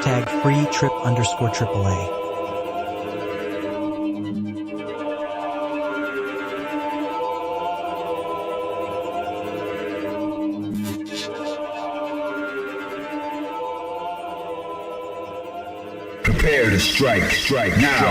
Hashtag free trip underscore AAA. Prepare to strike, strike now.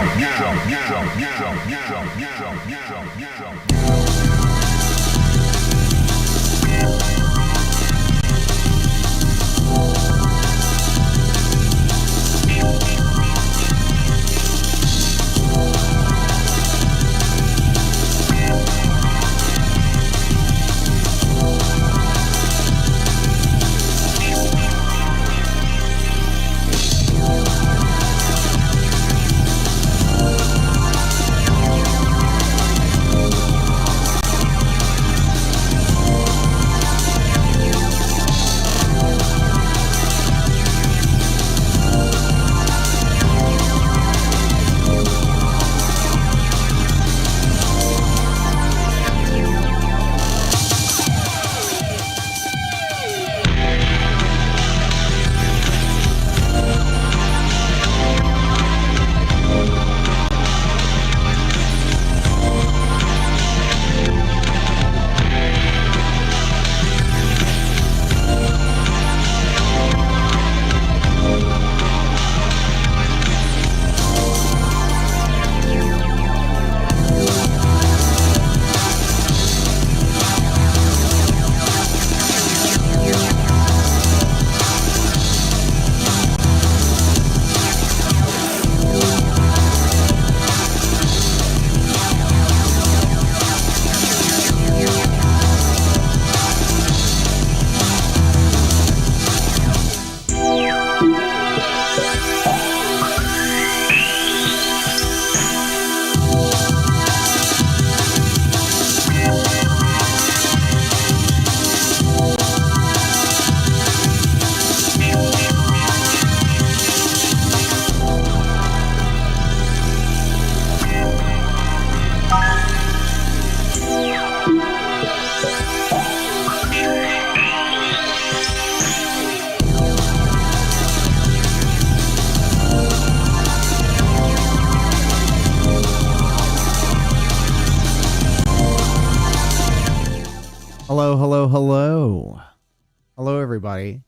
Hello, everybody.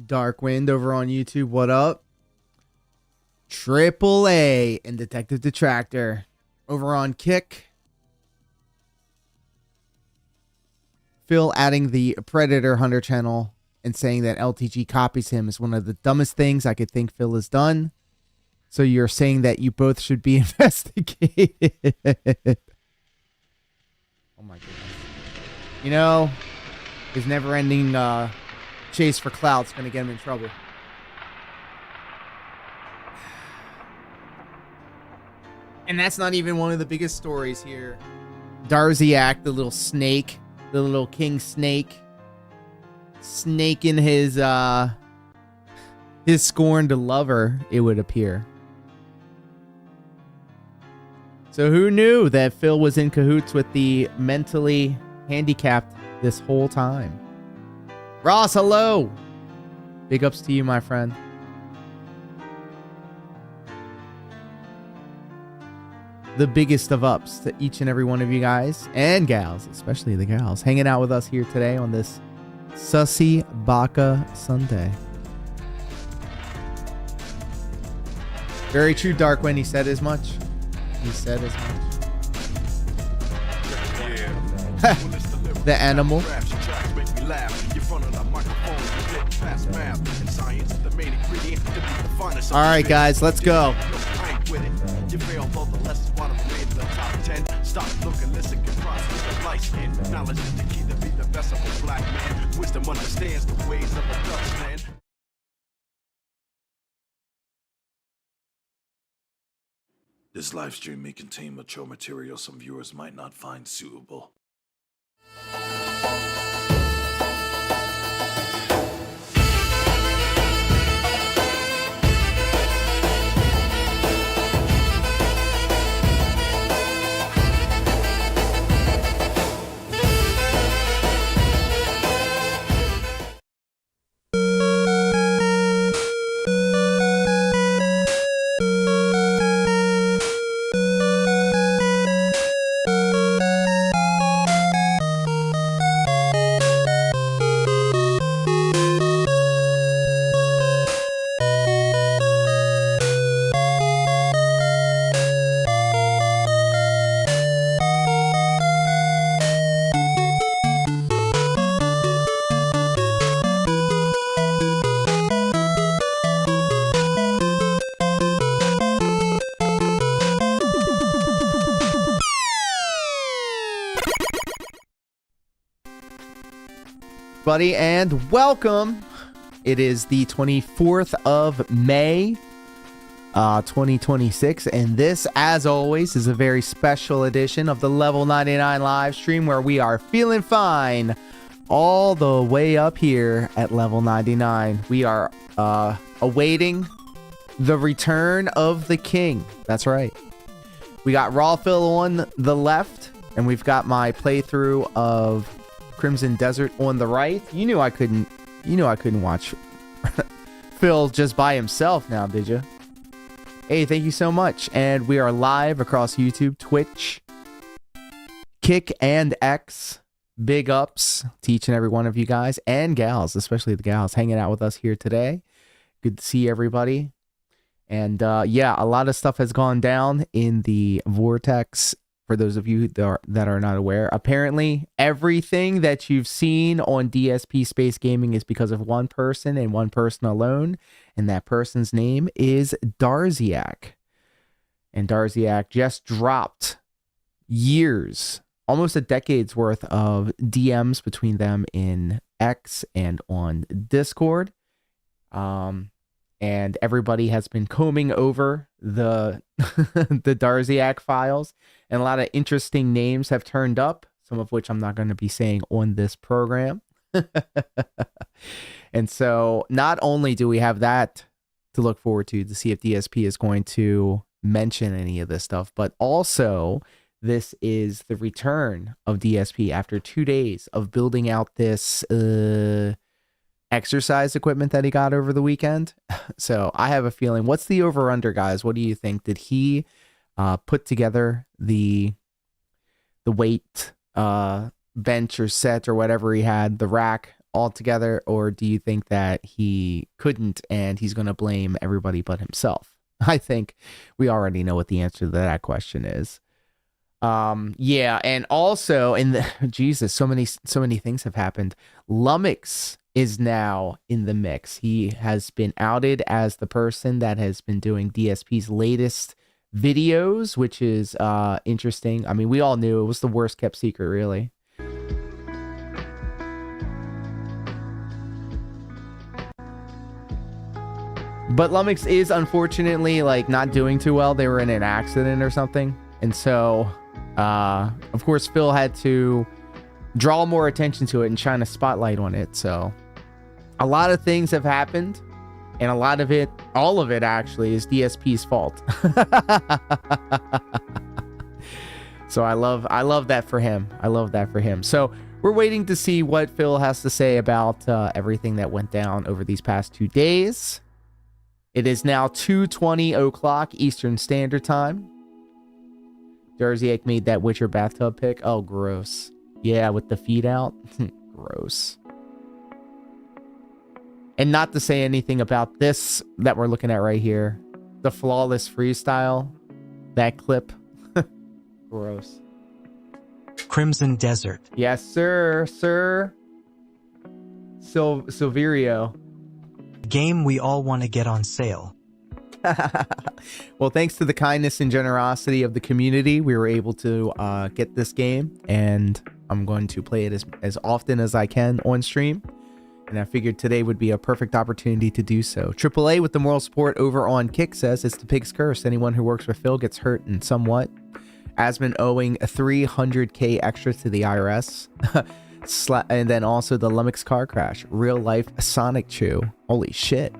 Darkwind over on YouTube, what up? Triple A and Detective Detractor over on Kick. Phil adding the Predator Hunter channel and saying that LTG copies him is one of the dumbest things I could think Phil has done. So you're saying that you both should be investigated. Oh my goodness. You know, his never-ending chase for clout's going to get him in trouble. And that's not even one of the biggest stories here. Darziak, the little snake, the little king snake, snaking his scorned lover, it would appear. So who knew that Phil was in cahoots with the mentally handicapped this whole time? Ross, hello. Big ups to you, my friend. The biggest of ups to each and every one of you guys and gals, especially the gals, hanging out with us here today on this Sussy Baka Sunday. Very true, Darkwind. He said as much. He said as much. The animal. All right, guys, let's go. Stop looking, listen, get crossed with the light skin. Knowledge is the key to be the best of a black man. Wisdom understands the ways of a Dutchman. This live stream may contain mature material some viewers might not find suitable. Buddy, and welcome. It is the 24th of May, 2026, and this, as always, is a very special edition of the Level 99 live stream where we are feeling fine all the way up here at Level 99. We are awaiting the return of the king. That's right. We got Raw Phil on the left, and we've got my playthrough of Crimson Desert on the right. You knew I couldn't watch Phil just by himself now, did you? Hey, thank you so much. And we are live across YouTube, Twitch, Kick, and X. Big ups to each and every one of you guys and gals, especially the gals, hanging out with us here today. Good to see everybody. And yeah, a lot of stuff has gone down in the Vortex. For those of you that are not aware, apparently everything that you've seen on DSP Space Gaming is because of one person and one person alone, and that person's name is Darziak. And Darziak just dropped years, almost a decade's worth of DMs between them in X and on Discord. And everybody has been combing over the the Darziak files, and a lot of interesting names have turned up, some of which I'm not going to be saying on this program. And so not only do we have that to look forward to see if DSP is going to mention any of this stuff, but also this is the return of DSP after 2 days of building out this exercise equipment that he got over the weekend. So I have a feeling, what's the over under, guys? What do you think? Did he put together the weight bench or set or whatever he had, the rack all together, or do you think that he couldn't and he's going to blame everybody but himself? I think we already know what the answer to that question is. Yeah, and also Jesus, so many things have happened. Lummox is now in the mix. He has been outed as the person that has been doing DSP's latest videos, which is interesting. I mean, we all knew it was the worst kept secret, really. But Lummox is unfortunately not doing too well. They were in an accident or something, and so of course Phil had to draw more attention to it and shine a spotlight on it. So a lot of things have happened, and a lot of it, all of it actually, is DSP's fault. So I love that for him. I love that for him. So we're waiting to see what Phil has to say about everything that went down over these past 2 days. It is now 2:20 o'clock Eastern Standard Time. Darziak made that Witcher bathtub pic. Oh, gross. Yeah, with the feet out. Gross. And not to say anything about this that we're looking at right here. The flawless freestyle. That clip. Gross. Crimson Desert. Yes, sir. Silverio. Game we all want to get on sale. Well, thanks to the kindness and generosity of the community, we were able to get this game, and I'm going to play it as often as I can on stream. And I figured today would be a perfect opportunity to do so. AAA with the moral support over on Kick says it's the pig's curse. Anyone who works with Phil gets hurt in somewhat. Asman owing a $300K extra to the IRS. And then also the Lummox car crash. Real life Sonic Chew. Holy shit.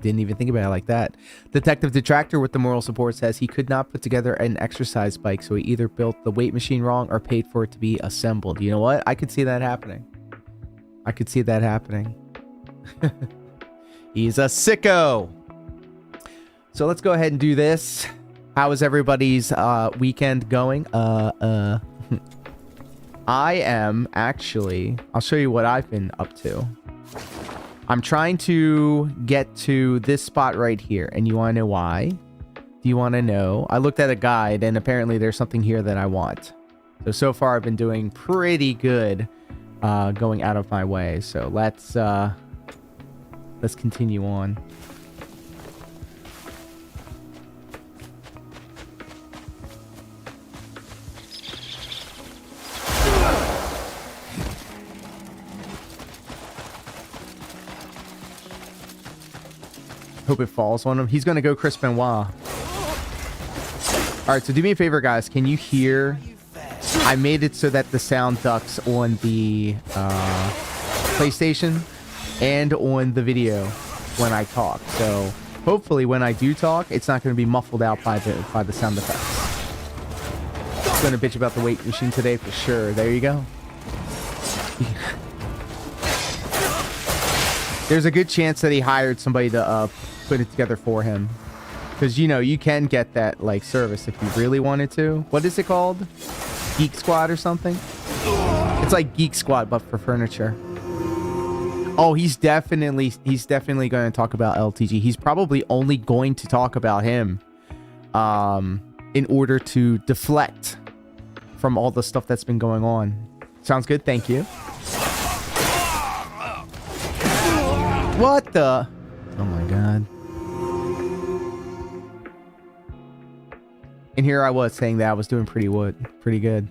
Didn't even think about it like that. Detective Detractor with the moral support says he could not put together an exercise bike, so he either built the weight machine wrong or paid for it to be assembled. You know what? I could see that happening. He's a sicko. So let's go ahead and do this. How is everybody's weekend going? I am actually, I'll show you what I've been up to. I'm trying to get to this spot right here, and you want to know why? Do you want to know? I looked at a guide, and apparently there's something here that I want. So far I've been doing pretty good going out of my way. So let's continue on. Hope it falls on him. He's going to go Chris Benoit. All right, so do me a favor, guys. Can you hear? I made it so that the sound ducks on the PlayStation and on the video when I talk. So hopefully when I do talk, it's not going to be muffled out by the sound effects. I'm going to bitch about the weight machine today for sure. There you go. There's a good chance that he hired somebody to put it together for him. Because, you know, you can get that, like, service if you really wanted to. What is it called? Geek Squad or something? It's like Geek Squad, but for furniture. Oh, he's definitely going to talk about LTG. He's probably only going to talk about him in order to deflect from all the stuff that's been going on. Sounds good. Thank you. What the? Oh my god. And here I was saying that I was doing pretty good.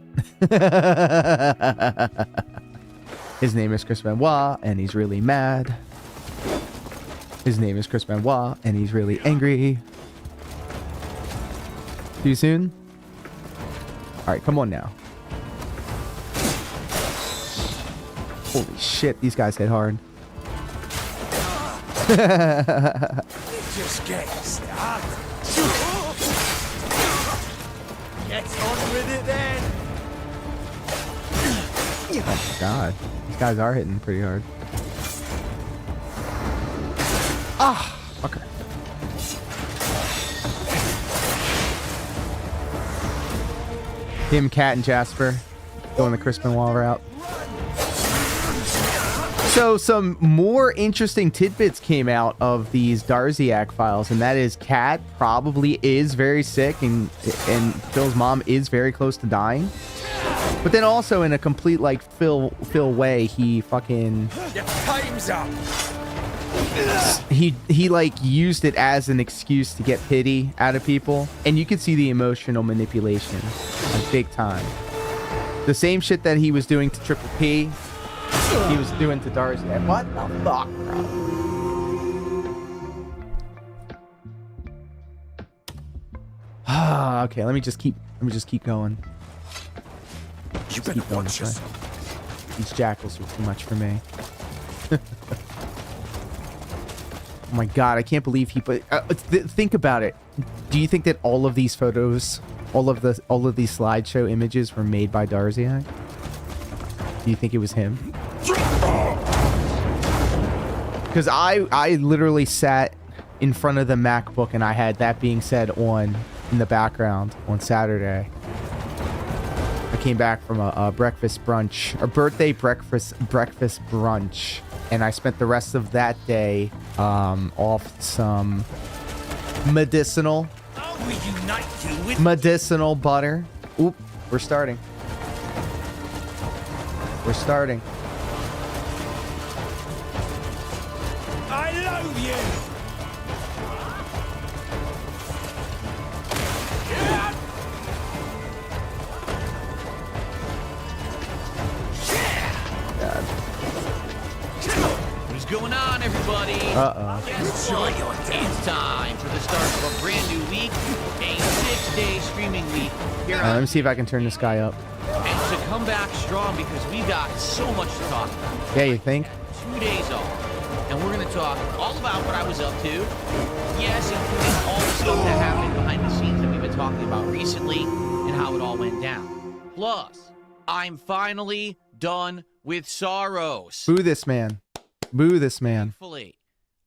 His name is Chris Benoit, and he's really mad. His name is Chris Benoit, and he's really angry. Too soon? Alright, come on now. Holy shit, these guys hit hard. Just get started. Get on with it then. Oh my god. These guys are hitting pretty hard. Ah! Okay. Him, Cat, and Jasper going the Chris Benoit route. So some more interesting tidbits came out of these Darziak files, and that is Cat probably is very sick, and Phil's mom is very close to dying. But then also in a complete like Phil way, he fucking Time's up. he like used it as an excuse to get pity out of people, and you could see the emotional manipulation like big time. The same shit that he was doing to Triple P, he was doing to Darcy. What the fuck, bro? Okay, let me just keep going. You better watch us. These jackals are too much for me. Oh my god, I can't believe he put. Think about it. Do you think that all of these photos, all of these slideshow images were made by Darziak? Do you think it was him? Because I literally sat in front of the MacBook and I had That Being Said on in the background on Saturday. I came back from a breakfast brunch, a birthday breakfast brunch, and I spent the rest of that day off some medicinal butter. Oop, we're starting. I love you. What's going on, everybody? It's time for the start of a brand new week, a 6-day streaming week. Here Let me see if I can turn this guy up. And to come back strong because we got so much to talk about. Yeah, you think? 2 days off. And we're going to talk all about what I was up to. Yes, including all the stuff that happened behind the scenes that we've been talking about recently and how it all went down. Plus, I'm finally done with Soros. Boo this man. Boo this man. Thankfully,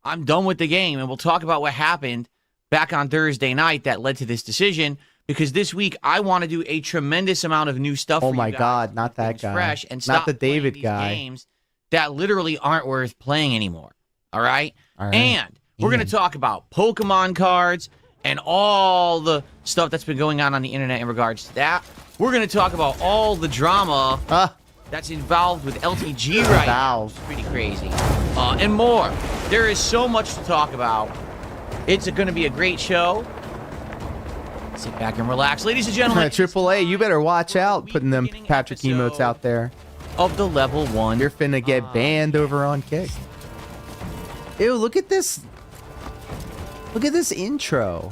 I'm done with the game, and we'll talk about what happened back on Thursday night that led to this decision. Because this week I want to do a tremendous amount of new stuff. Oh for my you guys, God, not that guy. Fresh and not stop the David playing these guy. Games that literally aren't worth playing anymore. All right. All right. And we're going to talk about Pokemon cards and all the stuff that's been going on the internet in regards to that. We're going to talk about all the drama that's involved with LTG right now. It's pretty crazy. And more. There is so much to talk about. It's going to be a great show. Sit back and relax. Ladies and gentlemen. AAA, you better watch out putting them Patrick emotes out there. Of the level 1. You're finna get banned over on Kick. Ew, look at this. Look at this intro.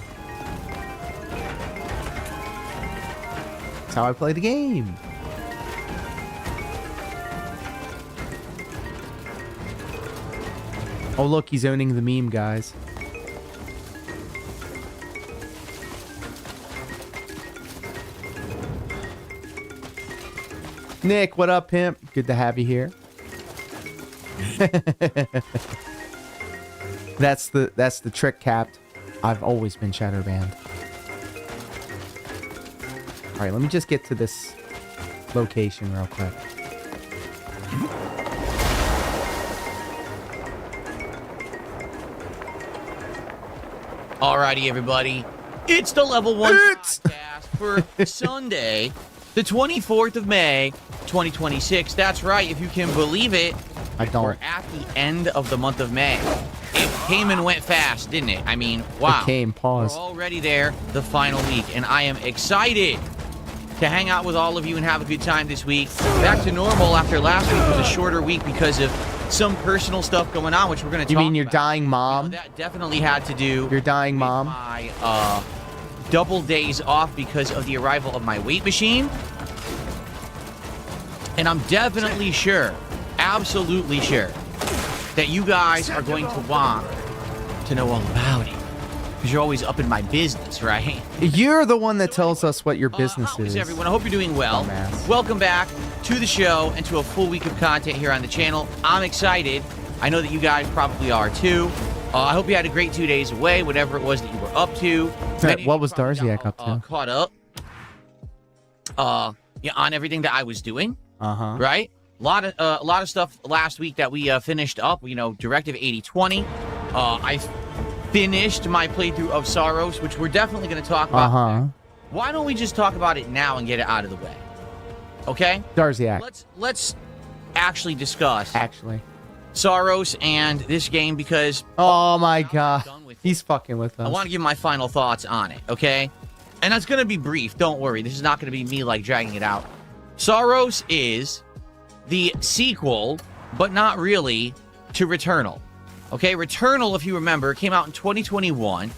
That's how I play the game. Oh, look, he's owning the meme, guys. Nick, what up, pimp? Good to have you here. That's the trick, Capped. I've always been shadow banned. All right, let me just get to this location real quick. Alrighty, everybody. It's the Level 1 podcast for Sunday, the 24th of May, 2026. That's right, if you can believe it. I don't. We're at the end of the month of May. It came and went fast, didn't it? I mean, wow. It came, pause. We're already there, the final week, and I am excited to hang out with all of you and have a good time this week. Back to normal after last week was a shorter week because of some personal stuff going on, which we're going to talk about. You mean your dying mom? You know, that definitely had to do Your dying with mom? my double days off because of the arrival of my weight machine. And I'm definitely sure, absolutely sure, that you guys are going to want to know all about it. Because you're always up in my business, right? You're the one that tells us what your business How is is. everyone? I hope you're doing well. Dumbass. Welcome back to the show and to a full week of content here on the channel. I'm excited. I know that you guys probably are too. I hope you had a great 2 days away, whatever it was that you were up to. What was Darziak up to? Caught up yeah, on everything that I was doing. Uh-huh. Right? A lot of stuff last week that we finished up. You know, Directive 8020. I finished my playthrough of Saros, which we're definitely going to talk about. Uh-huh. Why don't we just talk about it now and get it out of the way? Okay? Darziak. Let's actually discuss Actually. Saros and this game because Oh my I'm god. done with it. He's fucking with us. I want to give my final thoughts on it, okay? And that's going to be brief. Don't worry. This is not going to be me like dragging it out. Saros is the sequel, but not really, to Returnal. Okay, Returnal, if you remember, came out in 2021,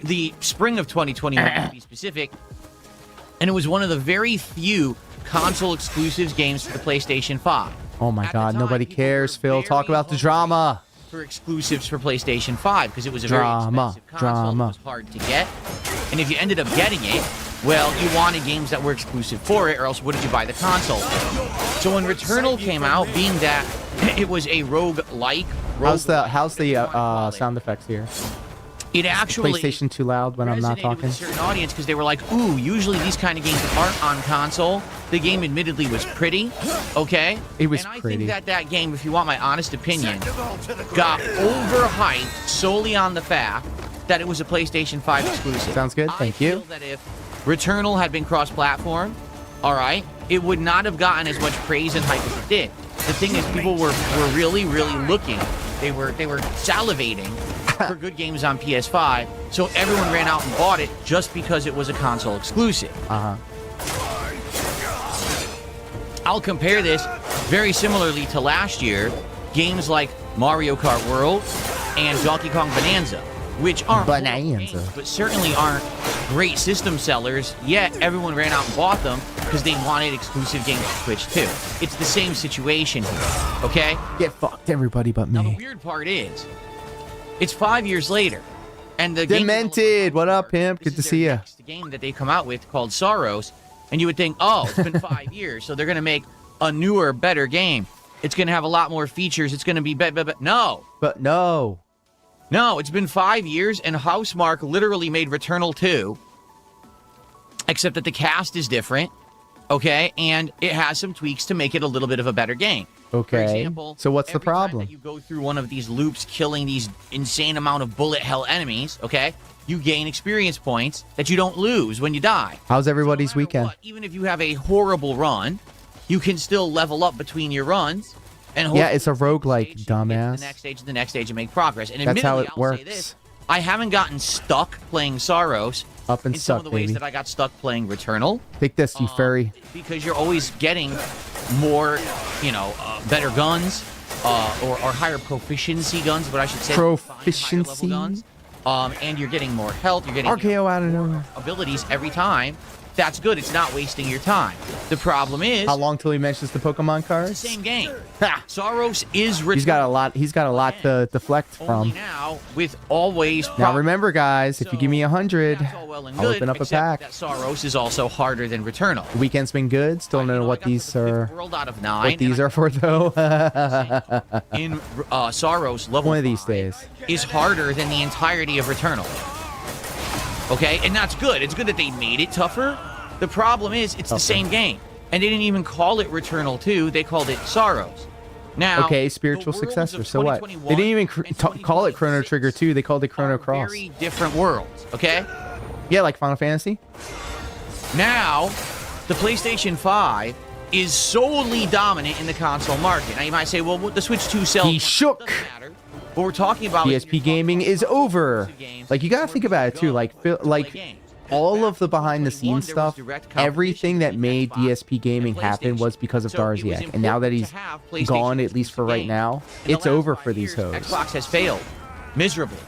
the spring of 2021 to be specific, and it was one of the very few console exclusives games for the PlayStation 5. Oh my At the god, time, nobody people cares, were Phil. Talk very about the hungry drama. For exclusives for PlayStation 5 because it was a Drama, very expensive console. drama. It was hard to get. And if you ended up getting it, well, you wanted games that were exclusive for it, or else what did you buy the console for? So when Returnal came out, being that it was a rogue-like... How's the sound effects here? It actually... PlayStation too loud when I'm not resonated talking? with a certain audience because they were like, ooh, usually these kind of games aren't on console. The game admittedly was pretty, okay? It was and I pretty. think that game, if you want my honest opinion, got overhyped solely on the fact that it was a PlayStation 5 exclusive. Sounds good, thank I you. feel that if Returnal had been cross-platform, all right, it would not have gotten as much praise and hype as it did. The thing is, people were really, really looking. They were salivating for good games on PS5, so everyone ran out and bought it just because it was a console exclusive. Uh-huh. I'll compare this very similarly to last year, games like Mario Kart World and Donkey Kong Bonanza, which aren't horrible Bonanza. games, but certainly aren't great system sellers, yet everyone ran out and bought them because they wanted exclusive games to Switch too. It's the same situation here, okay? Get fucked, everybody but Now, the me. weird part is, it's 5 years later, and the game Demented, what up, pimp? This Good to is their see ya. next game that they come out with called Saros, and you would think, oh, it's been 5 years, so they're going to make a newer, better game. It's going to have a lot more features. It's going to be better. No. But no. No, it's been 5 years, and Housemarque literally made Returnal 2, except that the cast is different, okay? And it has some tweaks to make it a little bit of a better game. Okay. For example, So what's the every time problem? that you go through one of these loops, killing these insane amount of bullet hell enemies, okay? You gain experience points that you don't lose when you die. How's everybody's So no matter weekend? what, even if you have a horrible run, you can still level up between your runs. And Yeah, it's a hopefully roguelike, you can get to dumbass. the next stage and the next stage and make progress. And That's how admittedly, it I'll say works. this, I haven't gotten stuck playing Saros Up and in some stuck, of the ways baby. that I got stuck playing Returnal. Take this, you furry. Because you're always getting more, better guns, or higher proficiency guns, but I should say. Higher level Proficiency? guns. and you're getting more health, you're getting RKO out of nowhere. abilities every time. That's good. It's not wasting your time. The problem is, How long till he mentions the Pokemon it's cards? the same game. Soros is Returnal. He's got a lot to deflect Only from. now with always. Now remember, guys, if you give me 100, That's all well and I'll good, open up a except pack. That Soros is also harder than Returnal. The weekend's been good. Still don't know what these are. World out of 9. What these are for, though. In Soros level One of these 5 days. is harder than the entirety of Returnal. Okay, and that's good. It's good that they made it tougher. The problem is it's the same game, and they didn't even call it Returnal 2. They called it Soros. Now, Okay, the spiritual worlds successor. of So what? They 2021 didn't even and call it Chrono 2026 Trigger 2. They called it Chrono are Cross. Very different worlds. Okay. Yeah, like Final Fantasy. Now, the PlayStation 5 is solely dominant in the console market. Now, you might say, well, the Switch 2 sells. He shook. Doesn't matter. What we're talking about DSP gaming is over. Like, you gotta think about it too. Like all of the behind the scenes stuff, everything that made DSP gaming happen was because of Darziak. And now that he's gone, at least for right now, it's over for these hoes. Xbox has failed miserably.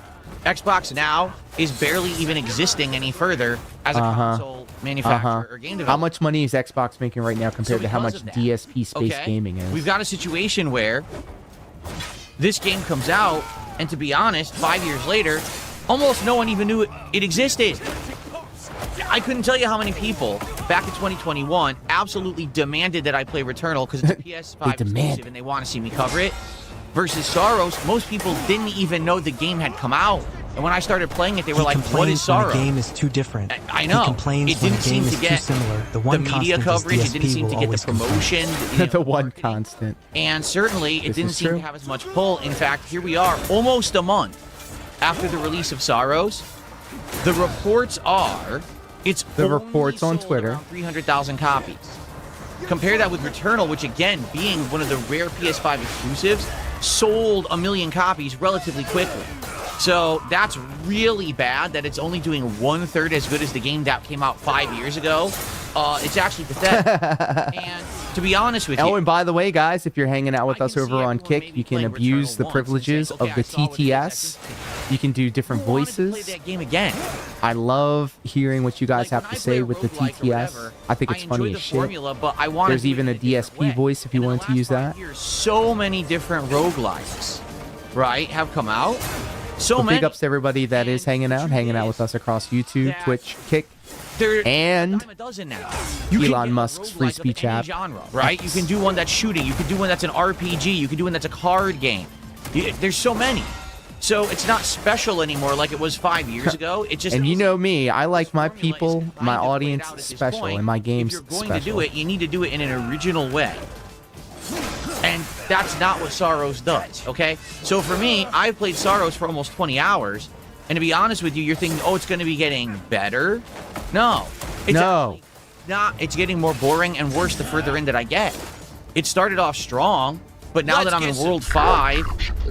Xbox now is barely even existing any further as a console manufacturer or game developer. How much money is Xbox making right now compared to how much because of that, DSP space gaming is? We've got a situation where this game comes out, and to be honest, 5 years later, almost no one even knew it existed. I couldn't tell you how many people back in 2021 absolutely demanded that I play Returnal because it's a PS5 exclusive and they want to see me cover it. Versus Soros, most people didn't even know the game had come out. And when I started playing it, they were like, what is complains when Soros? the game is too different. I know. He complains It when didn't the game seem is to get too similar. The the one media constant coverage, is it didn't DSP seem to will get the always complain. promotion. The one constant. And certainly, it This didn't is seem true. to have as much pull. In fact, here we are, almost a month after the release of Soros. The reports are, it's The only reports on sold Twitter. around 300,000 copies. Compare that with Returnal, which again, being one of the rare PS5 exclusives, sold 1 million copies relatively quickly. So that's really bad that it's only doing 1/3 as good as the game that came out 5 years ago. It's actually pathetic. And to be honest with you, Oh, and by the way, guys, if you're hanging out with I us can see over on everyone Kick, maybe you can playing abuse Returnal the once privileges and say, of okay, the I saw what it is, I TTS. You can do different who wanted to play voices. that game again? I love hearing what you guys Like, have when to I play say a with the roguelike or TTS. whatever, I think it's enjoy funny the as shit. formula, but I want There's to do even it a in different DSP way. voice if you And in the wanted to last use 5 that. years, so many different roguelikes, right, have come out. So But many. big ups to everybody that is hanging out with us across YouTube, that Twitch, Kick, There and a dozen now. Elon get a Musk's free roguelike of speech any app. genre, right? You can do one that's shooting. You can do one that's an RPG. You can do one that's a card game. There's so many. So it's not special anymore like it was 5 years ago. It just And you know me, I like my formula is people, kind my of played audience out at this special, point. and my games If you're going special. to do it, you need to do it in an original way. And that's not what Soros does, okay? So for me, I've played Soros for almost 20 hours, and to be honest with you, you're thinking, oh, it's going to be getting better? No. It's No. actually not. It's getting more boring and worse the further in that I get. It started off strong, but now that I'm in World 5,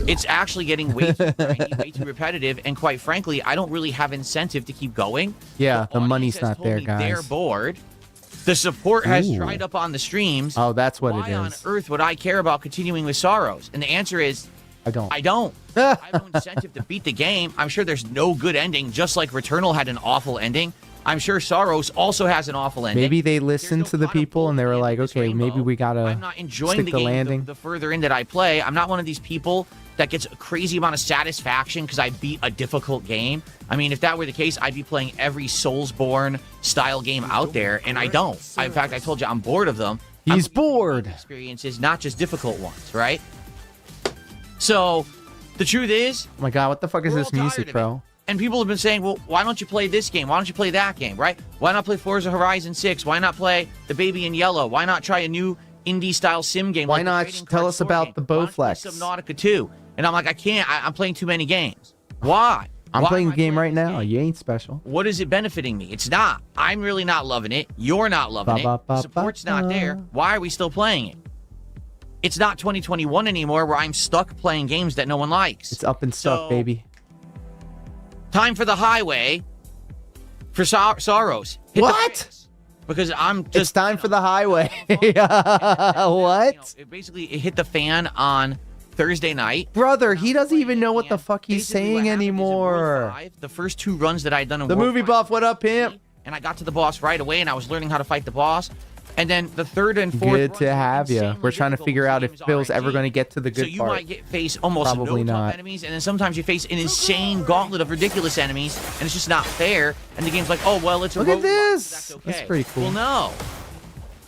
it's actually getting way too grindy, way too repetitive, and quite frankly, I don't really have incentive to keep going. Yeah, the audience money's has not told there, me They're guys. bored. The support has Ooh. dried up on the streams. Oh, that's what Why it on is. earth would I care about continuing with Soros? And the answer is, I don't. I don't. I have no incentive to beat the game. I'm sure there's no good ending, just like Returnal had an awful ending. I'm sure Soros also has an awful ending. Maybe they There's listened no to the pot of people gold and they were at the like, end of this okay, maybe rainbow. we gotta I'm not enjoying stick the the game landing. the further in that I play. I'm not one of these people that gets a crazy amount of satisfaction because I beat a difficult game. I mean, if that were the case, I'd be playing every Soulsborne style game out there, and I don't. In fact, I told you I'm bored of them. He's I'm bored. experiences, not just difficult ones, right? So, the truth is, Oh my god, what the fuck is we're this all tired music, of it. bro? And people have been saying, well, why don't you play this game? Why don't you play that game, right? Why not play Forza Horizon 6? Why not play The Baby in Yellow? Why not try a new indie-style sim game? Why like the not trading tell card us store about game? the Why don't you play Bowflex? Subnautica 2? And I'm like, I can't. I'm playing too many games. Why? I'm Why playing am the I game right this now. game? You ain't special. What is it benefiting me? It's not. I'm really not loving it. You're not loving Ba, ba, it. ba, Support's ba. not there. Why are we still playing it? It's not 2021 anymore where I'm stuck playing games that no one likes. It's up and stuck, So, baby. Time for the highway for Soros. Hit the What? brakes. Because I'm just. It's time for the highway. You What? know, it basically hit the fan on Thursday night. Brother, he doesn't even know what the fuck he's Basically, saying what happened is in World anymore. 5, the first 2 runs that I had done in The World movie 5, buff, what up, pimp? and I got to the boss right away, and I was learning how to fight the boss. And then the 3rd and 4th Good runs to were have you. insanely We're trying to difficult figure out if games Phil's RNG. ever going to get to the So good you part. might face almost Probably no not. tough enemies, and then sometimes you face an insane gauntlet of ridiculous enemies, and it's just not fair. And the game's like, oh well, it's a Look at roguelike, this! so That's, okay. That's pretty cool. Well, no.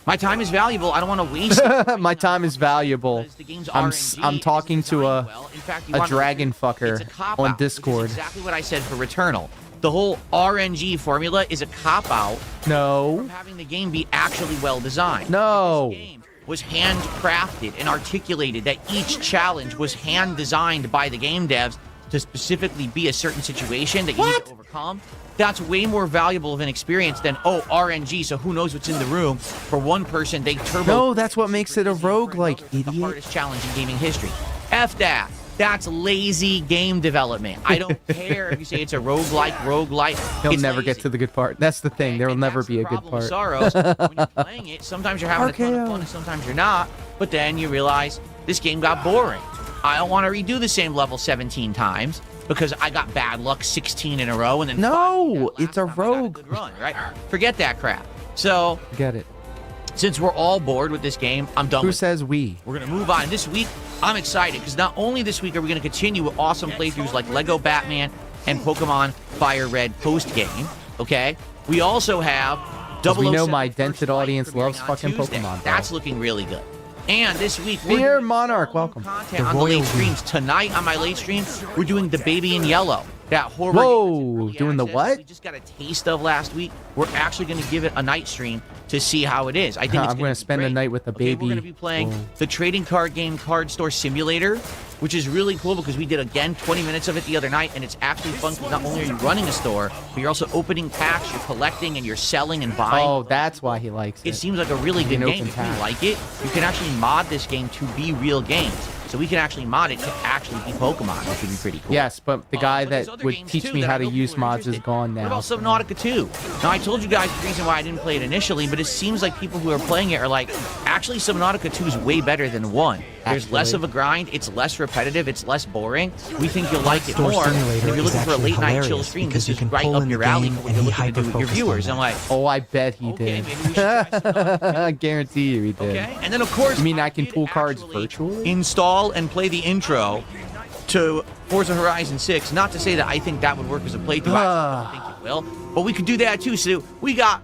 My time is valuable. I don't want to waste it. My time is valuable. Because the game's I'm RNG talking isn't to designed well. In fact, you a wanna- dragon fucker it's a cop-out, on which is Discord. exactly what I said for Returnal. The whole RNG formula is a cop-out No. from having the game be actually well designed. No. This game was handcrafted and articulated, that each challenge was hand designed by the game devs to specifically be a certain situation that you need to overcome. That's way more valuable of an experience than, oh, RNG, so who knows what's in the room. For one person, they turbo. No, that's what makes it a roguelike, The idiot. hardest challenge in gaming history. F that. That's lazy game development. I don't care if you say it's a roguelike. He'll It's never lazy. get to the good part. That's the thing. There will And never that's be the a good problem with part. Sorrows. When you're playing it, sometimes you're having a ton of fun and sometimes you're not. But then you realize this game got boring. I don't want to redo the same level 17 times because I got bad luck 16 in a row and then No, finally, it's a last time I got rogue. good run, right? Forget that crap. So Get it. since we're all bored with this game, I'm done Who with it. says we? We're going to move on. This week, I'm excited because not only this week are we going to continue with awesome playthroughs like Lego Batman and Pokemon Fire Red post-game, okay? We also have 'Cause we know 007 my First dented Light audience premiering loves on fucking Tuesday. Pokemon, bro. That's looking really good. And this week, we're Dear doing Monarch, all welcome. content The on the late Royal streams. Tonight on my late stream, we're doing The Baby in Yellow. That horror Whoa, game that's in early doing the access what? We just got a taste of last week. We're actually going to give it a night stream to see how it is. I think it's I'm gonna be spend the great. night with the Okay, baby. we're going to be playing Whoa. the trading card game Card Store Simulator, which is really cool because we did, again, 20 minutes of it the other night, and it's actually fun because not only are you running a store, but you're also opening packs, you're collecting, and you're selling and buying. Oh, that's why he likes it. It seems like a really You good can game. open If you tabs. like it, you can actually mod this game to be real games. So we can actually mod it to actually be Pokemon, which would be pretty cool. Yes, but the guy But there's that other would games, teach too, me that how I to know use people are mods is interested. gone What now. about Subnautica 2? Now, I told you guys the reason why I didn't play it initially, but it seems like people who are playing it are like, actually, Subnautica 2 is way better than 1. There's less Actually. of a grind, it's less repetitive, it's less boring. We think you'll like it Store more. And if Simulator you're is looking for a actually late night chill hilarious stream, because this you is can right pull up in your the alley game for what and you're he looking to do with your hyper-focused on viewers. that. I'm like, Oh, I bet he okay, did. maybe we should try Subnautica 2. I guarantee you he did. Okay, and then of course, You mean I can did pull cards actually virtually? Install and play the intro to Forza Horizon 6. Not to say that I think that would work as a playthrough. I don't think it will, but we could do that too. So we got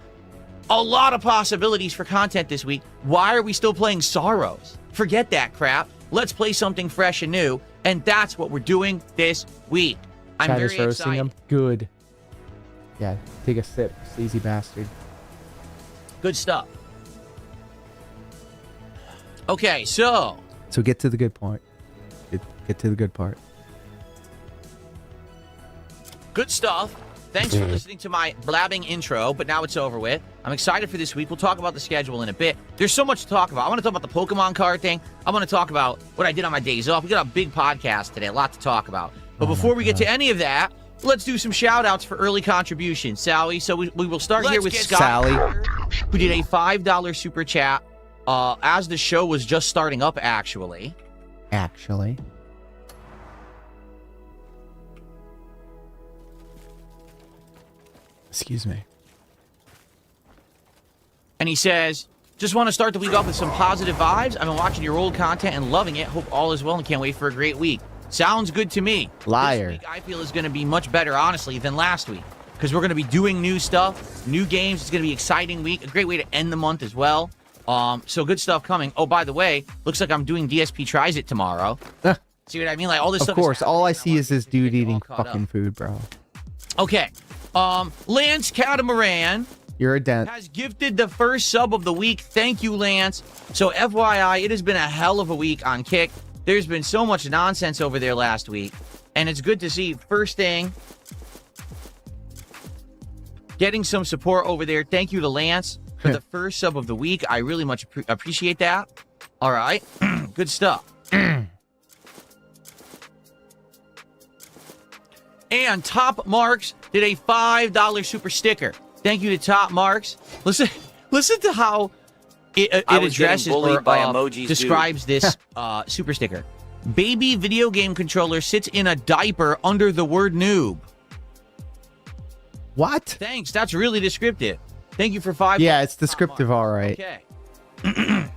a lot of possibilities for content this week. Why are we still playing Sorrows? Forget that crap. Let's play something fresh and new, and that's what we're doing this week. I'm Chat very is roasting excited. him. Good. Yeah, take a sip, sleazy bastard. Good stuff. Okay, so So get to the good part. Get to the good part. good stuff. Thanks for listening to my blabbing intro, but now it's over with. I'm excited for this week. We'll talk about the schedule in a bit. There's so much to talk about. I want to talk about the Pokemon card thing. I want to talk about what I did on my days off. We got a big podcast today, a lot to talk about. But before we get to any of that, let's do some shout outs for early contributions, Sally. So we will start here with Scott, Sally. who did a $5 super chat as the show was just starting up, actually. Actually. Excuse me. And he says, just want to start the week off with some positive vibes. I've been watching your old content and loving it. Hope all is well and can't wait for a great week. Sounds good to me. Liar. This week I feel is going to be much better, honestly, than last week. Because we're going to be doing new stuff, new games. It's going to be an exciting week. A great way to end the month as well. So good stuff coming. Oh, by the way, looks like I'm doing DSP Tries It tomorrow. See what I mean? Like all this Of stuff. course, all I see is this dude Get all eating caught up. fucking food, bro. Okay. Lance Catamaran You're a dent. has gifted the first sub of the week. Thank you, Lance. So FYI, it has been a hell of a week on Kick. There's been so much nonsense over there last week. And it's good to see, first thing, getting some support over there. Thank you to Lance for the first sub of the week. I really much appreciate that. All right. Good stuff. And Top Marks did a $5 super sticker. Thank you to Top Marks. Listen to how it I was getting addresses bullied or by emojis, describes this super sticker. Baby video game controller sits in a diaper under the word noob. What? Thanks. That's really descriptive. Thank you for 5. Yeah, it's descriptive, all right. Okay.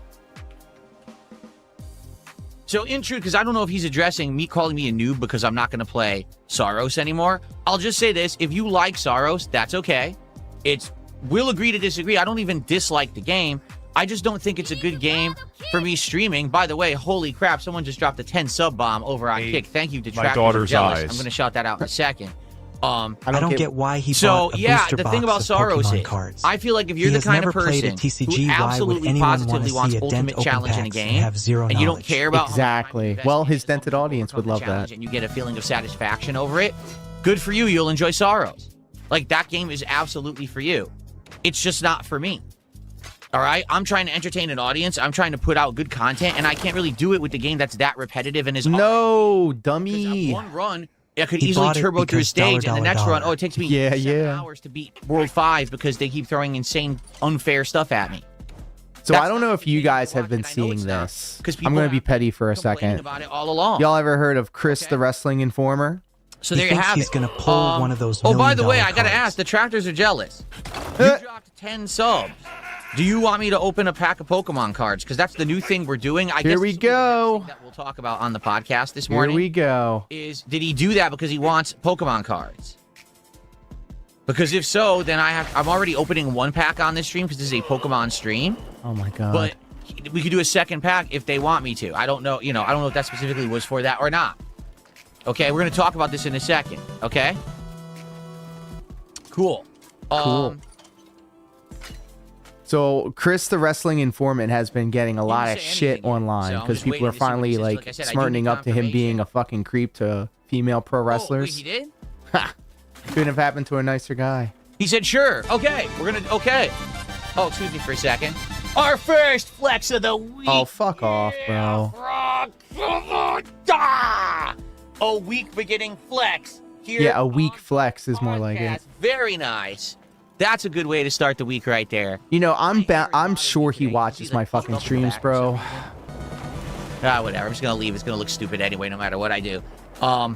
So in truth, because I don't know if he's addressing me calling me a noob because I'm not going to play Saros anymore. I'll just say this. If you like Saros, that's okay. We'll agree to disagree. I don't even dislike the game. I just don't think it's a good game for me streaming. By the way, holy crap, someone just dropped a 10 sub bomb over on Kick. Thank you, Detractors. My daughter's Jealous. eyes. I'm going to shout that out in a second. I don't get why he So bought a yeah, booster the box thing about of Saros Pokemon is, cards. I feel like if you're He the has kind of never played a person TCG, who why would absolutely anyone positively want wants to see a ultimate dent open challenge in a packs and game, have zero and you don't knowledge? care about Exactly. how Well, much his time you dented invest audience would in the love challenge that. and you get a feeling of satisfaction over it, good for you. You'll enjoy Saros. Like, that game is absolutely for you. It's just not for me. All right? I'm trying to entertain an audience. I'm trying to put out good content, and I can't really do it with the game that's that repetitive and is No, because dummy. one run, I could He easily bought it turbo through a because stage, and the next run, $. it takes me Yeah, 7 yeah. hours to beat World 5 because they keep throwing insane, unfair stuff at me. So That's I don't not know the if you thing you're guys have been watching. I know seeing it's not, this. 'cause I'm people going to be have petty for a complaining second. about it all along. Y'all ever heard of Chris Okay. the Wrestling Informer? So He there you thinks have he's it. gonna pull one of those Oh, by the way, $1,000,000 I gotta ask. The Tractors are jealous. You dropped 10 subs. Do you want me to open a pack of Pokemon cards? Because that's the new thing we're doing. I Here guess we this will be the next go. thing that we'll talk about on the podcast this Here morning. we go. Did he do that because he wants Pokemon cards? Because if so, then I'm already opening one pack on this stream because this is a Pokemon stream. Oh my god. But we could do a second pack if they want me to. I don't know. I don't know if that specifically was for that or not. Okay, we're gonna talk about this in a second. Okay. Cool. Cool. So Chris the Wrestling Informant has been getting a lot of say shit anything yet, online so I'm because just people waiting are to see what he finally says. like Like I said, I do smartening need up to him being confirmation. a fucking creep to female pro Oh, wait, wrestlers. he did? Ha! Couldn't have happened to a nicer guy. He said, sure. Okay. Okay. Oh, excuse me for a second. Our first flex of the week. Oh, fuck off, bro. A week beginning flex. Here Yeah, a weak on flex is more like it. podcast. Very nice. That's a good way to start the week right there. You know, I'm sure he watches my fucking streams, bro. Whatever. I'm just gonna leave. It's gonna look stupid anyway, no matter what I do. So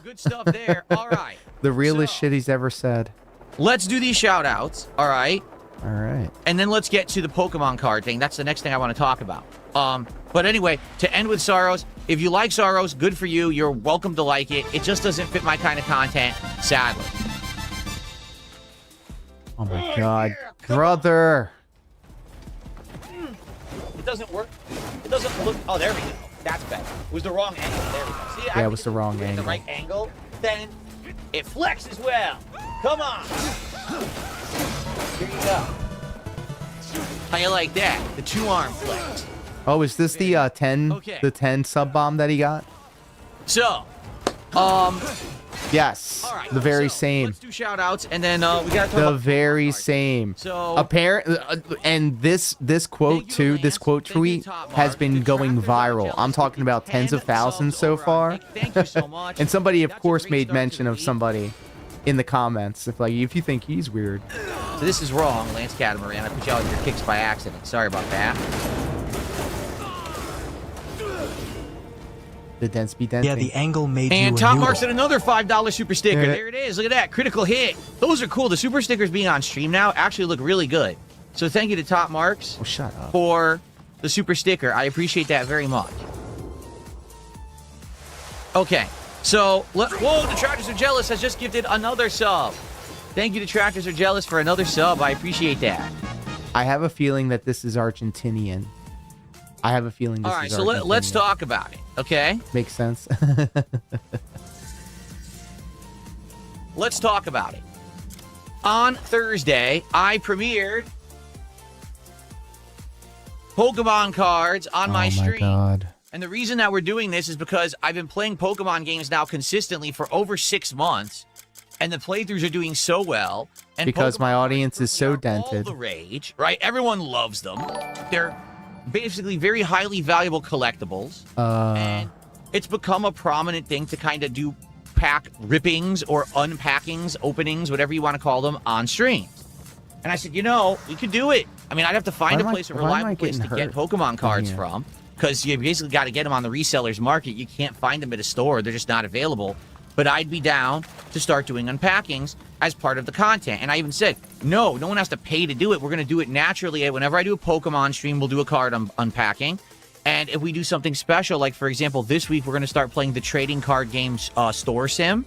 good stuff there. All right. The realest So, shit he's ever said. Let's do these shout outs. All right. All right. And then let's get to the Pokemon card thing. That's the next thing I want to talk about. But anyway, to end with Saros, if you like Saros, good for you. You're welcome to like it. It just doesn't fit my kind of content, sadly. Oh my god. Brother. It doesn't work. It doesn't look. Oh, there we go. That's better. It was the wrong angle. There we go. See, Yeah, it was the wrong The angle. right angle. Then it flexes well. Come on. Here you go. How you like that? The 2-arm flex. Oh, is this the 10 Okay. the 10 sub bomb that he got? So, Yes. all right. The very so, same. Let's do shout outs and then we got to talk The about very Pokemon cards. same. So, Apparent and this quote Thank you, too, this Lance. quote Thank you, tweet Top has Mark. been The going Tractors are viral. jealous. I'm talking about 10 tens of thousands subs so over on far. Kick. Thank you so much. And somebody of That's a course great made start to mention the of week. somebody in the comments if you think he's weird. So this is wrong, Lance Catamaran. I put you out with your kicks by accident. Sorry about that. The dense be denting. Yeah, the angle made you And a Top noodle. Mark said another $5 super sticker. Yeah. There it is. Look at that. Critical hit. Those are cool. The super stickers being on stream now actually look really good. So thank you to Top Marks Oh, shut up. for the super sticker. I appreciate that very much. Okay. So, whoa, the Tractors Are Jealous has just gifted another sub. Thank you to Tractors Are Jealous for another sub. I appreciate that. I have a feeling that this is Argentinian. I have a feeling this All right, is so Argentinian. let's talk about it, okay? Makes sense. Let's talk about it. On Thursday, I premiered Pokemon cards on my stream. God. And the reason that we're doing this is because I've been playing Pokemon games now consistently for over 6 months, and the playthroughs are doing so well. And Because my Pokemon audience is so currently are all dented. the rage, right? Everyone loves them. They're basically very highly valuable collectibles. And it's become a prominent thing to kind of do pack rippings or unpackings, openings, whatever you want to call them, on streams. And I said, we could do it. I mean, I'd have to find Why a am I- place, a why am I reliable place to getting get hurt Pokemon cards here? from. because you basically got to get them on the resellers market. You can't find them at a store. They're just not available. But I'd be down to start doing unpackings as part of the content. And I even said, no one has to pay to do it. We're going to do it naturally. Whenever I do a Pokemon stream, we'll do a card unpacking. And if we do something special, like, for example, this week, we're going to start playing the trading card games store sim.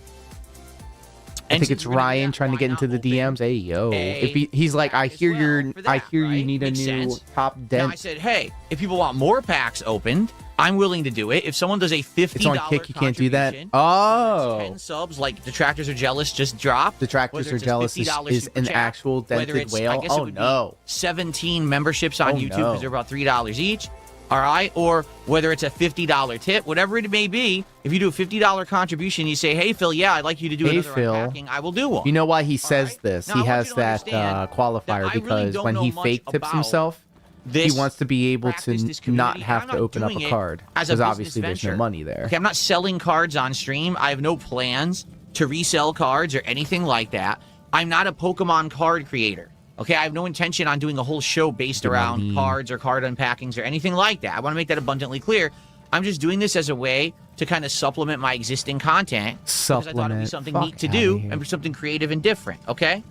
I think it's Ryan trying to get into the DMs. Hey, yo. If he's like, I hear you need a new top dent. Now I said, hey, if people want more packs opened, I'm willing to do it. If someone does a $50 it's on Kick, you can't do that. Oh. 10 subs, like Detractors Are Jealous just dropped. Detractors Are Jealous is an actual dented whale. Oh, no. 17 memberships on YouTube because they're about $3 each. All right, or whether it's a $50 tip, whatever it may be, if you do a $50 contribution, you say, hey, Phil, yeah, I'd like you to do another unpacking, I will do one. You know why he says this? He has that qualifier because when he fake tips himself, he wants to be able to not have to open up a card because obviously there's no money there. Okay, I'm not selling cards on stream. I have no plans to resell cards or anything like that. I'm not a Pokemon card creator. Okay, I have no intention on doing a whole show based around cards or card unpackings or anything like that. I want to make that abundantly clear. I'm just doing this as a way to kind of supplement my existing content. Because I thought it'd be something neat to do and something creative and different, okay?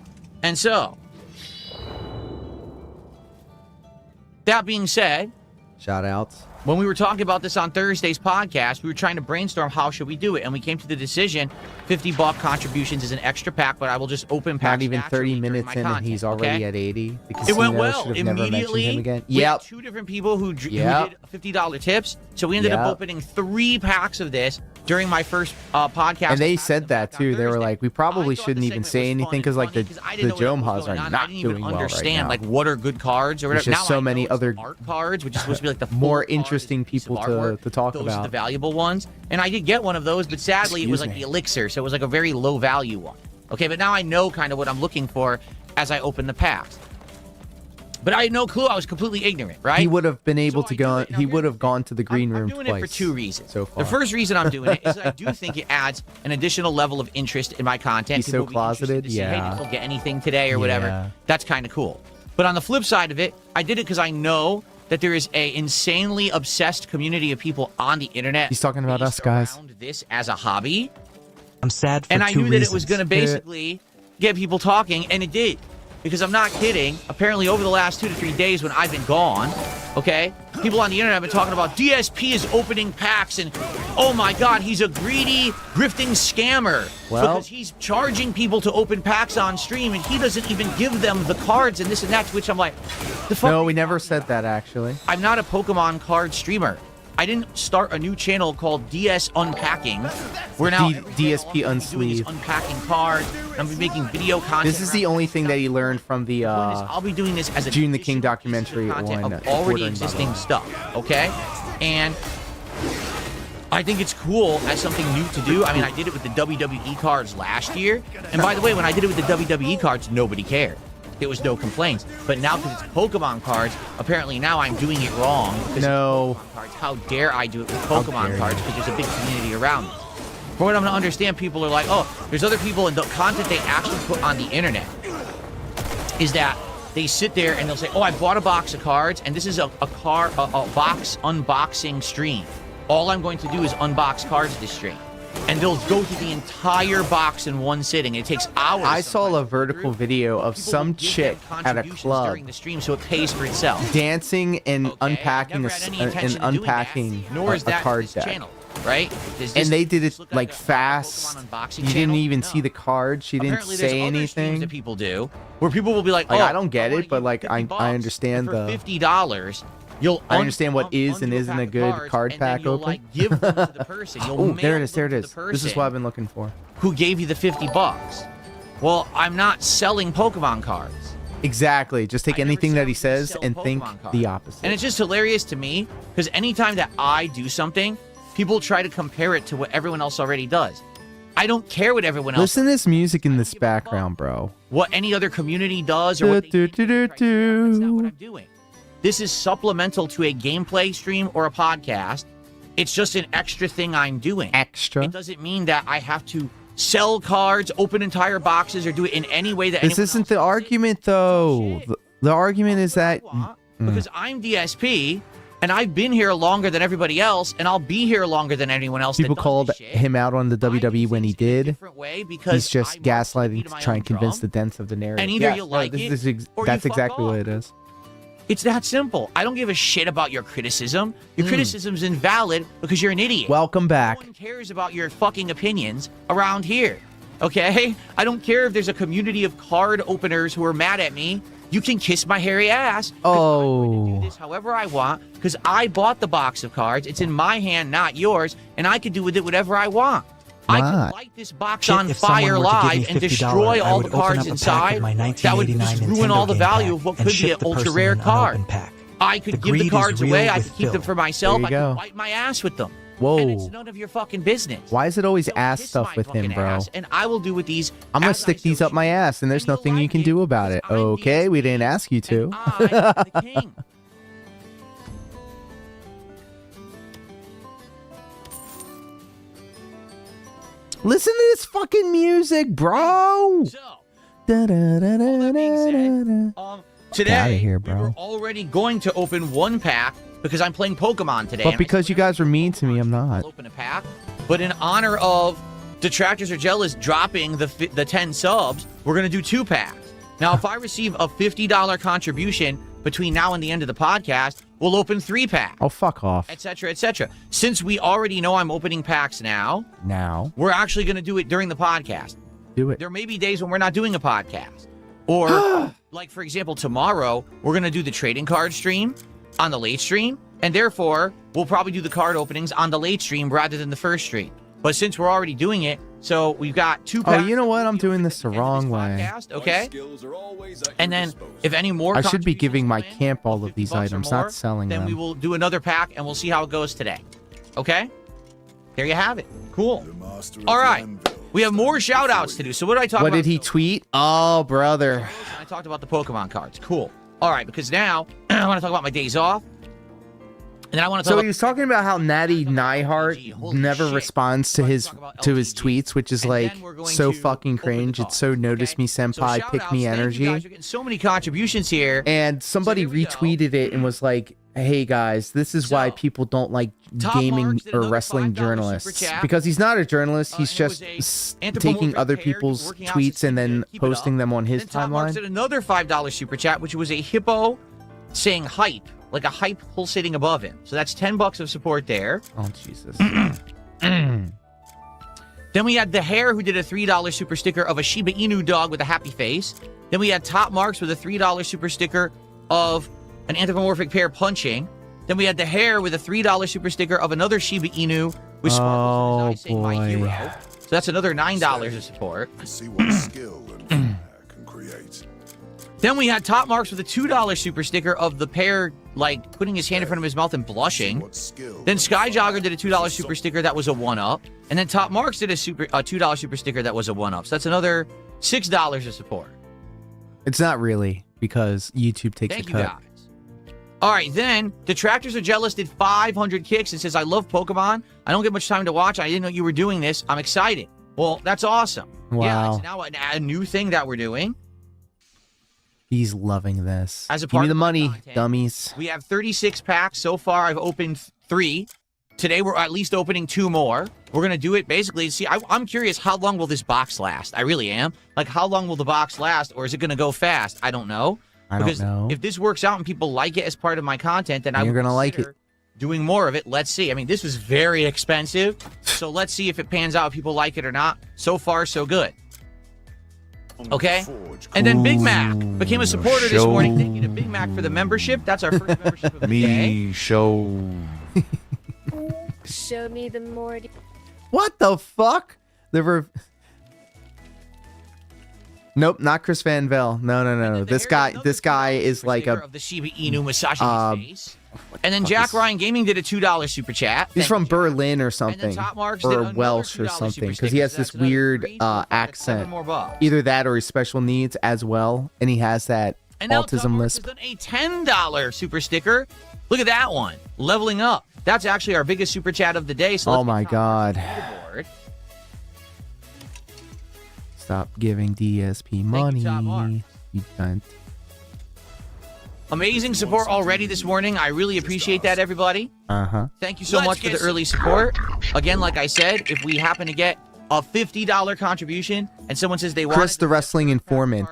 And so, that being said, shout outs. When we were talking about this on Thursday's podcast, we were trying to brainstorm how should we do it, and we came to the decision $50 contributions is an extra pack, but I will just open packs. Not even 30 minutes in, and he's already at 80. It went well immediately. We had 2 different people who did $50 tips, so we ended up opening 3 packs of this during my first podcast. And they said that too. They were like, we probably shouldn't even say anything because like the Jomhas are not doing well right now. Like what are good cards or whatever. There's just so many other art cards, which is supposed to be like the more interesting people to talk about. Those are the valuable ones. And I did get one of those, but sadly it was like the elixir, so it was like a very low value one. Okay, but now I know kind of what I'm looking for as I open the packs. But I had no clue. I was completely ignorant, right? He would have been able to go. He would have gone to the green room twice. I'm doing it for 2 reasons. So far. The first reason I'm doing it is that I do think it adds an additional level of interest in my content. He's so closeted. Yeah. Hey, did you get anything today or whatever? That's kind of cool. But on the flip side of it, I did it because I know that there is a insanely obsessed community of people on the internet. He's talking about us, guys. This as a hobby. I'm sad for and 2 I knew reasons. that it was going to basically get people talking, and it did. Because I'm not kidding. Apparently, over the last 2 to 3 days when I've been gone, okay, people on the internet have been talking about DSP is opening packs, and oh my God, he's a greedy, grifting scammer. Well, because he's charging people to open packs on stream, and he doesn't even give them the cards and this and that. To which I'm like, the fuck? No, we never said that actually. I'm not a Pokemon card streamer. I didn't start a new channel called DS Unpacking. We're now DSP Unsleeve. Unpacking cards. I'm making video content. This is the only thing that he learned from the I'll be doing this as a June the King documentary of on already existing stuff. Okay, and I think it's cool as something new to do. I mean, I did it with the WWE cards last year, and by the way, when I did it with the WWE cards, nobody cared. There was no complaints. But now because it's Pokemon cards, apparently now I'm doing it wrong. No. Cards. How dare I do it with Pokemon cards? Because there's a big community around me. From what I'm going to understand, people are like, oh, there's other people, and the content they actually put on the internet is that they sit there and they'll say, oh, I bought a box of cards, and this is a box unboxing stream. All I'm going to do is unbox cards this stream. And they'll go through the entire box in one sitting. It takes hours. I saw a vertical video of some chick at a club during the stream, so it pays for itself. Dancing and unpacking a card deck. Channel, right? And they did it like fast. You didn't even see the card. She didn't say anything. That people do, where people will be like, "Oh, I don't get it," but like I understand the $50. I understand what is and isn't a good card pack open. Like, give them to the person. Oh, there it is. There it is. This is what I've been looking for. Who gave you the $50? Well, I'm not selling Pokemon cards. Exactly. Just take anything that he says and think the opposite. And it's just hilarious to me because anytime that I do something, people try to compare it to what everyone else already does. I don't care what everyone else Listen to this music in this background, bro. What any other community does or what they do. That's not what I'm doing. This is supplemental to a gameplay stream or a podcast. It's just an extra thing I'm doing. Extra? It doesn't mean that I have to sell cards, open entire boxes, or do it in any way that This isn't the argument, though. The argument is that... Because I'm DSP, And I've been here longer than everybody else, and I'll be here longer than anyone else. People that does called this shit. him out on the I do WWE when he things in a did. different way because He's just I want to gaslighting beat to my try own and convince drum. the dents of the narrative. And either Yeah, you like no, it, this is or you that's fuck exactly off. what it is. It's that simple. I don't give a shit about your criticism. Your criticism's invalid because you're an idiot. Welcome back. No one cares about your fucking opinions around here. Okay? I don't care if there's a community of card openers who are mad at me. You can kiss my hairy ass. 'Cause I'm going to do this however I want because I bought the box of cards. It's in my hand, not yours, and I can do with it whatever I want. I Not. could light this box Shit, on if someone fire were to give me live and $50, destroy I all would the open cards up a pack inside. of my That would 1989 just ruin all the Nintendo value game of what pack could and be ship an the person ultra rare an card. unopened pack. I could The give the greed is cards real away. I with could keep them Phil. for myself. There I you go. could wipe my ass with them. Whoa. And it's none of your fucking business. Why is it always So ass kiss stuff my with him, fucking bro? ass, and I will do with these. I'm gonna as stick I these so up my choose. ass, and there's And you'll nothing you like can do about it. because I'm Okay, we didn't ask you to. and I'm the king. Listen to this fucking music, bro. So, all that being said, today outta here, we were bro. already going to open one pack because I'm playing Pokemon today. But and I because said, you guys were mean to me, I'm I'll not. open a pack. But in honor of Detractors Are Jealous dropping the 10 subs, we're going to do 2 packs. Now, if I receive a $50 contribution between now and the end of the podcast, we'll open 3 packs, Oh, fuck off. etc., etc. Since we already know I'm opening packs now, Now, we're actually going to do it during the podcast. do it. There may be days when we're not doing a podcast. Or, like, for example, tomorrow, we're going to do the trading card stream on the late stream. And therefore, we'll probably do the card openings on the late stream rather than the first stream. But since we're already doing it, so we've got 2 Oh, packs. you know what? I'm doing this the wrong way. Podcast, okay? And then if any more I should be contributions giving my come in, camp all $50 of these or items, more, not selling then them. we will do another pack and we'll see how it goes today. Okay? There you have it. Cool. All right. We have more shout outs to do. So what did I talk What about? did he tweet? Oh, brother. I talked about the Pokemon cards. Cool. All right, because now I want to talk about my days off. And then I want to talk So about he was talking about how Natty LTG. Neihart Holy never shit. responds to Let's his talk about tweets, LTG. which is And like then we're going so to fucking open the cringe. It's so cards, notice okay? me So senpai, shout pick outs. me Thank you energy. guys. You're getting so many contributions here. And somebody there we go. retweeted it and was like, "Hey guys, this is why So, people don't like Top gaming Marks did or another wrestling $5 super journalists chat. because he's not a journalist. He's and it was just a taking anthropomorphic other pair people's working out tweets and then keep it up. posting them on his Then Top Marks timeline." did another $5 super chat, which was a hippo saying hype, like a hype pulsating above him. So that's $10 of support there. Oh Jesus! Then we had the Hair, who did a $3 super sticker of a Shiba Inu dog with a happy face. Then we had Top Marks with a $3 super sticker of an anthropomorphic pair punching. Then we had the Hair with a $3 super sticker of another Shiba Inu with sparkles in his eyes saying my boy. hero. So that's another $9 of support. See what skill and feedback can create. Then we had Top Marks with a $2 super sticker of the pair, like, putting his hand in front of his mouth and blushing. What skill Then Sky Jogger did a $2 super sticker that was a 1-up. And then Top Marks did a $2 super sticker that was a 1-up. So that's another $6 of support. It's not really because YouTube takes Thank a you cut. guys. All right, then Detractors Are Jealous did 500 kicks and says, I love Pokemon. I don't get much time to watch. I didn't know you were doing this. I'm excited. Well, that's awesome. Yeah, Wow. it's now a new thing that we're doing. He's loving this. As a Give part me the of my money, content, dummies. We have 36 packs. So far, I've opened 3. Today, we're at least opening 2 more. We're going to do it basically. See, I'm curious, how long will this box last? I really am. Like, how long will the box last, or is it going to go fast? I don't know. I don't Because know. if this works out and people like it as part of my content, then I You're would gonna like consider doing more of it. Let's see. I mean, this was very expensive. So let's see if it pans out, if people like it or not. So far, so good. Okay? And then Big Mac became a supporter this morning. Thank you to Big Mac for the membership. That's our first membership of the day. show. Show me the Morty. What the fuck? Nope, not Chris Van Vel. No. This guy is like Sticker of the Shiba Inu massaging his face. And then fuck Jack is- Ryan Gaming did a $2 super chat. He's Thank from you, Jack. Berlin or And something, then Top Marks did or another Welsh or $2 something, super because he has sticker. this So that's another weird 3, so that's accent. 7 more bucks. Either that or his special needs as well, and he has that And now Top autism Marks lisp. has done a $10 super sticker. Look at that one. Leveling up. That's actually our biggest super chat of the day. So Oh let's my get Top Marks God. on the leaderboard. Stop giving DSP you, money. Top Marks. You cunt. Amazing support already this morning. I really appreciate that, everybody. Thank you so much for the early support. Again, like I said, if we happen to get a $50 contribution and someone says they want Chris, the wrestling informant,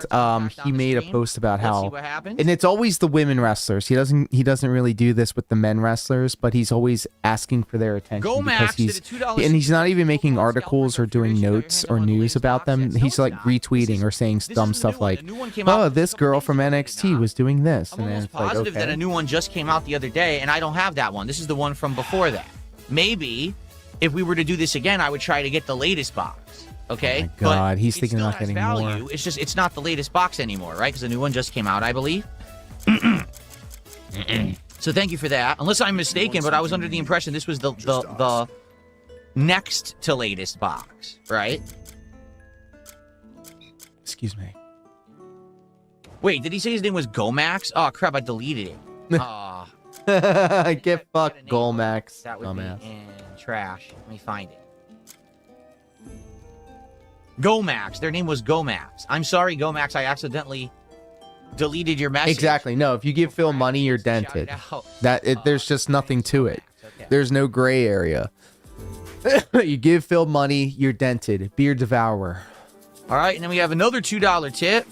he made a post about how, and it's always the women wrestlers. He doesn't really do this with the men wrestlers, but he's always asking for their attention because he's not even making articles or doing notes or news about them. He's like retweeting or saying dumb stuff like, "Oh, this girl from NXT was doing this," and then it's like, positive that a new one just came out the other day, and I don't have that one. This is the one from before that. Maybe if we were to do this again, I would try to get the latest box. Okay? Oh my God, but he's thinking about getting value. more. It's just, it's not the latest box anymore, right? Because the new one just came out, I believe. So thank you for that. Unless I'm mistaken, but I was under the impression this was the next to latest box, right? Excuse me. Wait, did he say his name was Gomax? Oh crap, I deleted it. Get fucked, Golmax. That would be in trash. Let me find it. Gomax. Their name was Gomax. I'm sorry, Gomax. I accidentally deleted your message. Exactly. No, if you give Phil money, you're dented. There's just nothing to it. Okay. There's no gray area. You give Phil money, you're dented. Beer devourer. All right, and then we have another $2 tip.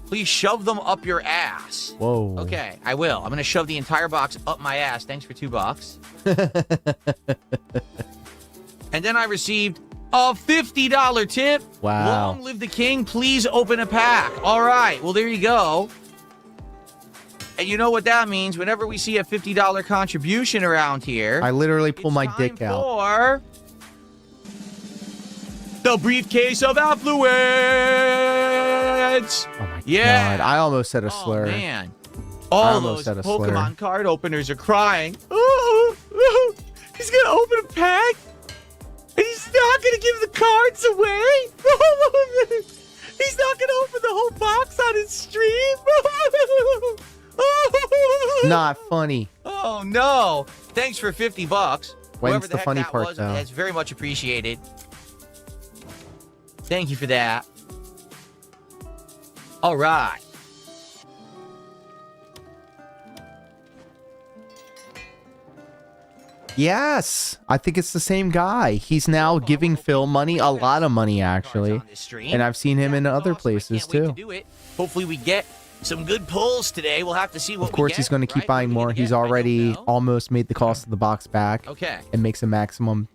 Please shove them up your ass. Whoa. Okay, I will. I'm going to shove the entire box up my ass. Thanks for $2. And then I received a $50 tip. Wow. Long live the king. Please open a pack. All right. Well, there you go. And you know what that means? Whenever we see a $50 contribution around here, I literally pull my dick out. For the briefcase of affluence. Oh my Yeah. God. I almost said a slur. Oh, man. All those said a slur. Pokemon card openers are crying. Oh, he's going to open a pack? And he's not going to give the cards away? He's not going to open the whole box on his stream? Not funny. Oh, no. Thanks for $50. When's Whoever the heck funny that part, was, though? That's very much appreciated. Thank you for that. All right. Yes. I think it's the same guy. He's now giving Phil money, a lot of money, actually. And I've seen him in other places, too. Hopefully we get some good pulls today. We'll have to see what Of course, he's going to keep buying more. He's already almost made the cost of the box back. Okay. And makes a maximum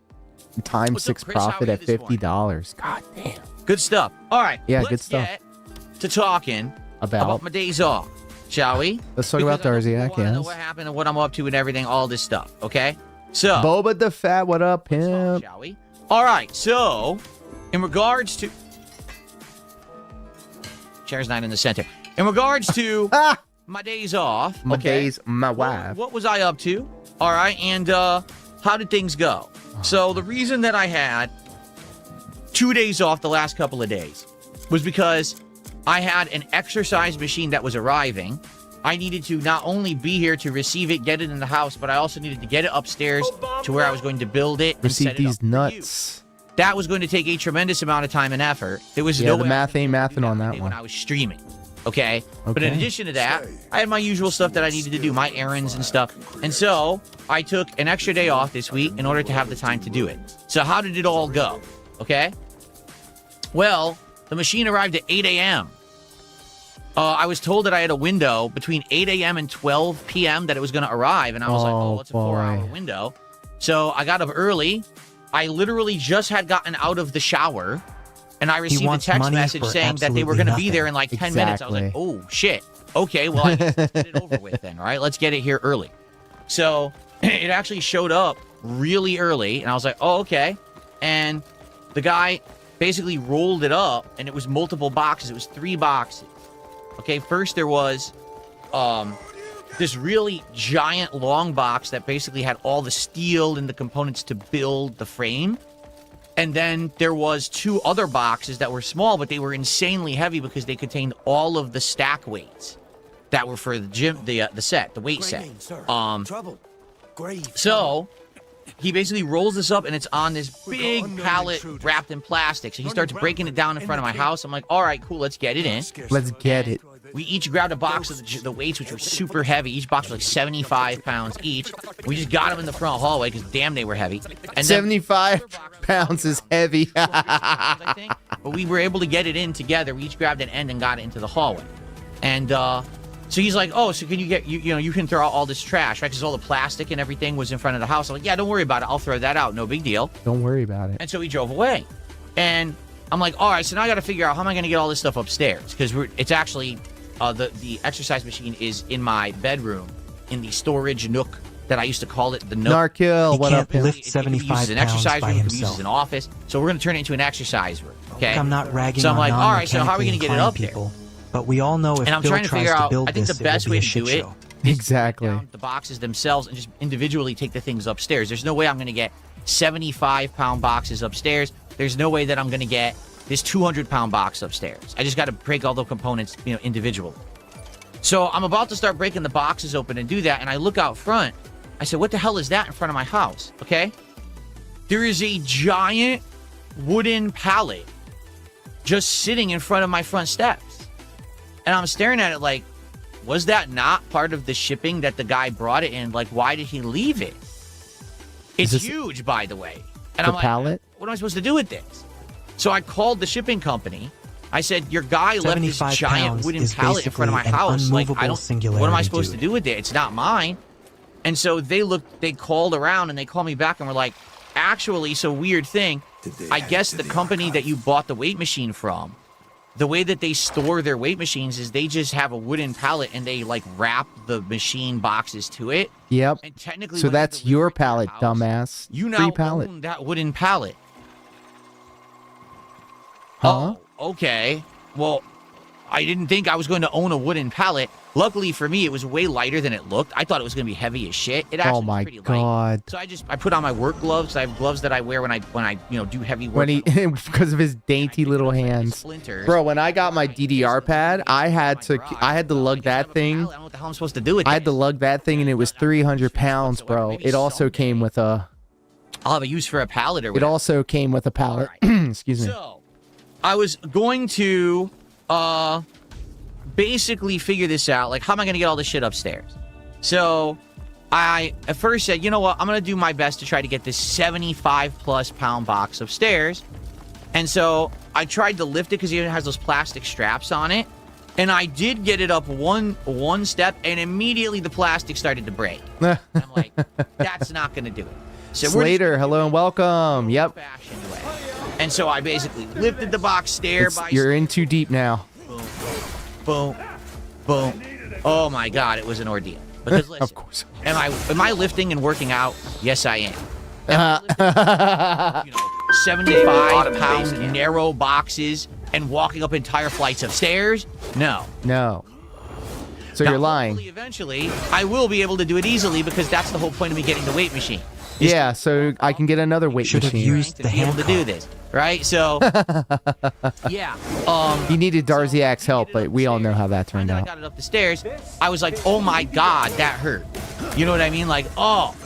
times What's up, 6 Chris? How profit are at you this morning? $50. God damn. Good stuff. All right. Yeah, let's good stuff. Get to talking About my days off, shall we? Let's talk about Thursday, I I know guess. what happened and what I'm up to and everything, all this stuff. Okay. So. Boba the Fat, what up, pimp? Shall we? All right. So, in regards to chair's not in the center. In regards to my days off, My okay, days, my wife. What was I up to? All right, and how did things go? So the reason that I had 2 days off the last couple of days was because I had an exercise machine that was arriving. I needed to not only be here to receive it, get it in the house, but I also needed to get it upstairs to where I was going to be and Receive set it these up for you. nuts. That was going to take a tremendous amount of time and effort. There was Yeah, no the way math ain't mathing on that when one. I was streaming. Okay? But in Okay. addition to that, I had my usual stuff that I needed to do, my errands and stuff. And so I took an extra day off this week in order to have the time to do it. So how did it all go? Okay? Well, the machine arrived at 8 a.m. I was told that I had a window between 8 a.m. and 12 p.m. that it was going to arrive. And I was like, oh, what's a 4-hour window? So I got up early. I literally just had gotten out of the shower. And I received a wants text money message for saying that they were absolutely going to be nothing. there in like 10 minutes. I was like, oh, shit. Okay, well, I guess let's get it over with then, all right? Let's get it here early. So it actually showed up really early, and I was like, oh, okay. And the guy basically rolled it up, and it was multiple boxes. It was 3 boxes. Okay, first there was this really giant long box that basically had all the steel and the components to build the frame. And then there was 2 other boxes that were small, but they were insanely heavy because they contained all of the stack weights that were for the gym, the set, the weight set. So he basically rolls this up, and it's on this big pallet wrapped in plastic. So he starts breaking it down in front of my house. I'm like, all right, cool, let's get it in. Let's get it. We each grabbed a box of the weights, which were super heavy. Each box was like 75 pounds each. We just got them in the front hallway because damn, they were heavy. And 75 pounds is heavy. I think, but we were able to get it in together. We each grabbed an end and got it into the hallway. And so he's like, oh, so can you get, you know, you can throw out all this trash, right? Because all the plastic and everything was in front of the house. I'm like, yeah, don't worry about it. I'll throw that out. No big deal. Don't worry about it. And so he drove away. And I'm like, all right, so now I got to figure out how am I going to get all this stuff upstairs? Because it's actually, the exercise machine is in my bedroom in the storage nook that I used to call it the nook. Narkill, He what up? can't lift It could be 75 used as an pounds exercise by room, it could be used himself. as an office. So we're going to turn it into an exercise room. Okay. I'm not ragging So I'm on like, all right, so how are we non-mechanically going to get it up inclined there? people, but we all know if And I'm Phil trying to tries figure to out, build I think this, the best it will way be a to shit do it show. Exactly. down the boxes themselves and just individually take the things upstairs. There's no way I'm going to get 75-pound boxes upstairs. There's no way that I'm going to get this 200-pound box upstairs. I just got to break all the components, you know, individually. So I'm about to start breaking the boxes open and do that, and I look out front. I said, what the hell is that in front of my house? Okay? There is a giant wooden pallet just sitting in front of my front steps. And I'm staring at it like, was that not part of the shipping that the guy brought it in? Like, why did he leave it? It's this huge, by the way. And the I'm like, pallet? what am I supposed to do with this? So I called the shipping company. I said, your guy left this 75 giant pounds wooden is pallet in front of my basically an house. Like, I unmovable don't, what am I singularity supposed to to do with it? It's not mine. And so they called around and they called me back and were like, actually, so weird thing. I guess the company that you bought the weight machine from, the way that they store their weight machines is they just have a wooden pallet and they like wrap the machine boxes to it. Yep. And technically, So when they that's deliver your it to pallet, house, dumbass. You Free now pallet. own that wooden pallet. Huh? Oh, okay. Well, I didn't think I was going to own a wooden pallet. Luckily for me, it was way lighter than it looked. I thought it was going to be heavy as shit. It actually Oh my was pretty light. god. So I put on my work gloves. I have gloves that I wear when I do heavy work. When he because of his dainty little hands. Splinters. Bro, when I got my DDR pad, I had to lug that thing. I don't know what the hell I'm supposed to do with it. I had to lug that thing and it was 300 pounds, bro. It also came with a I'll have a use for a pallet or it whatever. also came with a pallet. Excuse me. So, I was going to basically figure this out. Like, how am I going to get all this shit upstairs? So, I at first said, you know what? I'm going to do my best to try to get this 75-plus pound box upstairs. And so, I tried to lift it because it has those plastic straps on it. And I did get it up one step, and immediately the plastic started to break. I'm like, that's not going to do it. So Slater, hello and welcome. Yep. old-fashioned way. And so I basically lifted the box stair by You're in too deep now. boom, boom. Oh my God, it was an ordeal. Because listen, Of course. am I lifting and working out? Yes, I am. Am I lifting, 75-pound narrow boxes and walking up entire flights of stairs? No. No. So Now, you're lying. hopefully, eventually, I will be able to do it easily because that's the whole point of me getting the weight machine. Yeah, so I can get another weight Should have machine. used To the be able to hand do car. this, right? So, yeah. He needed Darziak's help, but we all know how that turned When I out. got it up the stairs, I was like, oh my God, that hurt. You know what I mean? Like, oh.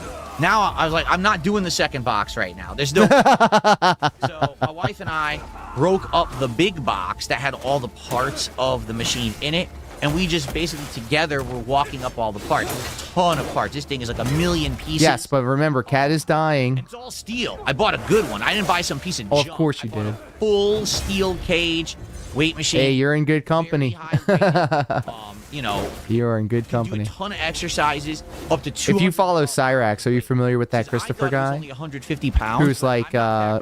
Now I was like, I'm not doing the second box right now. There's no. So my wife and I broke up the big box that had all the parts of the machine in it. And we just basically together were walking up all the parts. There's a ton of parts. This thing is like 1 million pieces. Yes, but remember, Cat is dying. It's all steel. I bought a good one. I didn't buy some piece of Oh, of junk. course you I bought did. a full steel cage weight machine. Hey, you're in good very company. high rated. You're in good do a company. ton of exercises, up to 200. If you follow Cyrax, are you familiar with that Christopher I thought it was guy? only 150 pounds. Who's like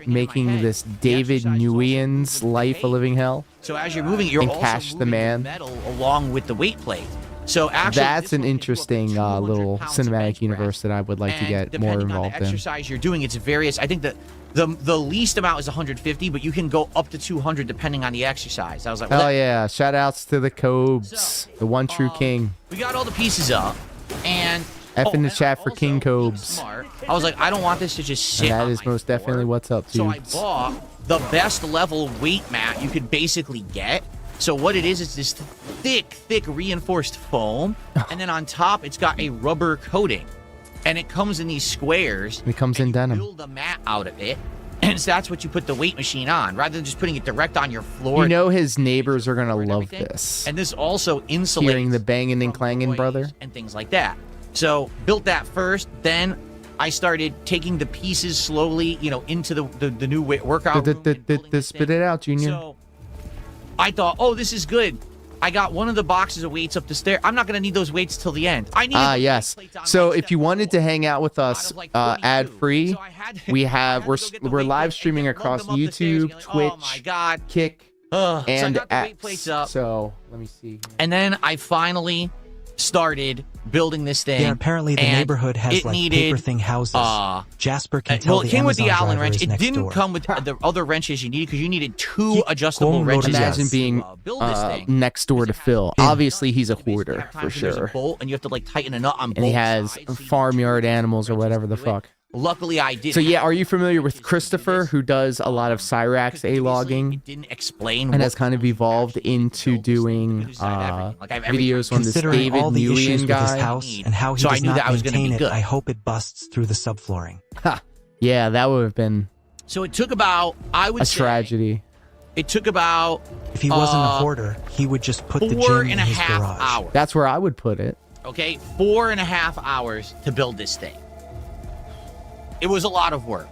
making this David Nguyen's life a living hell? So as you're moving, you're and also Cash the moving Man. metal along with the weight plate. So actually, That's this an will give you up to interesting 200 little pounds of bench cinematic press. universe that I would like to And get more depending involved on the in. exercise you're doing, it's various. I think that the least amount is 150, but you can go up to 200 depending on the exercise. I was like, well, Oh yeah, shout outs to the Cobes, the one true king. we got all the pieces up, and F in the and chat for also, King being Cobes. smart, I was like, I don't want this to just sit. And that on is my most floor. definitely what's up, So I dudes. bought the best level weight mat you could basically get. So what it is this thick reinforced foam, and then on top it's got a rubber coating, and it comes in these squares. It comes and in you denim. Build a mat out of it, And so that's what you put the weight machine on, rather than just putting it direct on your floor. You know his neighbors are gonna and love everything. this. And this also insulates Hearing the banging and from clanging, noise brother. and things like that. So built that first, then I started taking the pieces slowly, you know, into the new workout room. and building this Spit thing. it out, Junior. So I thought, oh, this is good. I got one of the boxes of weights up the stair. I'm not going to need those weights till the end. I need Yes. So if you wanted to hang out with us ad free, we have we're live streaming across YouTube, Twitch, oh my God. Kick, Ugh. So I and got the weight X. plates up. So let me see. And then I finally started building this thing. Yeah, apparently the and neighborhood has it like needed, paper thing houses. Jasper can tell well, it the came with the Amazon Allen driver wrench. is It next didn't door. come with the other wrenches you needed because you needed two Yeah, adjustable go wrenches. Imagine being build this thing. next door to Phil. Yeah. Obviously, he's a You basically hoarder have times for when there's a sure, bolt and you have to like tighten a nut on and he both has sides, so you farmyard need animals or whatever the wrenches to do it. fuck. Luckily, I did. So yeah, are you familiar with Christopher, who does a lot of Cyrax A-logging It didn't explain and what has kind of you evolved actually into build, so you doing can decide everything. Like, I have every videos on this Considering David all the issues Nguyen with his guy. house and how he So I does knew not that I was gonna be maintain it, good. I hope it busts through the subflooring. Ha! Yeah, that would have been So it took about, I would a say, tragedy. it took about If he wasn't a hoarder, he would just put the gym four in and a his half garage. hours. That's where I would put it. Okay, 4.5 hours to build this thing. It was a lot of work.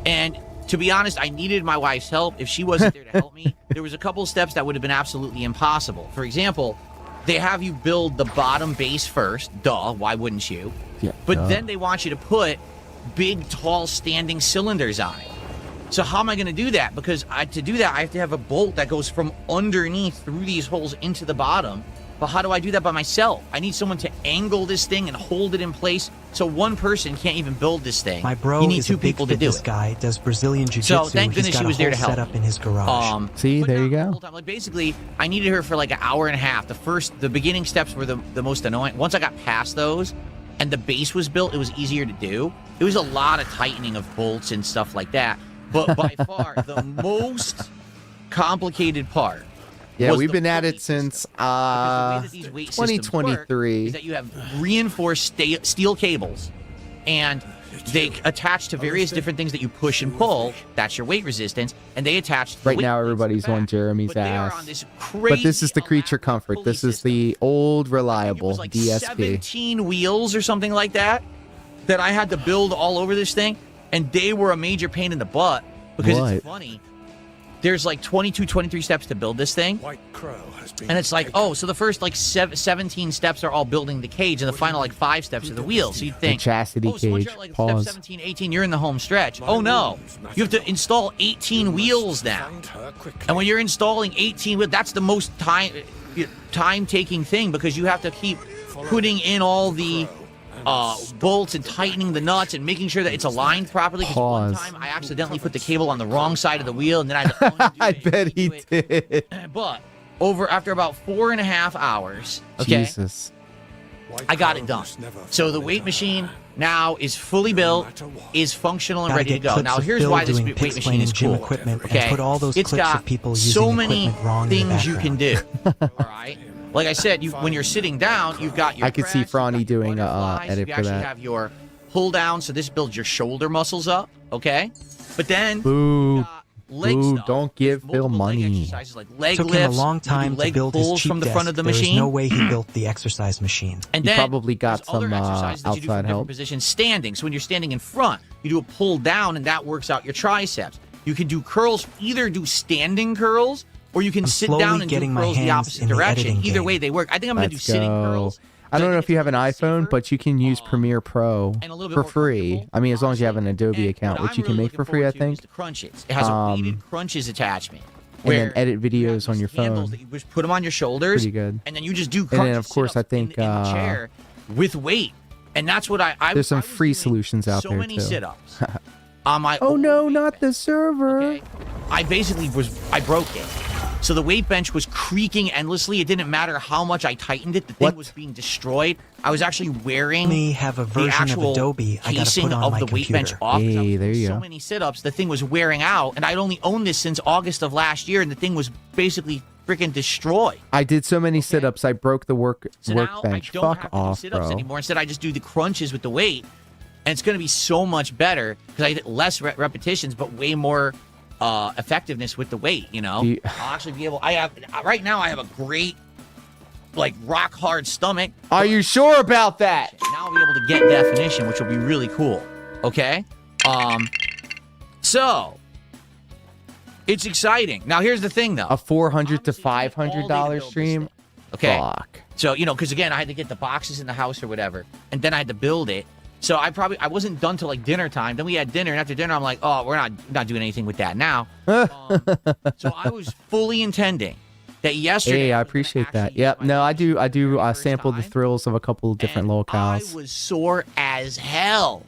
And to be honest, I needed my wife's help. If she wasn't there to help me, there was a couple steps that would have been absolutely impossible. For example, they have you build the bottom base first. Duh, why wouldn't you? Yeah, But then they want you to put big, tall, standing cylinders on it. So how am I going to do that? Because to do that, I have to have a bolt that goes from underneath through these holes into the bottom. But how do I do that by myself? I need someone to angle this thing and hold it in place. So one person can't even build this thing. My bro you need is two a big people to do fitness it. guy, does Brazilian jiu-jitsu. So thank He's goodness got she a was there whole to help. setup in his garage. See, but there not you the go. whole time. Like basically, I needed her for like an hour and a half. The beginning steps were the most annoying. Once I got past those, and the base was built, it was easier to do. It was a lot of tightening of bolts and stuff like that. But by far, the most complicated part. Yeah, was we've the been at pulley it since system. Because the way that these weight systems work 2023. is that you have reinforced steel cables, and they attach to various different things that you push and pull. That's your weight resistance, and they attach to the Right weight now, plates everybody's in the on back. Jeremy's But they are ass. on this But this is the crazy creature elaborate comfort. pulley This is system. the old, It reliable was like DSP. 17 wheels or something like that that I had to build all over this thing, and they were a major pain in the butt because What? it's funny. There's like 22, 23 steps to build this thing. White Crow has been And it's like, taken. oh, so the first like 17 steps are all building the cage, and the final like 5 steps are the wheels. So you'd think, chastity oh, so once cage. you're at, like Pause. step 17, 18, you're in the home stretch. Oh no, you have to install 18 wheels now. Find her quickly. And when you're installing 18 wheels, that's the most time-taking thing because you have to keep putting in all the bolts and tightening the nuts and making sure that it's aligned properly. Because one Pause. time I accidentally put the cable on the wrong side of the wheel, and then I had to undo I it and bet he redo it. did. But after about 4.5 hours, okay, Jesus. White I got Crow it done. must never So the fall weight into machine her. now is fully built, matter what. is functional and Gotta ready to get go. clips Now of here's Phil why this doing weight pig machine is explaining gym cool. equipment Okay, and put all those it's clips got of people using so many equipment wrong in the things you can do. background. All right. Like I said, when you're sitting down, you've got your I could see press, you've Franny got your doing a, butterflies, edit you for actually that. have your pull down, so this builds your shoulder muscles up. Okay. But then Boo. you got leg Boo, stuff. don't give There's Phil multiple leg money. exercises like leg Took lifts, him a long you do time to leg build his pulls cheap from the desk. front of the There is machine. no way he built the exercise machine. And He then probably got there's other some, exercises that you do from outside different help. positions standing. So when you're standing in front, you do a pull down, and that works out your triceps. You can do curls, either do standing curls, or you can I'm sit slowly down and do getting my curls the hands opposite in the direction. editing Either game. way, they work. I think I'm going to do Let's sitting go. curls. I don't know if you have an It's a little iPhone, safer, but you can use Premiere Pro and a little bit for more free. comfortable, I mean, as long as you have an honestly. Adobe And account, what which you I'm can really make for looking free, I forward to is think. the crunches. It has a weighted crunches attachment. And then where edit you have videos on these your handles phone. that you just put them on your shoulders. Pretty good. And then you just do then, crunches, of course, sit-ups I think, in the chair with weight. And that's what I There's some I was free doing solutions out so there, many too. sit-ups on my Oh old no, weight not the bench, server. okay? I basically I broke it. So the weight bench was creaking endlessly. It didn't matter how much I tightened it. The thing What? was being destroyed. I was actually wearing Me have a the version of actual Adobe I gotta casing put on of my the weight bench computer. off. 'cause I was Hey, there doing you so go. many sit-ups, the thing was wearing out, and I'd only owned this since August of last year, and the thing was basically freaking destroyed. I did so many sit-ups, I broke the So now I workbench. don't Fuck have to off, do sit-ups bro. anymore. Instead, I just do the crunches with the weight. And it's going to be so much better because I get less repetitions, but way more effectiveness with the weight, you know? I'll actually be able, right now I have a great, like, rock hard stomach. Are you sure about that? Now I'll be able to get definition, which will be really cool. Okay? So, it's exciting. Now, here's the thing, though. A $400 to $500 stream? Okay? Fuck. So, you know, because again, I had to get the boxes in the house or whatever, and then I had to build it. So I wasn't done till like dinner time. Then we had dinner, and after dinner, I'm like, oh, we're not doing anything with that now. So I was fully intending that yesterday. Hey, I appreciate that. Yep. No, I do sample the thrills of a couple of different locales. I was sore as hell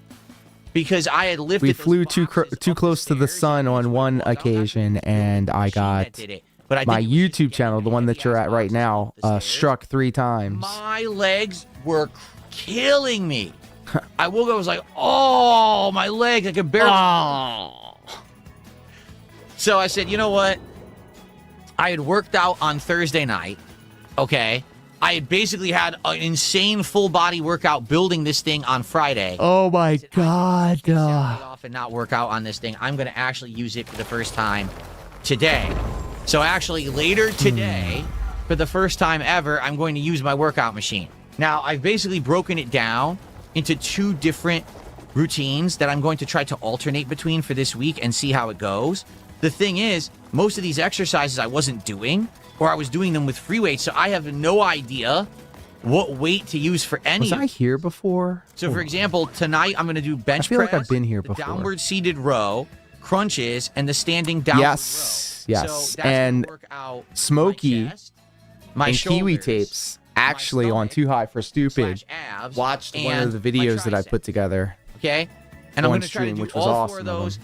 because I had lifted. We flew too close to the sun on one occasion, and I got my YouTube channel, the one that you're at right now, struck 3 times. My legs were killing me. I woke up, I was like, oh, my leg, I could barely. Oh. So I said, you know what? I had worked out on Thursday night, okay? I had basically had an insane full body workout building this thing on Friday. Oh my God. Off and not work out on this thing. I'm going to actually use it for the first time today. So actually later today, for the first time ever, I'm going to use my workout machine. Now, I've basically broken it down into 2 different routines that I'm going to try to alternate between for this week and see how it goes. The thing is, most of these exercises I wasn't doing, or I was doing them with free weights, so I have no idea what weight to use for any. Was I here before? So, for example, tonight I'm going to do bench press. I feel like I've been here before. Downward seated row, crunches, and the standing downward row. Yes. So and work out Smokey my and Kiwi shoulders, tapes actually on Too High for Stupid abs, watched one and of the videos my that I tricep. put together. Okay, and I'm on going to try to stream, do which was all awesome 4 of of those,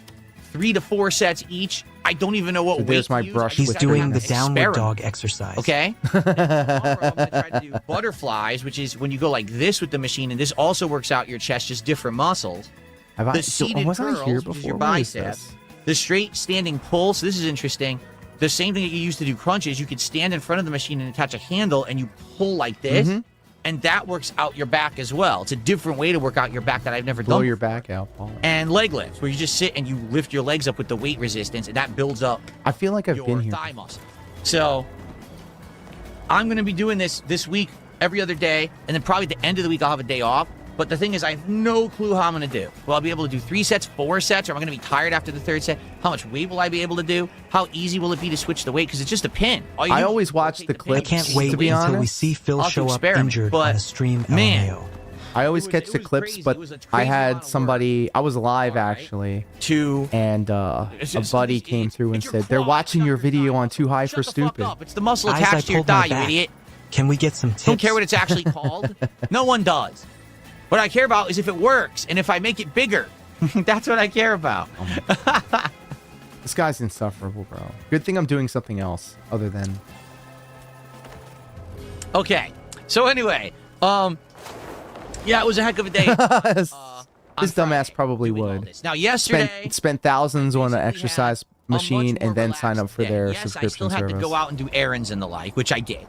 3 to 4 sets each. I don't even know what So weight there's my to use. brush He's with doing the fitness. downward dog exercise. Okay. And tomorrow I'm going to try to do butterflies, which is when you go like this with the machine, and this also works out your chest, just different muscles. Have I? The seated Was I curls, here which is before? your What is bicep. this? The straight standing pull. So this is interesting. The same thing that you use to do crunches, you could stand in front of the machine and attach a handle, and you pull like this, and that works out your back as well. It's a different way to work out your back that I've never done. Blow your back out, Paul. And leg lifts, where you just sit and you lift your legs up with the weight resistance, and that builds up I feel like I've your been here. thigh muscle. So I'm going to be doing this week, every other day, and then probably at the end of the week I'll have a day off. But the thing is, I have no clue how I'm going to do. Will I be able to do 3 sets, 4 sets, or am I going to be tired after the 3rd set? How much weight will I be able to do? How easy will it be to switch the weight? Because it's just a pin. I always watch the I clips. can't wait to be until we honest. see Phil I'll have to show up experiment, injured but on a stream man, LMAO. I always It catch was the clips, crazy. but It was a I crazy amount had of somebody. I was live All right. actually, to and a buddy came through and it's your said they're quad, watching it's your not your video thigh. on Too High Shut for the fuck Stupid. up. It's the muscle Guys, I attached to your pulled my thigh, you back. idiot. Can we get some tips? Don't care what it's actually called. No one does. What I care about is if it works and if I make it bigger. That's what I care about. This guy's insufferable, bro. Good thing I'm doing something else other than. Okay. So anyway, yeah, it was a heck of a day. This on dumbass Friday probably doing all would. this. Now, yesterday, Spent thousands on an basically exercise had a machine much more and then sign up relaxed for day. their yes, subscription I still had service. to go out and do errands and the like, which I did.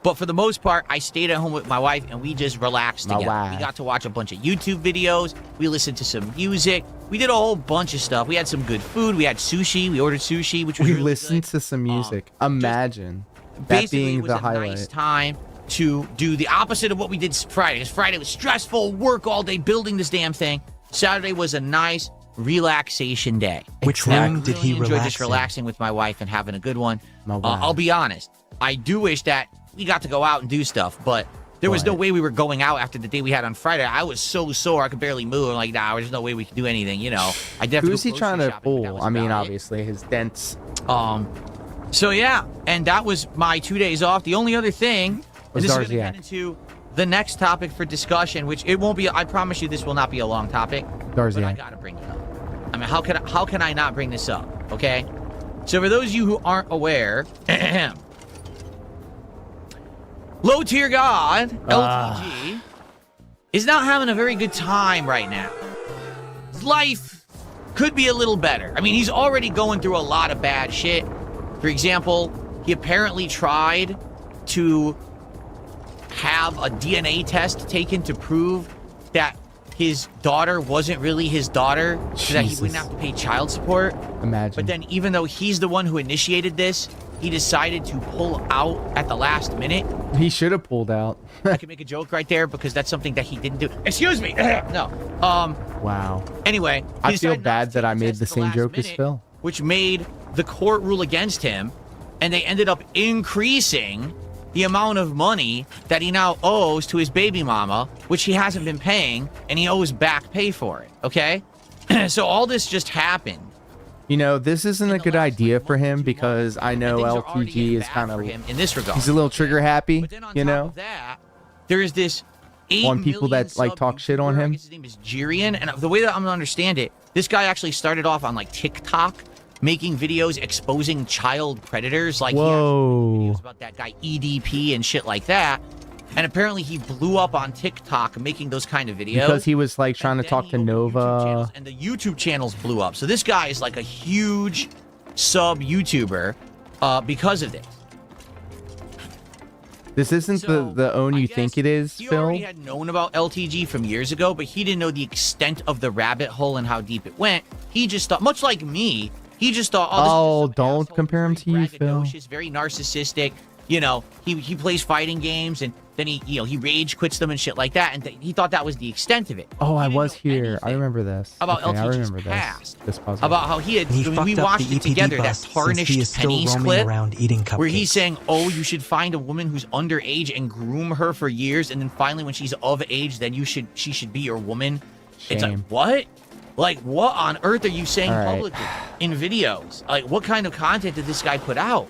But for the most part, I stayed at home with my wife and we just relaxed My together. wife. We got to watch a bunch of YouTube videos. We listened to some music. We did a whole bunch of stuff. We had some good food. We had sushi. We ordered sushi, which was We really listened good. to some music. Imagine that Basically, being it was the a highlight. nice time to do the opposite of what we did Friday. Because Friday was stressful, work all day building this damn thing. Saturday was a nice relaxation day. Which And I room did he really enjoyed relax just in? relaxing with my wife and having a good one. My wife. I'll be honest. I do wish that we got to go out and do stuff, but there was no Right. way we were going out after the day we had on Friday. I was so sore I could barely move. I'm like, nah, there's no way we could do anything, you know. I definitely Who's he trying to pull? I mean, obviously his dents. So yeah, and that was my 2 days off. The only other thing, and Was this is going to Darziak. get into the next topic for discussion, which it won't be. I promise you, this will not be a long topic. But I Darziak. gotta bring it up. I mean, how can I not bring this up? Okay. So for those of you who aren't aware, low tier god LTG is not having a very good time right now. His life could be a little better. I mean, he's already going through a lot of bad shit. For example, he apparently tried to have a DNA test taken to prove that his daughter wasn't really his daughter so that he Jesus. wouldn't have to pay child support. Imagine. But then even though he's the one who initiated this, he decided to pull out at the last minute. He should have pulled out. I can make a joke right there because that's something that he didn't do. Excuse me. No. Wow. Anyway, I he feel decided not bad to that take I the made test the at same last joke as minute, Phil. which made the court rule against him, and they ended up increasing the amount of money that he now owes to his baby mama, which he hasn't been paying, and he owes back pay for it. Okay, so all this just happened. You know, this isn't a good idea for him because I know And things are already LTG getting is bad kind for of, him in this regard. he's a little trigger happy, But then on you top know? of that, there is this 8 On people million that, like, sub talk shit on YouTuber, I him? guess his name is Jirian, and the way that I'm gonna understand it, this guy actually started off on like TikTok, making videos exposing child predators. Like he actually Whoa. made videos about that guy EDP and shit like that. And apparently he blew up on TikTok making those kind of videos. Because he was like trying to And talk to then he opened YouTube Nova. channels, and the YouTube channels blew up. So this guy is like a huge sub YouTuber because of this. This isn't So, the own I you guess think it is, he Phil. already had known about LTG from years ago, but he didn't know the extent of the rabbit hole and how deep it went. He just thought, much like me, he just thought, oh, this Oh, is just some don't asshole compare him who's to you, very Phil. braggadocious, very narcissistic. You know, he plays fighting games, and then he rage quits them and shit like that, and he thought that was the extent of it. Oh, He I didn't was know here. I anything remember this. about Okay, I LTG's remember past. this puzzle. About how he had, He when we fucked up watched the it EPD together, that bus since he tarnished is still pennies roaming clip, around eating cupcakes. where he's saying, oh, you should find a woman who's underage and groom her for years, and then finally when she's of age, then she should be your woman. It's like, Shame. what? Like, what on earth are you saying All right. publicly in videos? Like, what kind of content did this guy put out?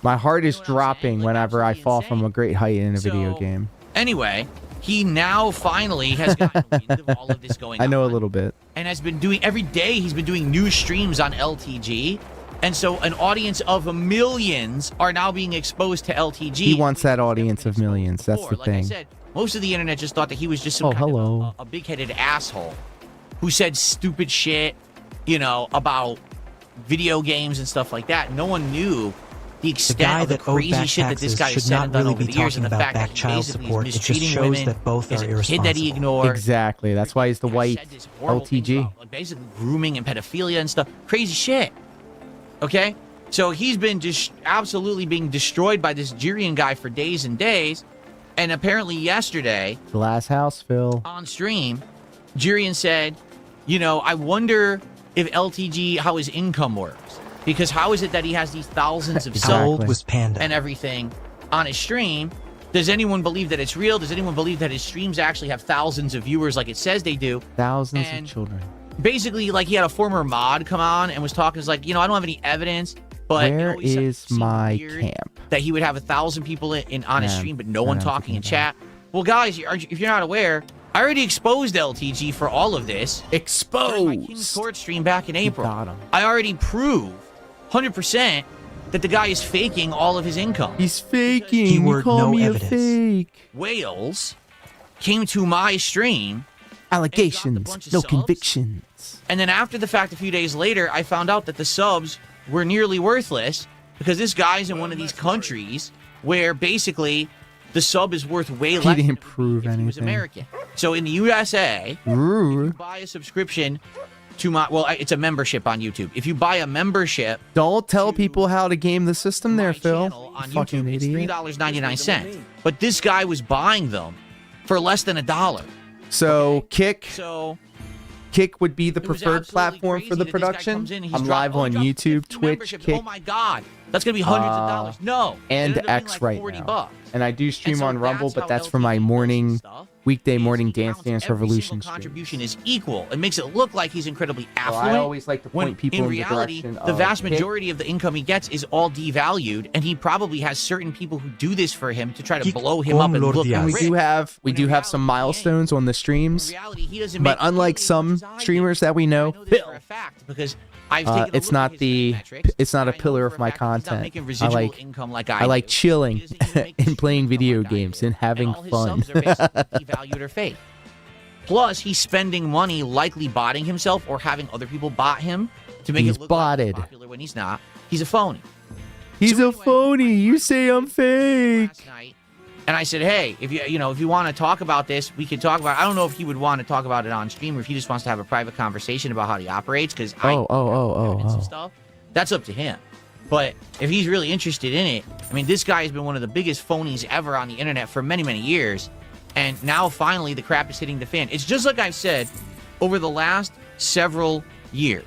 My heart is You know what I'm saying? dropping Like, whenever I absolutely fall insane. from a great height in a video So, game. Anyway, he now finally has gotten wind of all of this going on. I know a little bit. And has been doing, every day he's been doing new streams on LTG. And so an audience of millions are now being exposed to LTG. He wants that He's never audience been of exposed millions. That's before. the Like I thing. said, most of the internet just thought that he was just some Oh, kind hello. of a big-headed asshole who said stupid shit, you know, about video games and stuff like that. No one knew the The extent guy of the that owed crazy back shit that this taxes guy has should said not and done really over be the years, and talking the about fact that back he child basically support. is It just mistreating shows women. that both There's are a kid that he irresponsible. ignored. Exactly. That's why he's the Has white said this horrible things LTG. about, like, basically grooming and pedophilia and stuff. Crazy shit. Okay? So he's been just absolutely being destroyed by this Jirian guy for days and days. And apparently yesterday Glass house, Phil. on stream, Jirian said, you know, I wonder if LTG, how his income works. Because how is it that he has these thousands of Exactly. How subs old was Panda? and everything on his stream? Does anyone believe that it's real? Does anyone believe that his streams actually have thousands of viewers like it says they do? Thousands And- of children. Basically, like, he had a former mod come on and was talking, is like, you know, I don't have any evidence, but Where it always is seemed my weird camp? that he would have 1,000 people on his Man, stream, but no one I'm talking in thinking chat. Well, guys, if you're not aware, I already exposed LTG for all of this. During my King's Exposed. Court stream back in April. got him. I already proved 100% that the guy is faking all of his income. He's faking. Keyword, You call no me evidence. a fake. Wales came to my stream, Allegations, bunch of no subs. convictions. and then after the fact, a few days later, I found out that the subs were nearly worthless because this guy's in one of these countries where basically the sub is worth way less than didn't it would be prove if he was anything. American. So in the USA, Ooh. buy a subscription to my, well, it's a membership on YouTube. If you buy a membership Don't tell people how to game the system there, my Phil. channel You on fucking YouTube, it's idiot. $3.99. But this guy was buying them for less than $1. So Kick So would be the it was preferred absolutely platform crazy for the that this guy production. comes in and he's I'm dropped- live oh, on he dropped YouTube, 50 Twitch, memberships. Kick, Oh my god, that's gonna be hundreds of dollars. No, it and ended up being X like right 40 now. bucks. And I do stream And so on Rumble, but how that's for my LTG does morning, stuff. weekday Is morning he Dance counts Dance every Revolution single stream. contribution is equal. It makes it look like he's incredibly Well, affluent. I always like to when point people in in the reality, direction the of vast Kick. majority of the income he gets is all devalued, and he probably has certain people who do this for him to try to Kick blow him up and look Lordia. And we rich. do have When in some reality, he ain't. milestones on the In streams, reality, he doesn't but make unlike millions some residing. streamers that we know, I know this for a fact because I've taken a it's look not at his the metrics, it's not a and I know pillar for of my fact that he's not content. making I residual like income like I like do. chilling He doesn't even make and playing stream video income like I games do. and having all his fun. subs are basically devalued or fake. Plus, he's spending money likely botting himself or having other people bot him to make He's it look like he's botted. popular when he's not. He's a phony. He's So a anyway, phony. You say I'm fake. Last night, And I said, hey, if you want to talk about this, we can talk about it. I don't know if he would want to talk about it on stream or if he just wants to have a private conversation about how he operates, because some stuff. That's up to him. But if he's really interested in it, I mean, this guy has been one of the biggest phonies ever on the internet for many, many years. And now finally the crap is hitting the fan. It's just like I've said over the last several years.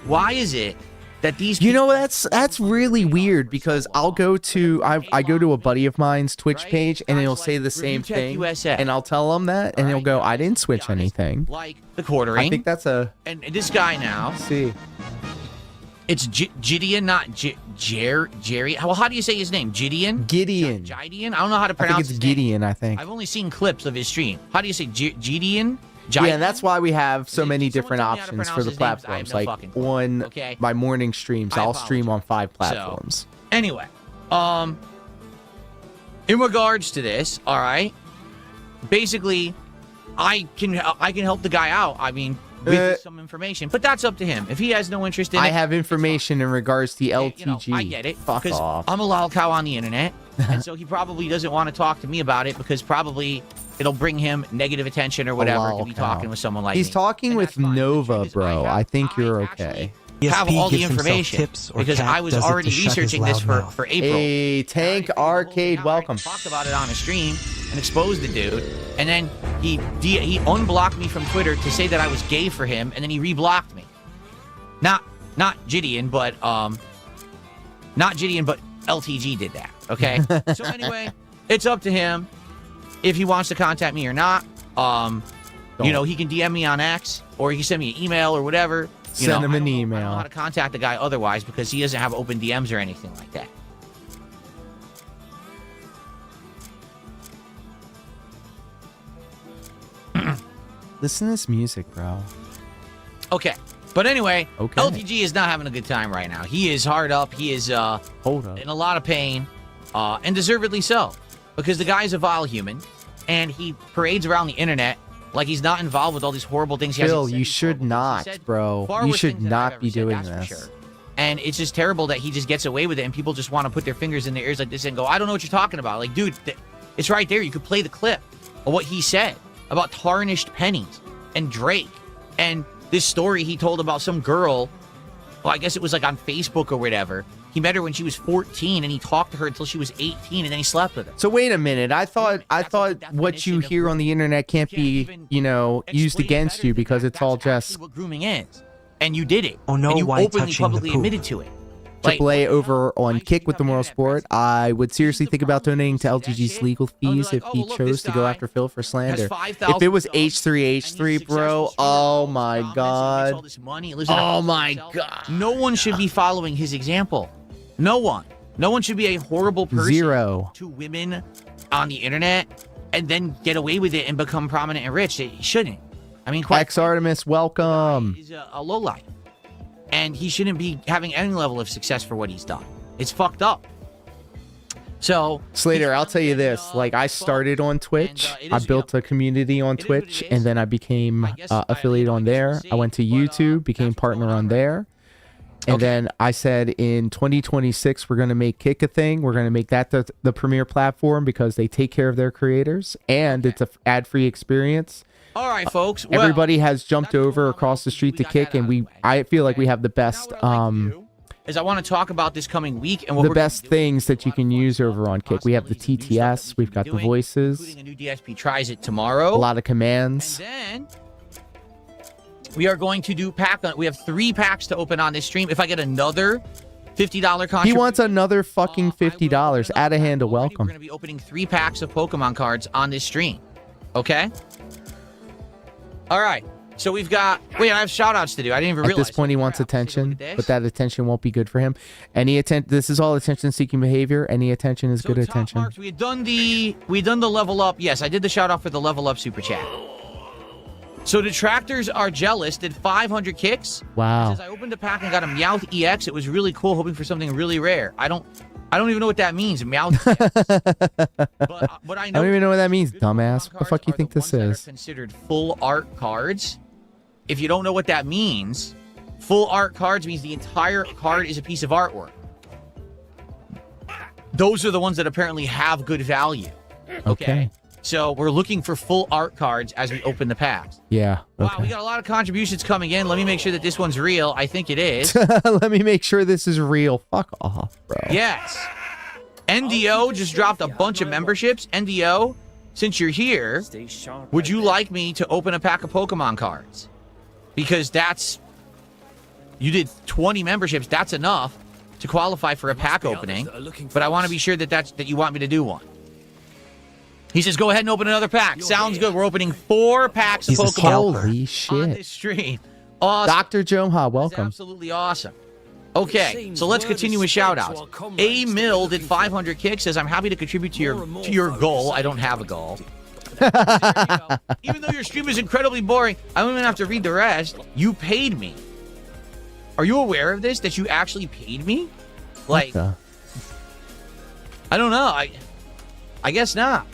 Why is it that these people... You know, that's really weird, because I'll go to I go to a buddy of mine's Twitch page and he'll say the same thing, USA. and I'll tell him that, and he'll go, I didn't switch anything. Like the quartering. I think that's a... And this guy now... Let's see. It's Gideon, not Jerry. Well, how do you say his name? Gideon? Gideon. Gideon? I don't know how to I pronounce think his it's name. Gideon, I think. I've only seen clips of his stream. How do you say Gideon? Yeah, and that's why we have so many Someone different tell me how to options for pronounce the his name, 'cause I have platforms. no Like fucking clue, on okay? my morning streams, I I'll stream on 5 platforms. Anyway, in regards to this, all right, basically, I can help the guy out. I mean, with some information, but that's up to him. If he has no interest in it, I have information in regards to LTG. I get it. Fuck because off. I'm a lol cow on the internet, and so he probably doesn't want to talk to me about it because probably it'll bring him negative attention or whatever to be talking with someone like me. He's talking And with that's fine. The Nova, truth is, bro. I think you're actually okay. have DSP all the gives himself information tips, or because Cat I was does it already to shut his researching this loud mouth. for April. Hey, Tank Arcade, welcome. Talked about it on a stream and exposed the dude, and then he unblocked me from Twitter to say that I was gay for him, and then he reblocked me. Not Gideon, but LTG did that. Okay. So anyway, it's up to him if he wants to contact me or not. He can DM me on X, or he can send me an email or whatever. Send him an I don't email. know how to contact the guy otherwise because he doesn't have open DMs or anything like that. Listen to this music, bro. Okay. But anyway, Okay. LTG is not having a good time right now. He is hard up. He is Hold up. in a lot of pain, and deservedly so, because the guy's a vile human, and he parades around the internet like he's not involved with all these horrible things. Phil, you should not, bro. You should not be doing this. And it's just terrible that he just gets away with it, and people just want to put their fingers in their ears like this and go, I don't know what you're talking about. Like, dude, it's right there. You could play the clip of what he said about tarnished pennies and Drake and this story he told about some girl. Well, I guess it was like on Facebook or whatever. He met her when she was 14, and he talked to her until she was 18, and then he slept with her. So wait a minute. I thought what you hear on the internet can't be, used against you because it's all just what grooming is. And you did it. Oh, no, and you why openly, touching the publicly poop? admitted to it. Like, AAA over on Kick with the Moral Sport. I would seriously think about donating to LGG's legal fees if he chose to go after Phil for slander. If it was H3H3, bro, oh my god. Oh my god. No one should be following his example. No one. No one should be a horrible person to women on the internet and then get away with it and become prominent and rich. They shouldn't. I mean, X Artemis, welcome. He's a lowlife. And he shouldn't be having any level of success for what he's done. It's fucked up. So Slater, I'll tell you this. Like, I started on Twitch. I built a community on Twitch, and then I became affiliate on there. I went to YouTube, became partner on there. And then I said in 2026, we're going to make Kick a thing. We're going to make that the premier platform because they take care of their creators, and it's an ad-free experience. All right, folks. Everybody has jumped over across the street to Kick, and I feel like we have the best is I want to talk about this coming week and the best things that you can use over on Kick. We have the TTS, we've got the voices, including a new DSP tries it tomorrow. a lot of commands. And then we are going to do we have 3 packs to open on this stream. If I get another $50 contribution, He wants another fucking $50. Add a hand to welcome. We're going to be opening 3 packs of Pokemon cards on this stream. Okay? All right. So we've got... Wait, I have shout-outs to do. I didn't even realize. At this point, he wants attention, but that attention won't be good for him. This is all attention-seeking behavior. Any attention is good attention. Marks, we had done the level up. Yes, I did the shout-out for the level up super chat. So Detractors Are Jealous did 500 kicks. Wow. It says, I opened a pack and got a Meowth EX. It was really cool, hoping for something really rare. I don't even know what that means, Meowth EX. but I don't even know what that means, dumbass. What the fuck you think this is? Considered full art cards. If you don't know what that means, full art cards means the entire card is a piece of artwork. Those are the ones that apparently have good value. Okay. So we're looking for full art cards as we open the packs. Yeah. Wow, Okay. we got a lot of contributions coming in. Let me make sure that this one's real. I think it is. Let me make sure this is real. Fuck off, bro. Yes. NDO just dropped a bunch of memberships. NDO, since you're here, would you like me to open a pack of Pokemon cards? Because you did 20 memberships. That's enough to qualify for a pack opening. But I want to be sure that you want me to do one. He says, go ahead and open another pack. Sounds good. We're opening 4 packs of He's a Pokemon scalper. Holy on shit. this stream. Awesome. Dr. Jomha, That's welcome. absolutely awesome. Okay, so let's continue with shout-outs. A Mill did 500 kicks, says, I'm happy to contribute to your goal. I don't have a goal. Even though your stream is incredibly boring, I don't even have to read the rest. You paid me. Are you aware of this, that you actually paid me? Like, What I don't know. I guess not.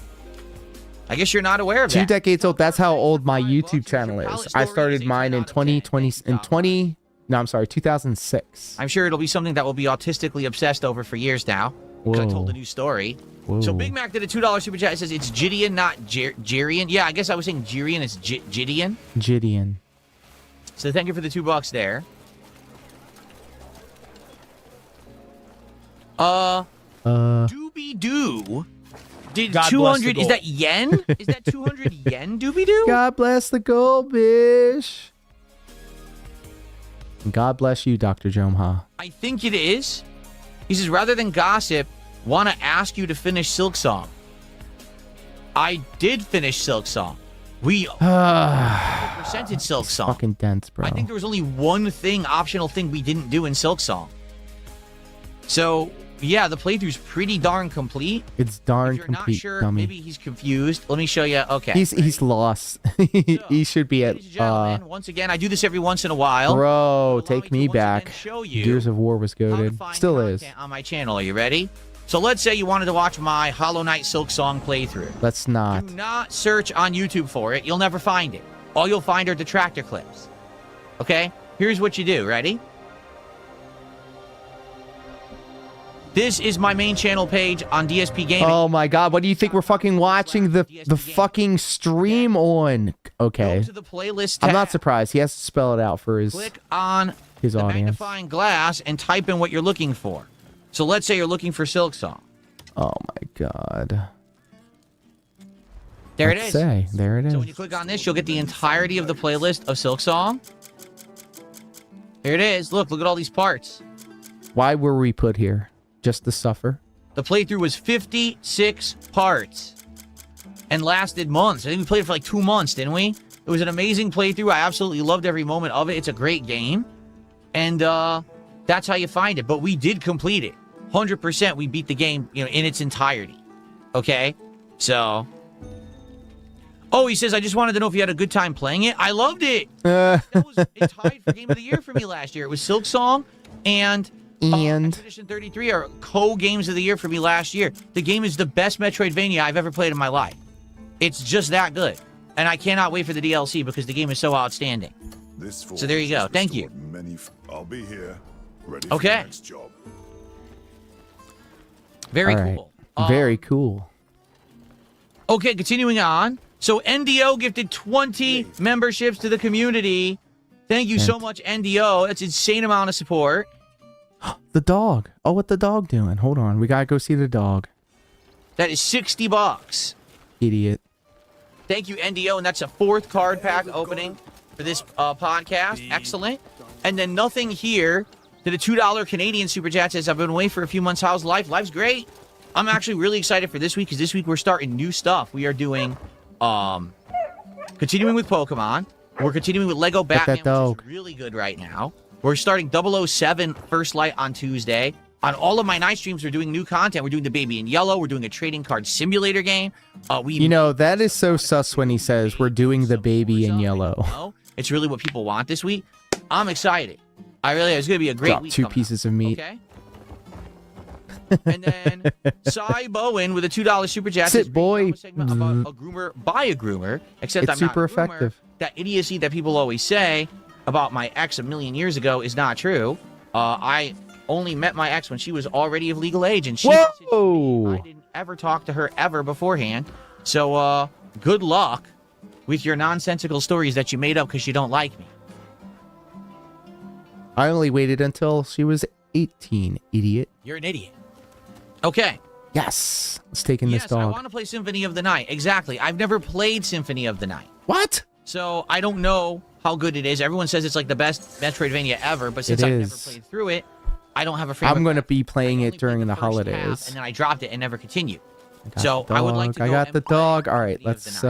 I guess you're not aware of the? 2 that. decades old. That's how old my YouTube channel is. I started mine in 2006. I'm sure it'll be something that will be autistically obsessed over for years now. Because I Whoa. told a new story. Whoa. So Big Mac did a $2 super chat. It says it's Gideon, not Jirian. Yeah, I guess I was saying Jirian. It's Gideon. Gideon. So thank you for the $2 there. Doobie Doo did God bless 200. the Is gold. that yen? Is that 200 yen, Doobie Doo? God bless the gold bish. And God bless you, Dr. Jomha. I think it is. He says, rather than gossip, want to ask you to finish Silk Song. I did finish Silk Song. We presented Silk Song. Fucking dense, bro. I think there was only one optional thing we didn't do in Silk Song. So, yeah, the playthrough's pretty darn complete. It's darn If you're complete, not sure, dummy. maybe he's confused. Let me show you. Okay. He's lost. He should be at Ladies and gentlemen, once again, I do this every once in a while. bro, Allow take to me once again back. show you Gears of War was how to goaded. find Still is. content on my channel. Are you ready? So let's say you wanted to watch my Hollow Knight Silk Song playthrough. Let's not. Do not search on YouTube for it. You'll never find it. All you'll find are detractor clips. Okay? Here's what you do. Ready? This is my main channel page on DSP Gaming. Oh my god, what do you think we're fucking watching the fucking stream on? Okay. Go to the playlist tab. I'm not surprised. He has to spell it out for his Click on his the audience. magnifying glass and type in what you're looking for. So let's say you're looking for Silk Song. Oh my god. There Let's it is. say. There it is. So when you click on this, you'll get the entirety of the playlist of Silk Song. Here it is. Look at all these parts. Why were we put here? Just to suffer? The playthrough was 56 parts and lasted months. I think we played it for like 2 months, didn't we? It was an amazing playthrough. I absolutely loved every moment of it. It's a great game. And that's how you find it. But we did complete it. 100% we beat the game, in its entirety. Okay? So... Oh, he says, I just wanted to know if you had a good time playing it. I loved it. It tied for Game of the Year for me last year. It was Silk Song and Expedition 33 are co-games of the year for me last year. The game is the best Metroidvania I've ever played in my life. It's just that good. And I cannot wait for the DLC because the game is so outstanding. So there you go. Thank you. I'll be here, ready Okay. for the next job. Very All right. cool. Very cool. Okay, continuing on. So NDO gifted 20 memberships to the community. Thank you so much, NDO. That's an insane amount of support. The dog. Oh, what the dog doing? Hold on. We gotta go see the dog. That is $60. Idiot. Thank you, NDO. And that's a 4th card pack opening for this podcast. Excellent. And then nothing here to the $2 Canadian super chat says, I've been away for a few months. How's life? Life's great. I'm actually really excited for this week because this week we're starting new stuff. We are doing, continuing with Pokemon. We're continuing with Lego Batman, that dog. which is really good right now. We're starting 007 First Light on Tuesday. On all of my night streams, we're doing new content. We're doing the Baby in Yellow. We're doing a trading card simulator game. That is so sus when he says we're doing the Baby in Yellow. No, it's really what people want this week. I'm excited. It's going to be a great Drop week. 2 coming pieces up. of meat. Okay. And then Cy Bowen with a $2 super chat. Sit, says, boy. "A segment about a groomer by a groomer, except It's I'm not super a groomer. effective. That idiocy that people always say about my ex a million years ago is not true. I only met my ex when she was already of legal age, and she Whoa! I didn't ever talked to her ever beforehand. So, good luck with your nonsensical stories that you made up because you don't like me. I only waited until she was 18, idiot. You're an idiot. Okay. Yes. Let's take in this I dog. want to play Symphony of the Night. Exactly. I've never played Symphony of the Night. What? So I don't know how good it is. Everyone says it's like the best Metroidvania ever, but since I've never played through it, I don't have a frame. I'm going to be playing it during the holidays. And then I dropped it and never continued. So I would like to. I got the dog. All right, let's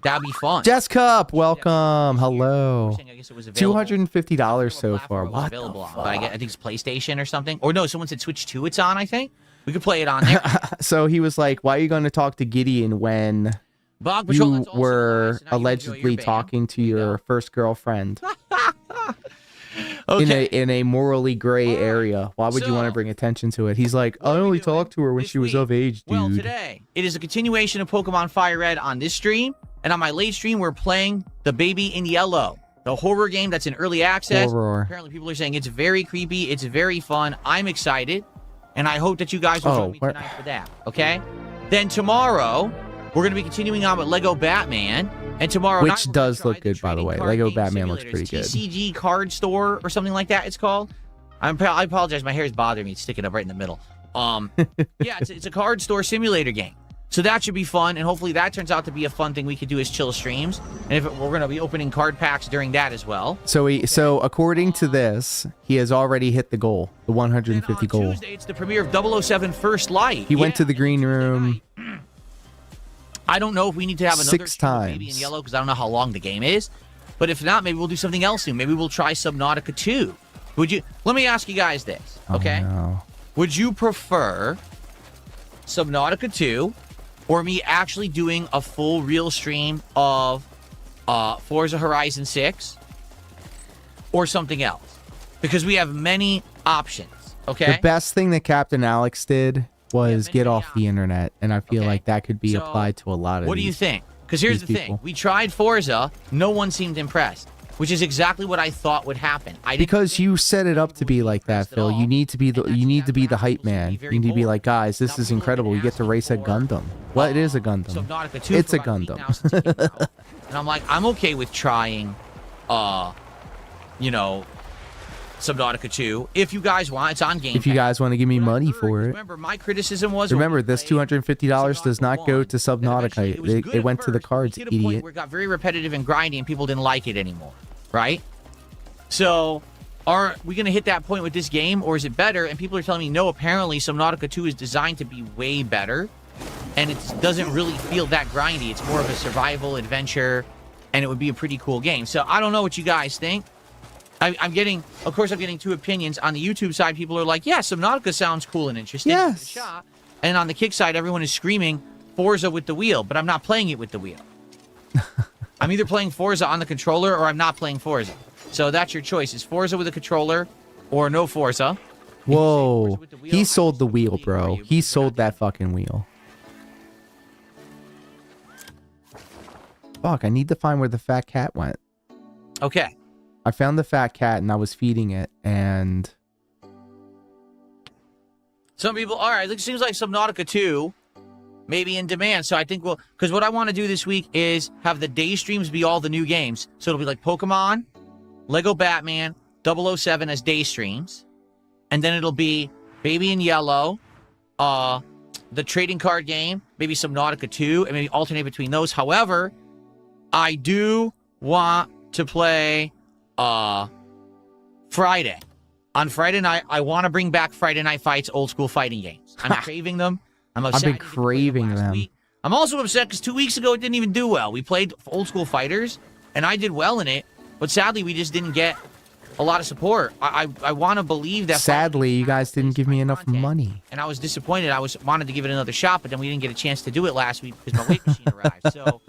that'd be fun. Jess Cup, welcome. Hello. I guess it was available. $250 so far. What? Available on, but I think it's PlayStation or something. Or no, someone said Switch 2. It's on. I think we could play it on there. So he was like, "Why are you going to talk to Gideon when Bog Patrol, you were allegedly talking to your first girlfriend in a morally gray area? Why would you want to bring attention to it?" He's like, "I only talked to her when she was of age, dude." Well, today it is a continuation of Pokemon Fire Red on this stream, and on my late stream we're playing the Baby in Yellow, the horror game that's in early access. Horror. Apparently, people are saying it's very creepy. It's very fun. I'm excited, and I hope that you guys will join me tonight for that. Okay. Then tomorrow we're going to be continuing on with Lego Batman. And tomorrow Which does look good, by the way. Lego Batman looks pretty good. TCG Card Store or something like that it's called. I apologize. My hair is bothering me. It's sticking up right in the middle. Yeah, it's a card store simulator game. So that should be fun. And hopefully that turns out to be a fun thing we could do as chill streams. And we're going to be opening card packs during that as well. So according to this, he has already hit the goal, the 150 goal. Tuesday, it's the premiere of 007 First Light. He went to the green room. I don't know if we need to have another 6 times. Baby in Yellow because I don't know how long the game is. But if not, maybe we'll do something else new. Maybe we'll try Subnautica 2. Let me ask you guys this, okay? Oh, no. Would you prefer Subnautica 2 or me actually doing a full real stream of Forza Horizon 6 or something else? Because we have many options, okay? The best thing that Captain Alex did was get off the internet, and I feel like that could be applied to a lot of What do you think? Because here's the thing. We tried Forza. No one seemed impressed, which is exactly what I thought would happen. Because you set it up to be like that, Phil. You need to be the hype man. You need to be like, guys, this is incredible. You get to race a Gundam. Well, it is a Gundam. It's a Gundam. And I'm like, I'm okay with trying, Subnautica 2. If you guys want, it's on Game Pass. If you guys want to give me money for it. Remember, my criticism was... Remember, this $250 does not go to Subnautica. It went to the cards, idiot. Point where it got very repetitive and grindy and people didn't like it anymore, right? So, are we going to hit that point with this game, or is it better? And people are telling me, no, apparently Subnautica 2 is designed to be way better, and it doesn't really feel that grindy. It's more of a survival adventure, and it would be a pretty cool game. So, I don't know what you guys think. I'm getting two opinions. On the YouTube side, people are like, yeah, Subnautica sounds cool and interesting. Yes. And on the Kick side, everyone is screaming Forza with the wheel, but I'm not playing it with the wheel. I'm either playing Forza on the controller or I'm not playing Forza. So that's your choice. Is Forza with a controller or no Forza? Whoa. He sold the wheel, bro. He sold that fucking wheel. Fuck, I need to find where the fat cat went. Okay. I found the fat cat and I was feeding it, and some people, all right, it seems like Subnautica 2 may be in demand. So I think because what I want to do this week is have the day streams be all the new games. So it'll be like Pokemon, Lego Batman, 007 as day streams. And then it'll be Baby in Yellow, the trading card game, maybe Subnautica 2, and maybe alternate between those. However, I do want to play Friday. On Friday night, I want to bring back Friday Night Fights old school fighting games. I'm craving them. I've been craving them. I'm also upset because 2 weeks ago it didn't even do well. We played old school fighters, and I did well in it, but sadly we just didn't get a lot of support. I want to believe that. Sadly, you guys didn't give me enough money, and I was disappointed. I wanted to give it another shot, but then we didn't get a chance to do it last week because my weight machine arrived. So,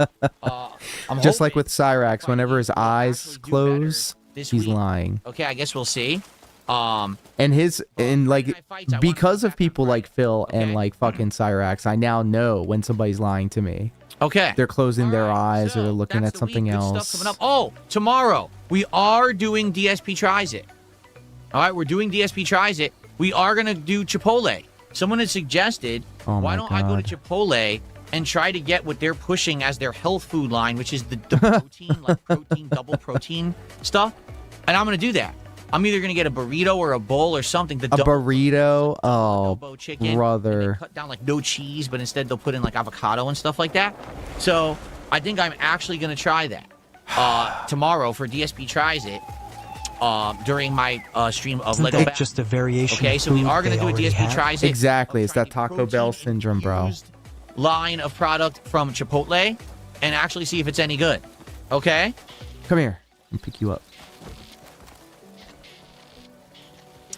I'm just like with Cyrax, whenever his eyes close, he's lying. Okay, I guess we'll see. And because of people like Phil and like fucking Cyrax, I now know when somebody's lying to me. Okay. They're closing their eyes or they're looking at something else. Stuff coming up. Oh, tomorrow we are doing DSP Tries It. All right, we're doing DSP Tries It. We are going to do Chipotle. someone had suggested, Oh why my don't I go God. to Chipotle and try to get what they're pushing as their health food line, which is the protein, like protein, double protein stuff. And I'm going to do that. I'm either going to get a burrito or a bowl or something. A burrito? Oh, adobo chicken, and brother. they cut down like no cheese, but instead they'll put in like avocado and stuff like that. So I think I'm actually going to try that tomorrow for DSP Tries It during my stream of Isn't Lego that Batman. just a variation Okay, of so we food are going they to do a already DSP have? Tries It. Exactly. of It's that trying Taco Bell syndrome, bro. protein-infused line of product from Chipotle and actually see if it's any good. Okay? Come here. Let me pick you up.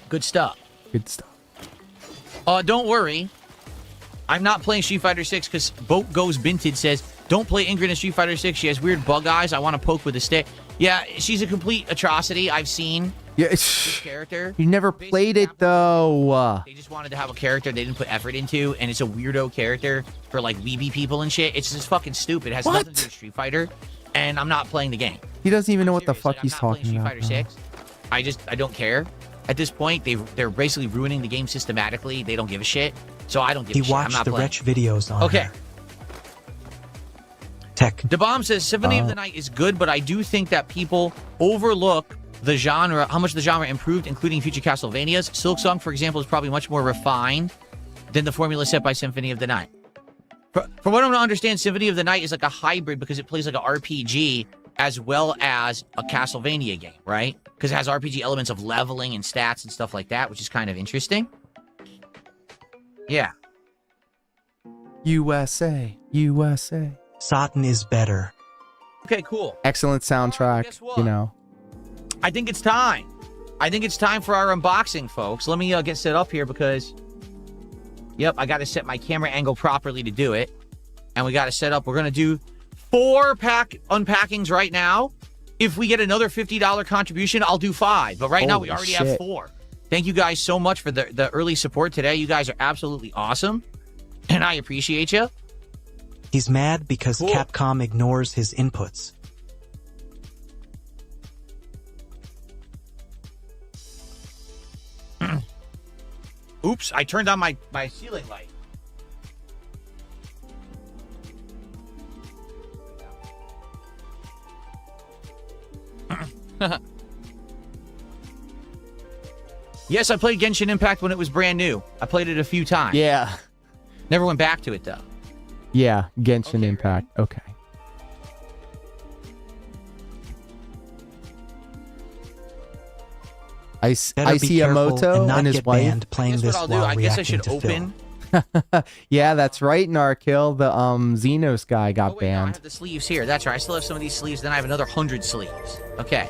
Good stuff. Good stuff. Don't worry. I'm not playing Street Fighter 6 because Boat Goes Binted says, don't play Ingrid in Street Fighter 6. She has weird bug eyes. I want to poke with a stick. Yeah, she's a complete atrocity. I've seen Yeah, this character. you never played it though. They just wanted to have a character they didn't put effort into, and it's a weirdo character for like weeby people and shit. It's just fucking stupid. It has nothing to do with Street Fighter, and I'm not playing the game. He doesn't even know what the Serious, fuck like, he's I'm not talking playing about. Street Fighter 6. I don't care. At this point, they're basically ruining the game systematically. They don't give a shit, so I don't give He a shit. I'm watched not the playing. wretch videos on Okay. her. Tech. The Bomb says Symphony of the Night is good, but I do think that people overlook the genre, how much the genre improved, including future Castlevanias. Silksong, for example, is probably much more refined than the formula set by Symphony of the Night. From what I'm to understand, Symphony of the Night is like a hybrid because it plays like an RPG as well as a Castlevania game, right? Because it has RPG elements of leveling and stats and stuff like that, which is kind of interesting. Yeah. USA. USA. Sotten is better. Okay, cool. Excellent soundtrack, guess what? you know. I think it's time. I think it's time for our unboxing, folks. Let me get set up here because, yep, I got to set my camera angle properly to do it. And we got to set up. We're going to do 4 unpackings right now. If we get another $50 contribution, I'll do 5. But right now, we Holy already have shit. 4. Thank you guys so much for the early support today. You guys are absolutely awesome. And I appreciate you. He's mad because Cool. Capcom ignores his inputs. Oops, I turned on my ceiling light. Yes, I played Genshin Impact when it was brand new. I played it a few times. Yeah. Never went back to it, though. Yeah, Genshin Okay, Impact. Okay. I see Be careful Yamoto and not and his get wife. banned playing Guess this what I'll do? while I guess I reacting should to open. Phil. Yeah, that's right, Narkill. The Xenos guy got Oh, wait, no, I banned. have the sleeves here. That's right. I still have some of these sleeves. Then I have another 100 sleeves. Okay.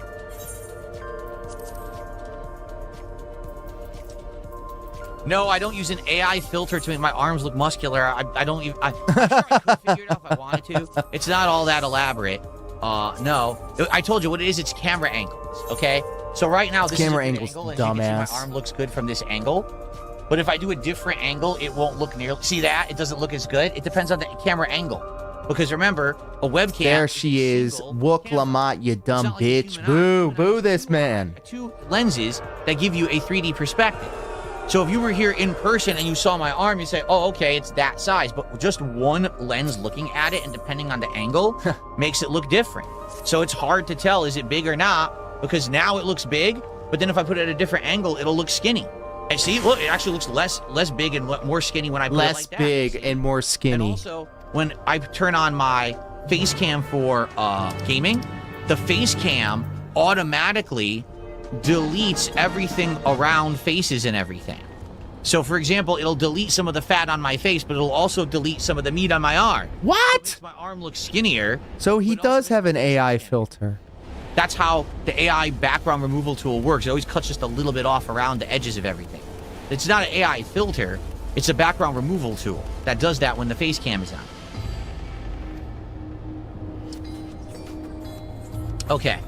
No, I don't use an AI filter to make my arms look muscular. I don't even. I'm sure I could figure it out if I wanted to. It's not all that elaborate. No. I told you what it is. It's camera angles. Okay. So right now, this Camera is a good angles, angle. As you can dumbass. see, my arm looks good from this angle. But if I do a different angle, it won't look nearly. See that? It doesn't look as good. It depends on the camera angle. Because remember, a webcam. There she a is. single Wook camera. Lamont, you dumb It's not like a bitch. human eye. Boo, boo this man. 2 lenses that give you a 3D perspective. So if you were here in person and you saw my arm, you say, oh, okay, it's that size. But just one lens looking at it and depending on the angle makes it look different. So it's hard to tell, is it big or not? Because now it looks big, but then if I put it at a different angle, it'll look skinny. And see, look, it actually looks less big and more skinny when I put it Less like that. big See? and more And skinny. also, when I turn on my face cam for gaming, the face cam automatically deletes everything around faces and everything. So, for example, it'll delete some of the fat on my face, but it'll also delete some of the meat on my arm. What? Makes my arm look skinnier. So he but also does have an makes it AI easier. filter. That's how the AI background removal tool works. It always cuts just a little bit off around the edges of everything. It's not an AI filter. It's a background removal tool that does that when the face cam is on. Okay.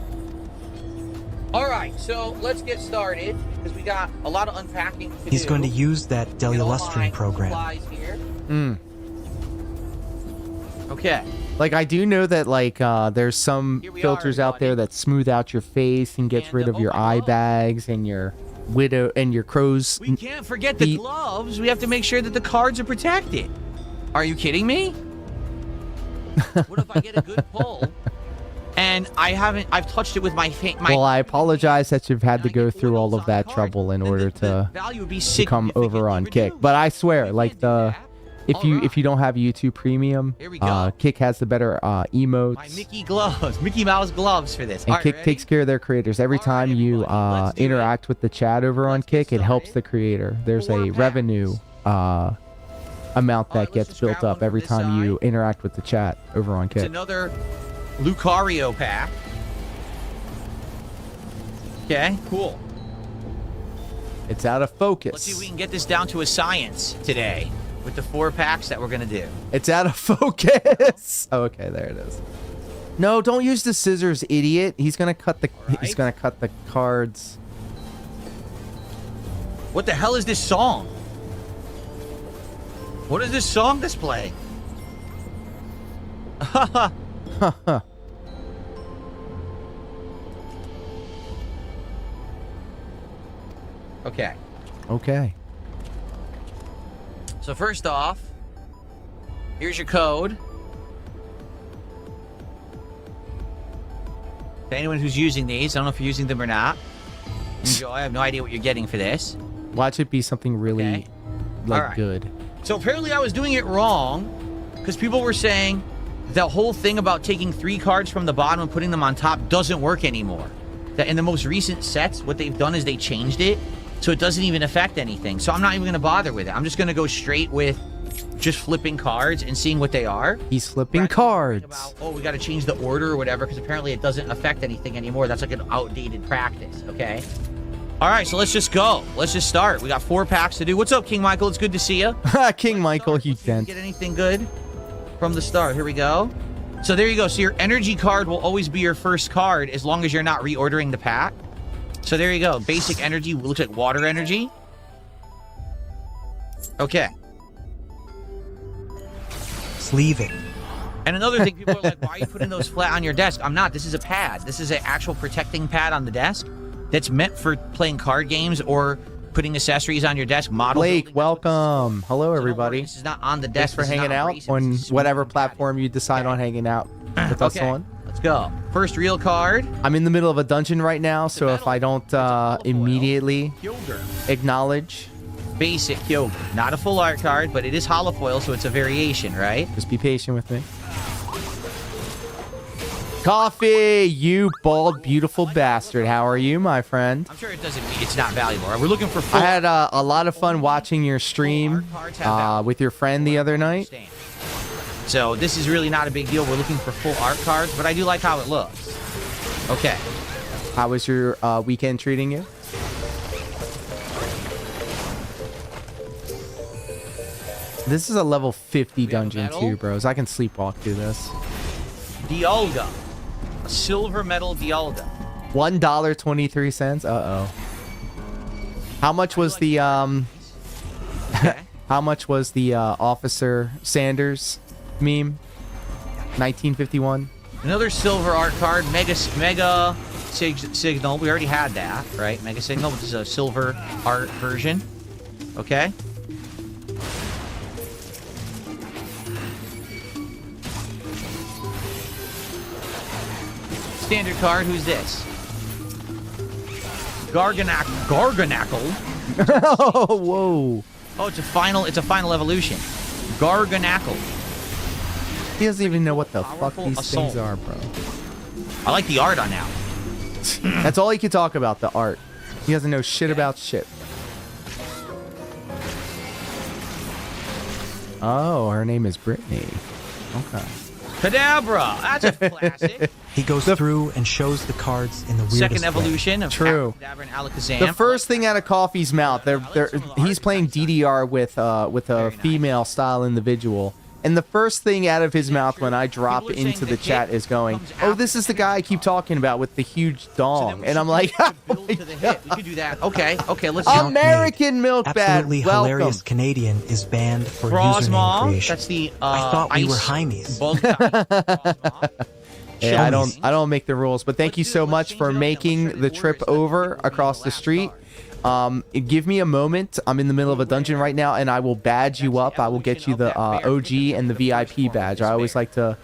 All right, so let's get started because we got a lot of unpacking to He's do. going to use that Get all my Delulustrin program. supplies here. Mm. Okay. Like, I do know that, like, there's some Here we filters are, out there everybody. that smooth out your face and gets And, eye oh my bags God. and your widow and your crow's. We can't forget the gloves. We have to make sure that the cards are protected. Are you kidding me? What if I get a good pull and I've touched it with my Well, I apologize that you've had to go through all of that trouble in order to come over on Kick. But I swear, like if you don't have YouTube Premium, Kick has the better emotes. My Mickey gloves, Mickey Mouse gloves for this. And Kick takes care of their creators. Every time you interact with the chat over on Kick, it helps the creator. There's a revenue amount that gets built up every time you interact with the chat over on Kick. It's another Lucario pack. Okay, cool. It's out of focus. Let's see if we can get this down to a science today with the 4 packs that we're gonna do. It's out of focus. Oh, okay, there it is. No, don't use the scissors, idiot. He's gonna cut the he's gonna cut the cards. What the hell is this song? What is this song display? Haha. Okay. Okay. So first off, here's your code. To anyone who's using these, I don't know if you're using them or not. Enjoy. I have no idea what you're getting for this. Watch it be something really good. So apparently I was doing it wrong because people were saying the whole thing about taking 3 cards from the bottom and putting them on top doesn't work anymore. That in the most recent sets, what they've done is they changed it so it doesn't even affect anything. So I'm not even going to bother with it. I'm just going to go straight with just flipping cards and seeing what they are. He's flipping cards. About, oh, we got to change the order or whatever because apparently it doesn't affect anything anymore. That's like an outdated practice, okay? All right, so let's just go. Let's just start. We got 4 packs to do. What's up, King Michael? It's good to see you. King Michael, you dent. Get anything good from the start. Here we go. So there you go. So your energy card will always be your first card as long as you're not reordering the pack. So there you go. Basic energy looks like water energy. Okay. Sleeve it. And another thing, people are like, why are you putting those flat on your desk? I'm not. This is a pad. This is an actual protecting pad on the desk that's meant for playing card games or putting accessories on your desk. Blake, welcome. Hello, everybody. This is not on the desk. Thanks for hanging out on whatever platform you decide on hanging out with us on. Let's go. First real card. I'm in the middle of a dungeon right now, so if I don't immediately acknowledge. Basic Kyogre. Not a full art card, but it is holofoil, so it's a variation, right? Just be patient with me. Coffee, you bald, beautiful bastard. How are you, my friend? I'm sure it doesn't mean it's not valuable. We're looking for full. I had a lot of fun watching your stream with your friend the other night. So this is really not a big deal. We're looking for full art cards, but I do like how it looks. Okay. How was your weekend treating you? This is a level 50 dungeon too, bros. I can sleepwalk through this. Dialga. A silver metal Dialga. $1.23. Uh-oh. How much was the how much was the Officer Sanders meme? 1951. Another silver art card, Mega Signal. We already had that, right? Mega Signal, which is a silver art version. Okay. Standard card. Who's this? Garganackle. Oh, whoa. Oh, it's a final evolution. Garganackle. He doesn't even know what the fuck these things are, bro. I like the art on that. That's all he can talk about, the art. He doesn't know shit about shit. Oh, her name is Brittany. Okay. Kadabra. That's a classic. He goes through and shows the cards in the weirdest Second way. evolution of True. Kadabra and Alakazam. The first thing out of Coffee's mouth, he's playing DDR with a female style individual. And the first thing out of his mouth when I drop into the chat is going, "Oh, this is the guy I keep talking about with the huge dong." And I'm like, we could do that. Okay, let's American Milk Bad. Absolutely Welcome. hilarious Canadian is banned for Frosmoth. username creation. That's the I thought we were ice Hymies. bug type. Hey, Show I me. don't make the rules, but thank you so much for making the trip over across the street. Give me a moment. I'm in the middle of a dungeon right now, and I will badge you up. I will get you the OG and the VIP badge. I always like to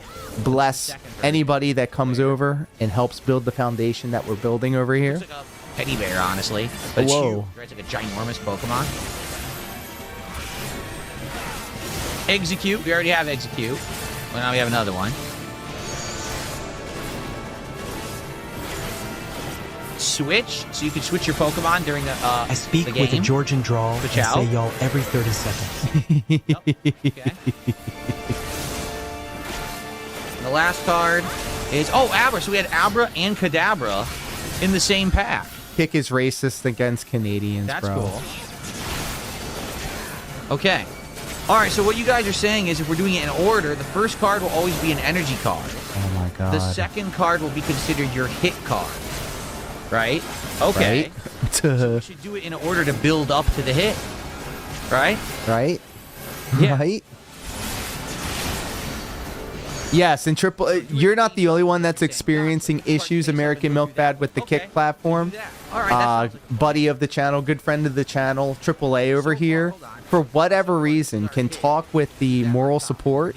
bless anybody that comes over and helps build the foundation that we're building over here. Looks like a teddy bear, honestly. But it's Whoa. huge. It's like a ginormous Pokemon. Execute. We already have Execute. Well, now we have another one. Switch, so you can switch your Pokemon during the I speak the game. with a Georgian drawl Switch and out. say y'all every 30 seconds. Okay. The last card is Abra. So we had Abra and Kadabra in the same pack. Kick is racist against Canadians, That's bro. cool. Okay. All right. So what you guys are saying is, if we're doing it in order, the first card will always be an energy card. Oh my god. The second card will be considered your hit card. Right? Okay. Right? So we should do it in order to build up to the hit. Right? Right? Yeah. Right? Yes, and triple. You're not the only one that's experiencing issues, American Milk Bad, with the kick platform. All right. Buddy of the channel, good friend of the channel, AAA over here, for whatever reason, can talk with the moral support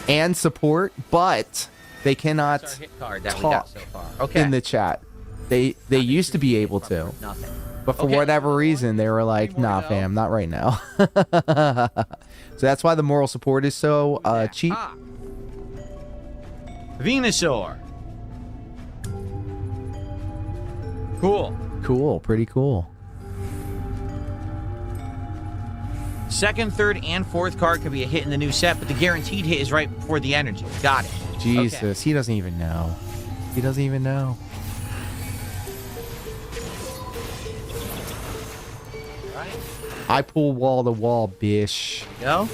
and support, but they cannot That's our hit card that we got talk so far. Okay. in the chat. They used to be able to, Nothing. but for Okay. whatever reason, they were like, Three more nah, to go. fam, not right now. So that's why the moral support is so cheap. Venusaur. Cool. Cool, pretty cool. Second, third, and fourth card could be a hit in the new set, but the guaranteed hit is right before the energy. Got it. Jesus, he doesn't even know. He doesn't even know. Right. I pull wall to wall, bish. Go.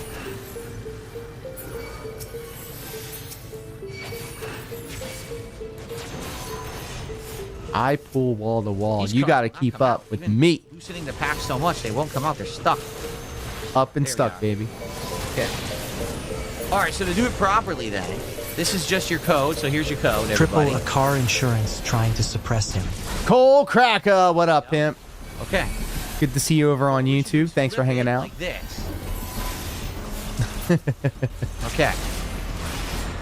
I pull wall to wall. These You cards got to will not keep come out. up with Even me. Loosening the pack so much, they won't come out. They're stuck. Up and There we stuck, are. baby. Okay. All right, so to do it properly then, this is just your code. So here's your code, Triple everybody. a car insurance trying to suppress him. Cole Cracker, what up, pimp? Okay. Good to see you over on YouTube. Thanks for hanging out. Like this. Okay.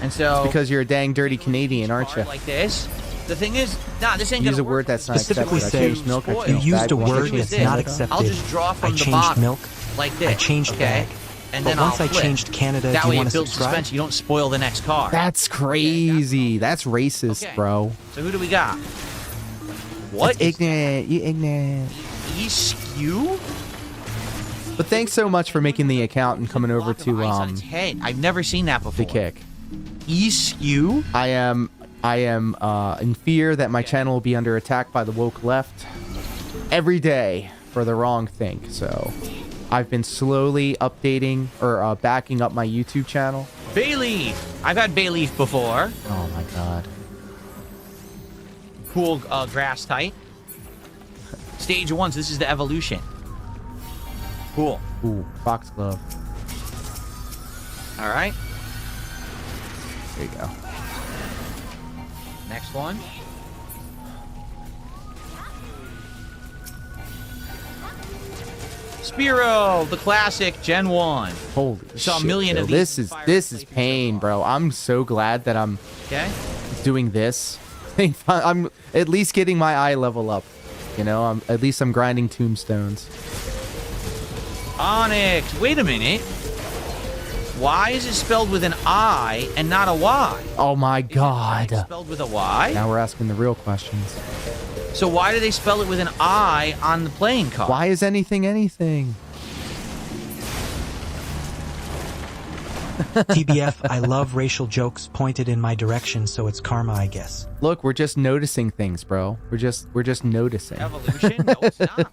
And so Because you're a dang dirty Canadian, aren't you? card like this. The thing is, this ain't Use gonna a word work. that's not Specifically accepted. I say changed milk. I spoil. You changed used bag. a Why word should you that's say not that? accepted. I'll just draw from I the changed bottom, milk. like this. I changed okay? bag. And But then once I'll I flip. changed Canada, that do way you it want to builds subscribe? suspense. You don't spoil the next card. That's crazy. That's racist, Okay. bro. So who do we got? What? That's ignorant. You ignorant. E-skew? But thanks so much for making the account and coming over Block of ice on its to head. I've never seen that before. the kick. E-skew? I am in fear that my channel will be under attack by the woke left every day for the wrong thing. So I've been slowly updating or backing up my YouTube channel. Bayleaf. I've had Bayleaf before. Oh my god. Cool grass type. Stage 1, so this is the evolution. Cool. Ooh, foxglove. All right. There you go. Next one. Spearow, the classic Gen 1. Holy Saw a shit, million Phil. of these This fire is playthroughs pain, so bro. I'm so glad that I'm Okay. doing this. I'm at least getting my eye level up. You know, at least I'm grinding tombstones. Onyx. Wait a minute. Why is it spelled with an I and not a Y? Oh my Is it god. spelled with a Y? Now we're asking the real questions. So why do they spell it with an I on the playing card? Why is anything anything? TBF, I love racial jokes pointed in my direction, so it's karma, I guess. Look, we're just noticing things, bro. We're just noticing. Evolution? No, it's not.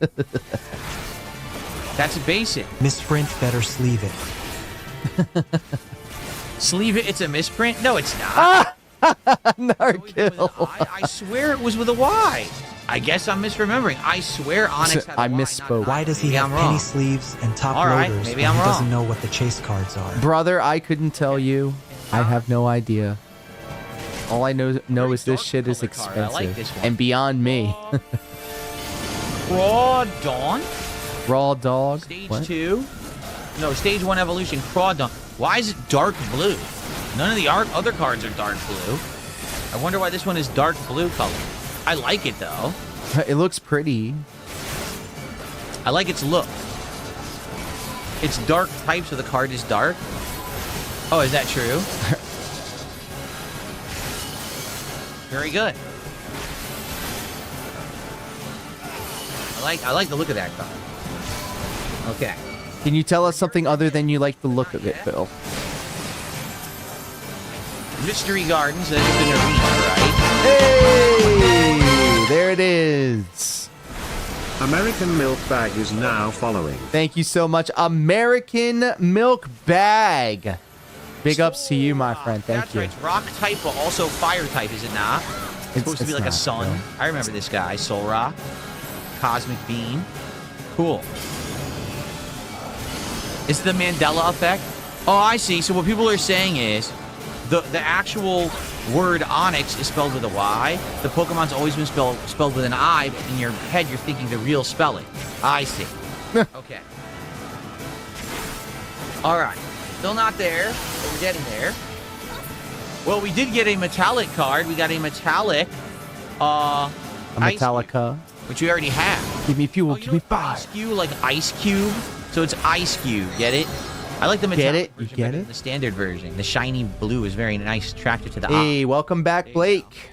That's basic. Misprint, better sleeve it. Sleeve it, it's a misprint? No, it's not. Narkill. I swear it was with a Y. I guess I'm misremembering. I swear Onyx had a I Y, not misspoke. an I. Why does he Maybe have I'm penny wrong. sleeves and top All right, loaders maybe when I'm he wrong. doesn't know what the chase cards are? Brother, I couldn't tell you. I have no idea. All I know is this dark shit is color card. I expensive like this one. and beyond me. Raw Dawn? Raw dog. Stage What? 2? No, Stage 1 Evolution, Craw Dawn. Why is it dark blue? None of the other cards are dark blue. I wonder why this one is dark blue color. I like it, though. It looks pretty. I like its look. It's dark type, so the card is dark. Oh, is that true? Very good. I like the look of that card. Okay. Can you tell us something other than you like the look of it, Phil? Mystery Gardens, that's an arena, right? Hey! There it is. American Milk Bag is now following. Thank you so much, American Milk Bag. Big ups to you, my friend. Thank That's you. right. It's rock type, but also fire type, is it not? It's supposed to be like a not, sun. no. I remember this guy, Soul Rock. Cosmic Beam. Cool. Is it the Mandela effect? Oh, I see. So what people are saying is the actual word Onyx is spelled with a Y. The Pokemon's always been spelled with an I, but in your head you're thinking the real spelling. I see. Okay. All right. Still not there, but we're getting there. Well, we did get a metallic card. We got a metallic A Metallica. which we already have. Give me fuel. Oh, Give me fire. Ice Cube, like Ice Cube. So it's Ice Cube. Get it? I like the metallic it? You version get better it? than the standard version. The shiny blue is very nice, attractive to the eye. Hey, welcome back, you Blake.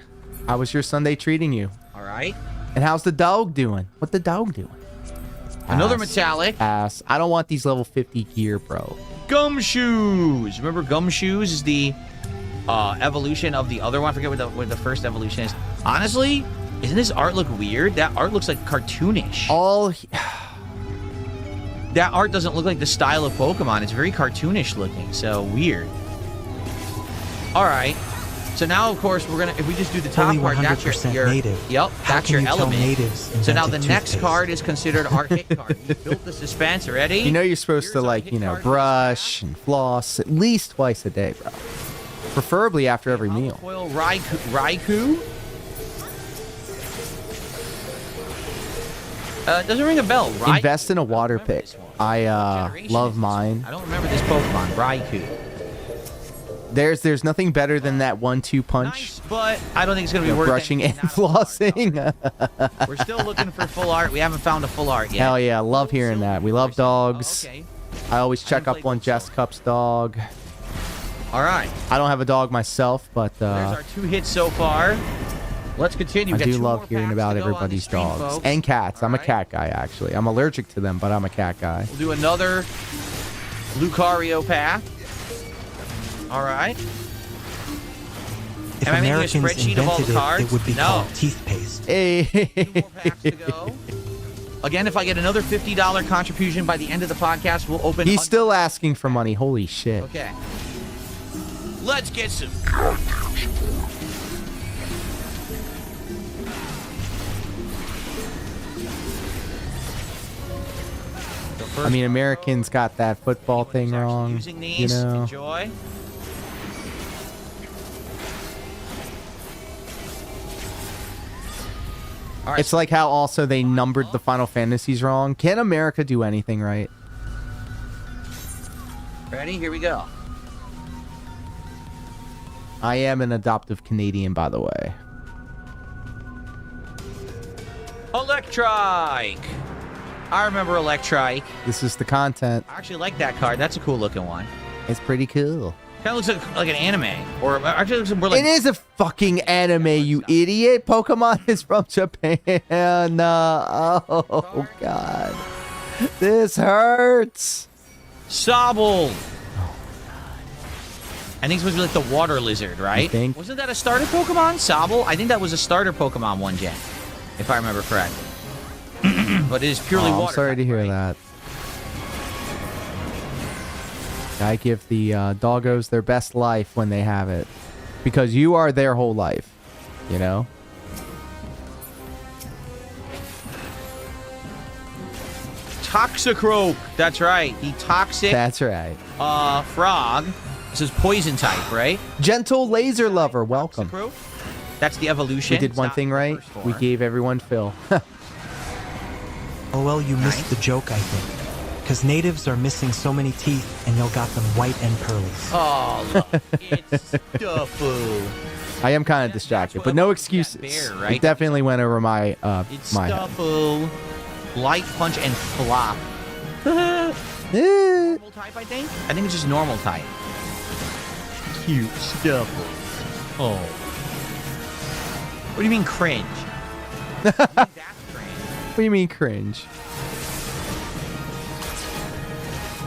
How was your Sunday treating you? All right. And how's the dog doing? What the dog doing? Another Pass. metallic. Pass. I don't want these level 50 gear, bro. Gumshoes. Remember Gumshoes is the evolution of the other one. I forget what the first evolution is. Honestly, isn't this art look weird? That art looks like cartoonish. All That art doesn't look like the style of Pokemon. It's very cartoonish looking, so weird. All right. So now, of course, we're gonna if we just do the top Fully part, that's 100% your native. Yep, How that's can your you tell element. natives So now the invented next toothpaste? card is considered our hit card. We built the suspense already. You know you're supposed to, Here's our like, hit you know, card. brush and floss at least twice a day, bro. Preferably after every meal. Coil Raikou. Doesn't ring a bell. Raikou. Invest in a I don't water remember pick. this one. I What generation love is this mine. one? I don't remember this Pokemon. Raikou. There's nothing better than that 1-2 punch. Nice, but I don't think it's gonna be You know, worth brushing anything. and Not a full art, flossing. no. We're still looking for full art. We haven't found a full art yet. Hell yeah, love hearing that. We love dogs. Oh, okay. I always check haven't up on played Jess Cup's dog. All right. I don't have a dog myself, but There's our 2 hits so far. Let's continue. I We've got do 2 love more hearing packs about to go on everybody's this stream, dogs folks. and cats. I'm a All right. cat guy, actually. I'm allergic to them, but I'm a cat guy. We'll do another Lucario path. All right. If Am I making a Americans spreadsheet of all the invented cards? it would be No. called toothpaste. Hey. 2 more packs to go. Again, if I get another $50 contribution by the end of the podcast, we'll open. He's still asking for money. Holy shit. Okay. Let's get some. I mean, Americans got that football thing Anyone who's actually wrong. Using You these, know. enjoy. All right, It's like how also they numbered the Final Fantasies wrong. Can America do anything right? ready? Here we go. I am an adoptive Canadian, by the way. Electrike. I remember Electrike. This is the content. I actually like that card. That's a cool looking one. It's pretty cool. Kind of looks like an anime, or actually it looks more like. It is a fucking anime, you idiot. Pokemon is from Japan. Oh, God. This hurts. Sobble. I think it's supposed to be like the water lizard, right? think? Wasn't that a starter Pokemon? Sobble? I think that was a starter Pokemon 1 gen, if I remember correctly. But it is purely Oh, water. I'm sorry to type, hear right? that. I give the doggos their best life when they have it. Because you are their whole life. You know? Toxicroak. That's right. The toxic That's right. frog. This is poison type, right? Gentle Laser Lover, welcome. Toxicroak? That's the evolution. We did one It's thing not the right. first We form. gave everyone Phil. Oh well, you missed the joke, I think. Because natives are missing so many teeth, and you'll got them white and pearly. Oh, look. It's Stuffle. I am kind of distracted, but no excuses. bear, right? It definitely went over my It's my head. Stuffle. Light punch and flop. Eh. Normal type, I think? I think it's just normal type. Cute Stuffle. Oh. What do you mean cringe? You think that's cringe. What do you mean cringe?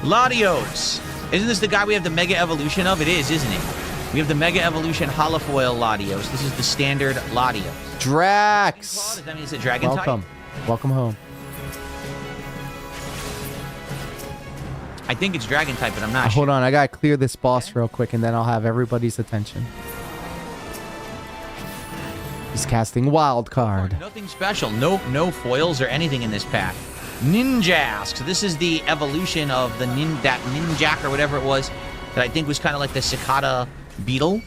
Latios. Isn't this the guy we have the Mega Evolution of? It is, isn't it? We have the Mega Evolution Holofoil Latios. This is the standard Latios. Drax. Does that mean it's a dragon Welcome. type? Welcome home. I think it's dragon type, but I'm not sure. Hold on, I gotta clear this boss real quick, and then I'll have everybody's attention. He's casting Wild Card. Nothing special. No foils or anything in this pack. Ninjask. So this is the evolution of the that Ninjak or whatever it was that I think was kind of like the cicada beetle.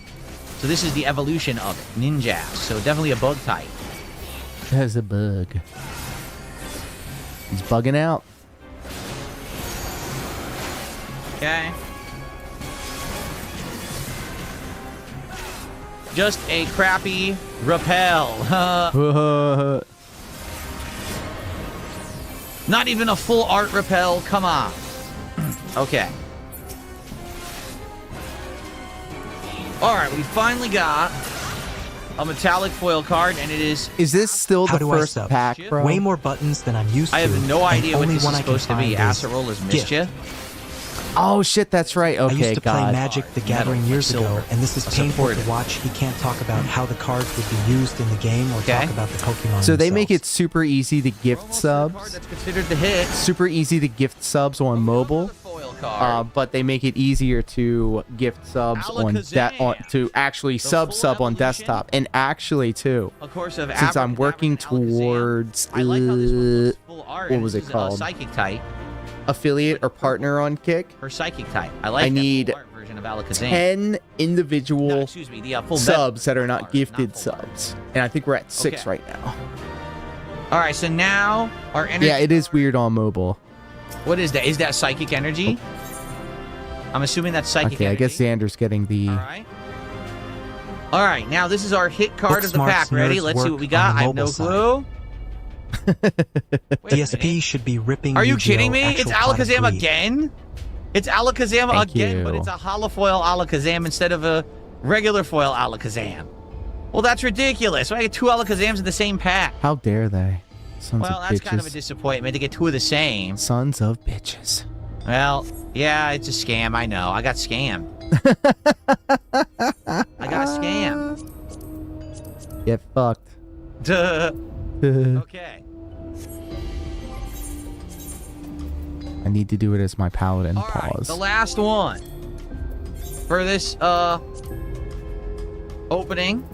So this is the evolution of it. Ninjask. So definitely a bug type. There's a bug. He's bugging out. Okay. Just a crappy repel. Not even a full art repel. Come on. Okay. All right, we finally got a metallic foil card, and it is... Is this still How the do I first sub? pack, bro? Way more buttons than I'm used to. I have no and idea what only this one is I can supposed to be. find is Acerolas Gift. Mischief. Oh shit, that's right. I Okay, used to play God. Magic the Gathering Metal, years silver. ago, and this is I painful support to it. watch. He can't talk about how the cards would be used in the game or Okay. talk about the Pokemon So they make it themselves. super easy to gift Almost a card subs. that's considered the hit. Super easy to gift subs on mobile. Another foil card. But they make it easier to gift subs Alakazam. to actually full sub on evolution. desktop, and actually too. Of course, of Since I'm working Alakazam. towards I like how this one looks full art. what and was this it is called? A psychic type. affiliate or partner on Kick. Her psychic type. I like I that need full art version of Alakazam. 10 No, individual excuse me, the full subs that are metal not art, gifted full art. subs, and I think we're at 6 Okay. right now. All right, so now our energy. Yeah, it is weird on mobile. What is that? Is that psychic energy? I'm assuming that's psychic Okay, I energy. guess Xander's getting the. All right. All right, now this is our hit card of the Booksmart's pack. Ready? nerds Let's see work what we on got. the I have no mobile side. clue. Wait a DSP minute. should be ripping. Are you Yu-Gi-Oh! kidding me? Actual It's Pot of Alakazam Greed. again? It's Alakazam Thank again, but you. it's a holofoil Alakazam instead of a regular foil Alakazam. Well, that's ridiculous. Why get 2 Alakazams in the same pack? How dare they? Sons Well, of that's bitches. kind of a disappointment to get 2 of the same. Sons of bitches. Well, yeah, it's a scam. I know. I got scammed. I got scammed. Get fucked. Duh. Okay. I need to do it as my paladin. All right, Pause. the last one for this opening.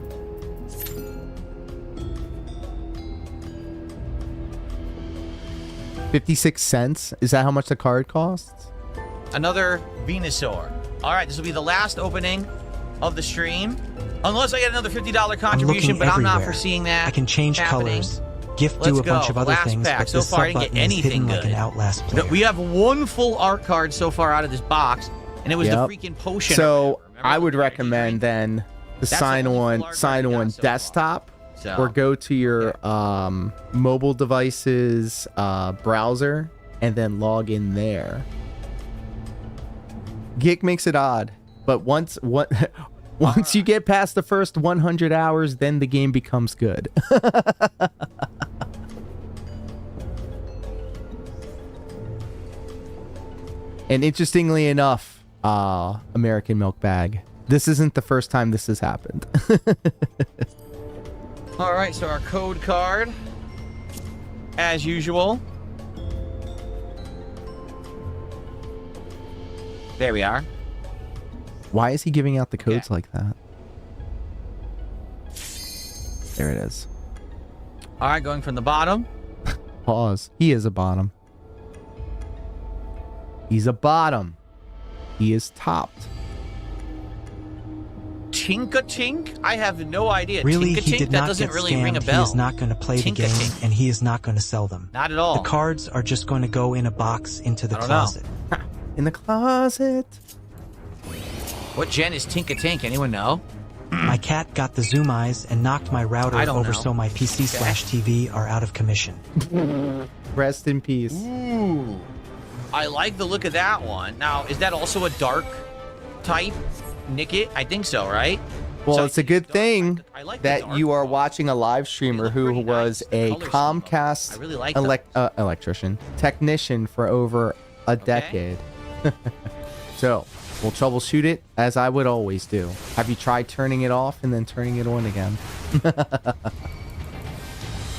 $0.56. Is that how much the card costs? Another Venusaur. All right, this will be the last opening of the stream. Unless I get another $50 contribution, but I'm not everywhere. foreseeing that. I can change happening. colors, gift Let's do a bunch go. of other Last things, pack. but So the far, I sub didn't get button is anything hidden like good. an Outlast No, player. we have 1 full art card so far out of this box, and it was Yep. the freaking potion. or So whatever. Remember I the would energy recommend drink? then the That's the sign only full on art card we got so far. desktop, So, or go to your mobile devices browser and then log in there. Geek makes it odd, but once you get past the first 100 hours, then the game becomes good. And interestingly enough, American Milk Bag, this isn't the first time this has happened. all right, so our code card, as usual. There we are. Why is he giving out the codes Okay. like that? There it is. All right, going from the bottom. Pause. He is a bottom. He's a bottom. He is topped. Tinka-Tink? I have no idea. Really, he Tinka-Tink? did That not doesn't get really scammed. ring a He bell. is not going to play the game, Tinka-Tink. and he is not going to sell them. Not at all. The cards are just going to go in a box into the I don't know. closet. In the closet. What gen is Tinka-Tink? Anyone know? My cat got the zoom eyes and knocked my router I don't over, know. so my PC/TV are out of commission. Rest in peace. Ooh. I like the look of that one. Now, is that also a dark type Nickit? I think so, right? Well, So it's a good thing I like the that dark you are ones. watching a live streamer look who pretty was nice. The a color scheme of them. Comcast I really like them. electrician, technician for over a decade. So, we'll troubleshoot it as I would always do. Have you tried turning it off and then turning it on again?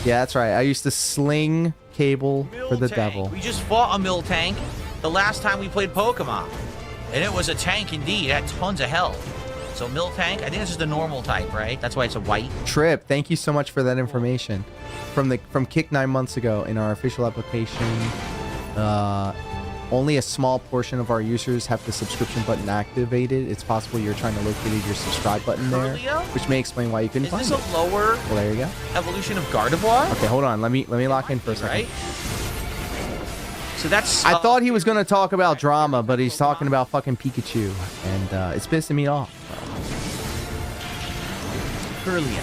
Yeah, that's right. I used to sling cable for the Miltank. devil. We just fought a Miltank the last time we played Pokemon. And it was a tank indeed. It had tons of health. So Miltank, I think it's just a normal type, right? That's why it's a white. Trip, thank you so much for that information. From Kick 9 months ago in our official application, only a small portion of our users have the subscription button activated. It's possible you're trying to locate your subscribe button there, Curlio? which may explain why you couldn't Is find this it. a lower Well, there you go. evolution of Gardevoir? Okay, hold on. Let me lock in for a second. Right? So that's... I thought he was going to talk about drama, but he's talking about fucking Pikachu, and it's pissing me off. Curlio.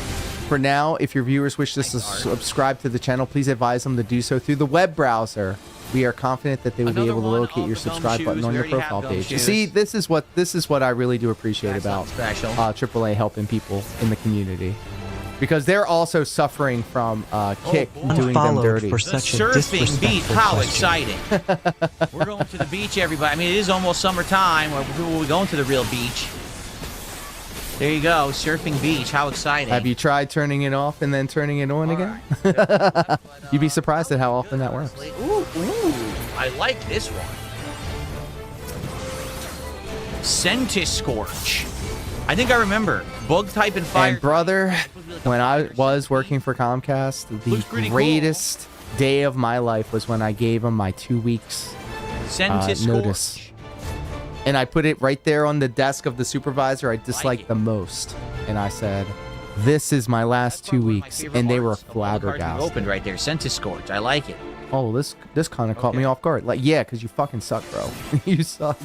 For now, if your viewers wish to subscribe to the channel, please advise them to do so through the web browser. We are confident that they will be Another able to one locate of your the gum subscribe button shoes. on We your already have profile gum page. You shoes. see, this is what I really do appreciate That's about not special. AAA helping people in the community, because they're also suffering from Kick boy. doing them Unfollowed dirty. for The such a surfing beach. disrespectful How question. exciting. We're going to the beach, everybody. I mean, it is almost summertime. We're going to the real beach. There you go. Surfing beach. How exciting. Have you tried turning it off and then turning it on again? You'd be surprised at how often that works. Ooh, I like this one. Centiscorch. I think I remember. Bug type and fire. And brother, when I was working for Comcast, Looks the pretty greatest day of my life was when I gave them my 2 weeks Centiscorch. notice. And I put it right there on the desk of the supervisor I disliked it. the most. And I said, this is my last 2 weeks. And they were flabbergasted. Opened right there. Centiscorch. I like it. Oh, this kind of caught me off guard. Like, yeah, because you fucking suck, bro. You suck.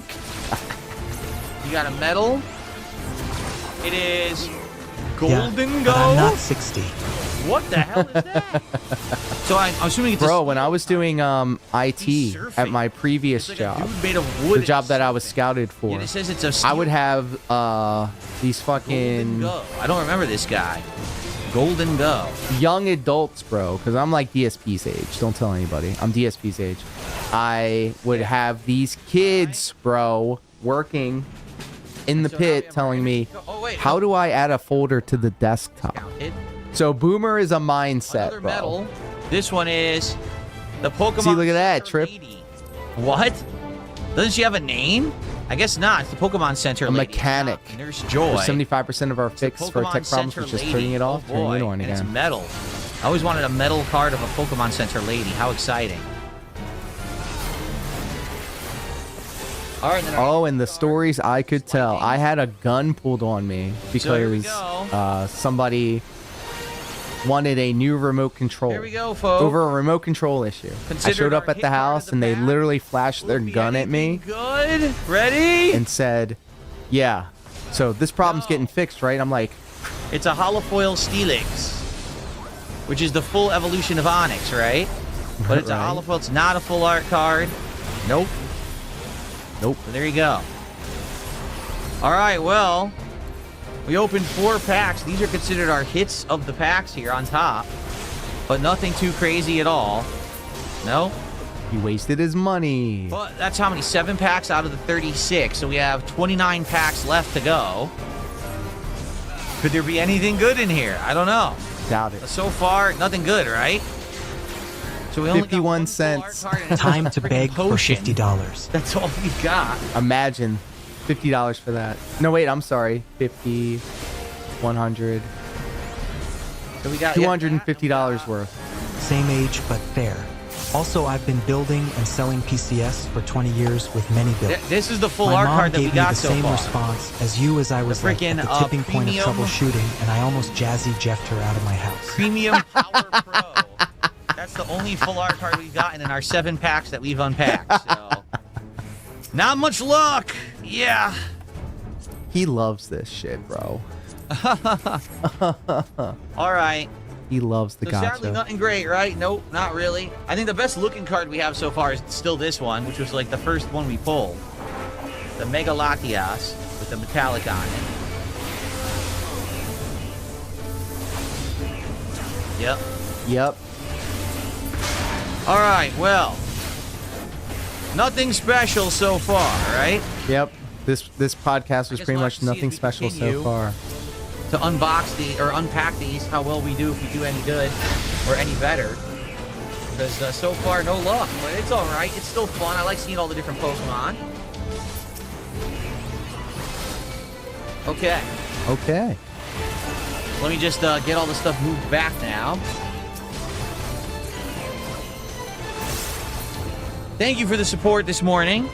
You got a medal. It is Yeah, Golden but I'm Go. not 60. What the hell is that? So I'm assuming it's Bro, when I was doing IT He's at surfing. my previous It's like a job, dude made of wood the job that I was scouted for, and it says it's a I would have these Golden fucking Go. I don't remember this guy. Golden Go. young adults, bro, because I'm like DSP's age. Don't tell anybody. I'm DSP's age. I would have these kids, bro, working in the So pit now I'm telling me, Oh, wait, how do I add a folder to the desktop? Counted. So Boomer is a mindset, Another bro. medal. This one is the Pokemon. See, look at that, Center Trip. lady. What? Doesn't she have a name? I guess not. It's the Pokemon Center A lady. mechanic. Nurse Joy. 75% of our It's the fix for Pokemon tech problems Center was just lady. turning it off, Oh, turning it boy. on And it's again. metal. I always wanted a metal card of a Pokemon Center lady. How exciting. All right. Then Oh, and the stories I could tell. I had a gun pulled on me So here we because go. somebody wanted a new remote control. Here we go, folks. Over a remote control issue. I Considered showed up our at the hit card house of the and they pack. literally flashed their Will be gun at me anything Good. Ready? and said, yeah, so this problem's getting fixed, right? I'm like, It's a holofoil Steelix, which is the full evolution of Onyx, right? But it's a Right. holofoil. It's not a full art card. Nope. nope. So there you go. All right, well, we opened 4 packs. These are considered our hits of the packs here on top, but nothing too crazy at all. No, He wasted his money. but that's how many? 7 packs out of the 36. So we have 29 packs left to go. Could there be anything good in here? I don't know. Doubt it. So far, nothing good, right? So we only got 51 one full art cents. card and it's Time a to freaking beg for potion. $50. That's all we got. Imagine $50 for that. No, wait, I'm sorry. 50, 100, So we got $250 worth. Same age, but fair. Also, I've been building and selling PCS for 20 years with many builds. This is the full My art mom card that we gave me got the so same far. response as you as I was The like at freaking, the tipping point of premium- troubleshooting, and I almost Jazzy Jeffed her out of my house. Premium Power Pro. That's the only full art card we've gotten in our 7 packs that we've unpacked. So, not much luck. Yeah. He loves this shit, bro. All right. He loves the So sadly, gotcha. nothing great, right? Nope, not really. I think the best looking card we have so far is still this one, which was like the first one we pulled. The Mega Latias with the metallic on it. Yep. Yep. All right, well. Nothing special so far, right? Yep. This podcast was guess pretty we'll much have to see as nothing we special so continue. far. To unbox the or unpack these, how well we do, if we do any good or any better. Because so far, no luck, but it's all right. It's still fun. I like seeing all the different Pokemon. Okay, Okay. let me just get all the stuff moved back now. Thank you for the support this morning.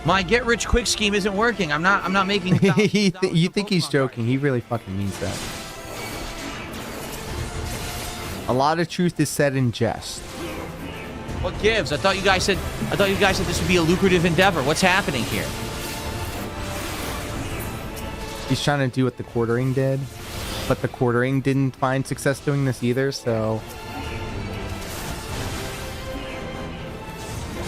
My get-rich-quick scheme isn't working. I'm not making. You think he's joking? He really fucking means that. A lot of truth is said in jest. What gives? I thought you guys said this would be a lucrative endeavor. What's happening here? He's trying to do what the quartering did, but the quartering didn't find success doing this either. So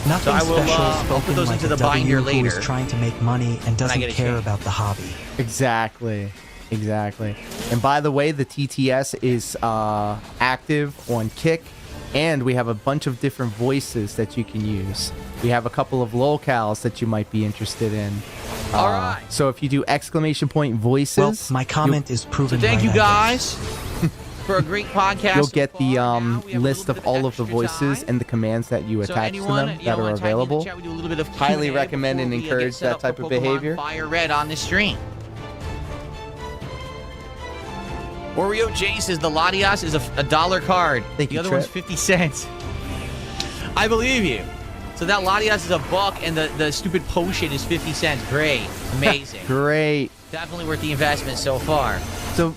Nothing I will, special I'll spoken put those like into a the binder W who is later. trying to make money and doesn't get a care chance. about the hobby. exactly. And by the way, the TTS is active on Kick, and we have a bunch of different voices that you can use. We have a couple of locales that you might be interested in. All right. So if you do exclamation point voices, Well, my comment is So proven thank right, you I guess. guys for a great podcast. you'll so get the far. Now we have a list little of bit all of the extra voices time. and the commands that you So attach to anyone, them you that know, are wanna tag in the available. chat, we do a little bit of Highly Q&A recommend and before we, encourage get set that up for type of Pokemon behavior. Fire Red on the stream. Oreo Jace says the Latias is a $1 card. Thank the you, other Trip. one's 50 cents. I believe you. So that Latias is $1 and the stupid potion is 50 cents. Great. Amazing. Great. Definitely worth the investment so far. So,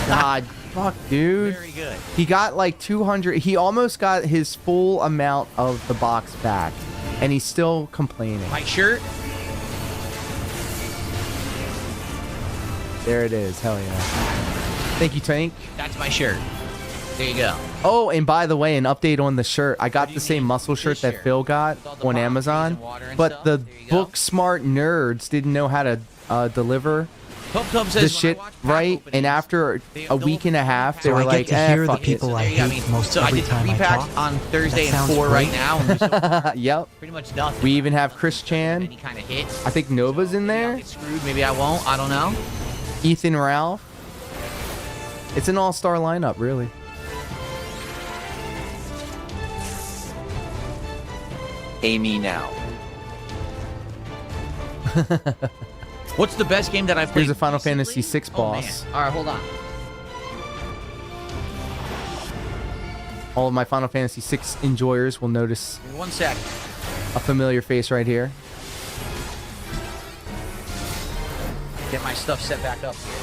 God, fuck, dude. Very good. He got like 200. He almost got his full amount of the box back, and he's still complaining. My shirt? There it is. Hell yeah. Thank you, Tank. That's my shirt. There you go. Oh, and by the way, an update on the shirt. I What got do the you same mean? muscle This shirt that shirt? Phil got With all the on palm trees Amazon, and water and but stuff? the There you go. book smart nerds didn't know how to deliver Tub says, the when I shit watch pack right, openings, and after they a don't week and a half, they So were I get like, to hear the fuck it. people I there you go. hate most so every I did time 3 I packs talk. on Thursday That and sounds 4 right great. now, and there's Yep. pretty much nothing. We even have Chris Chan. Any kind of hits. I think Nova's in Maybe I'll there. get screwed. Maybe I won't. I don't know. Ethan Ralph. It's an all-star lineup, really. Pay me now. What's the best game that I've played? Here's a Final recently? Fantasy VI Oh, man. boss. All right, hold on. All of my Final Fantasy VI enjoyers will notice Give me 1 second. a familiar face right here. Get my stuff set back up here.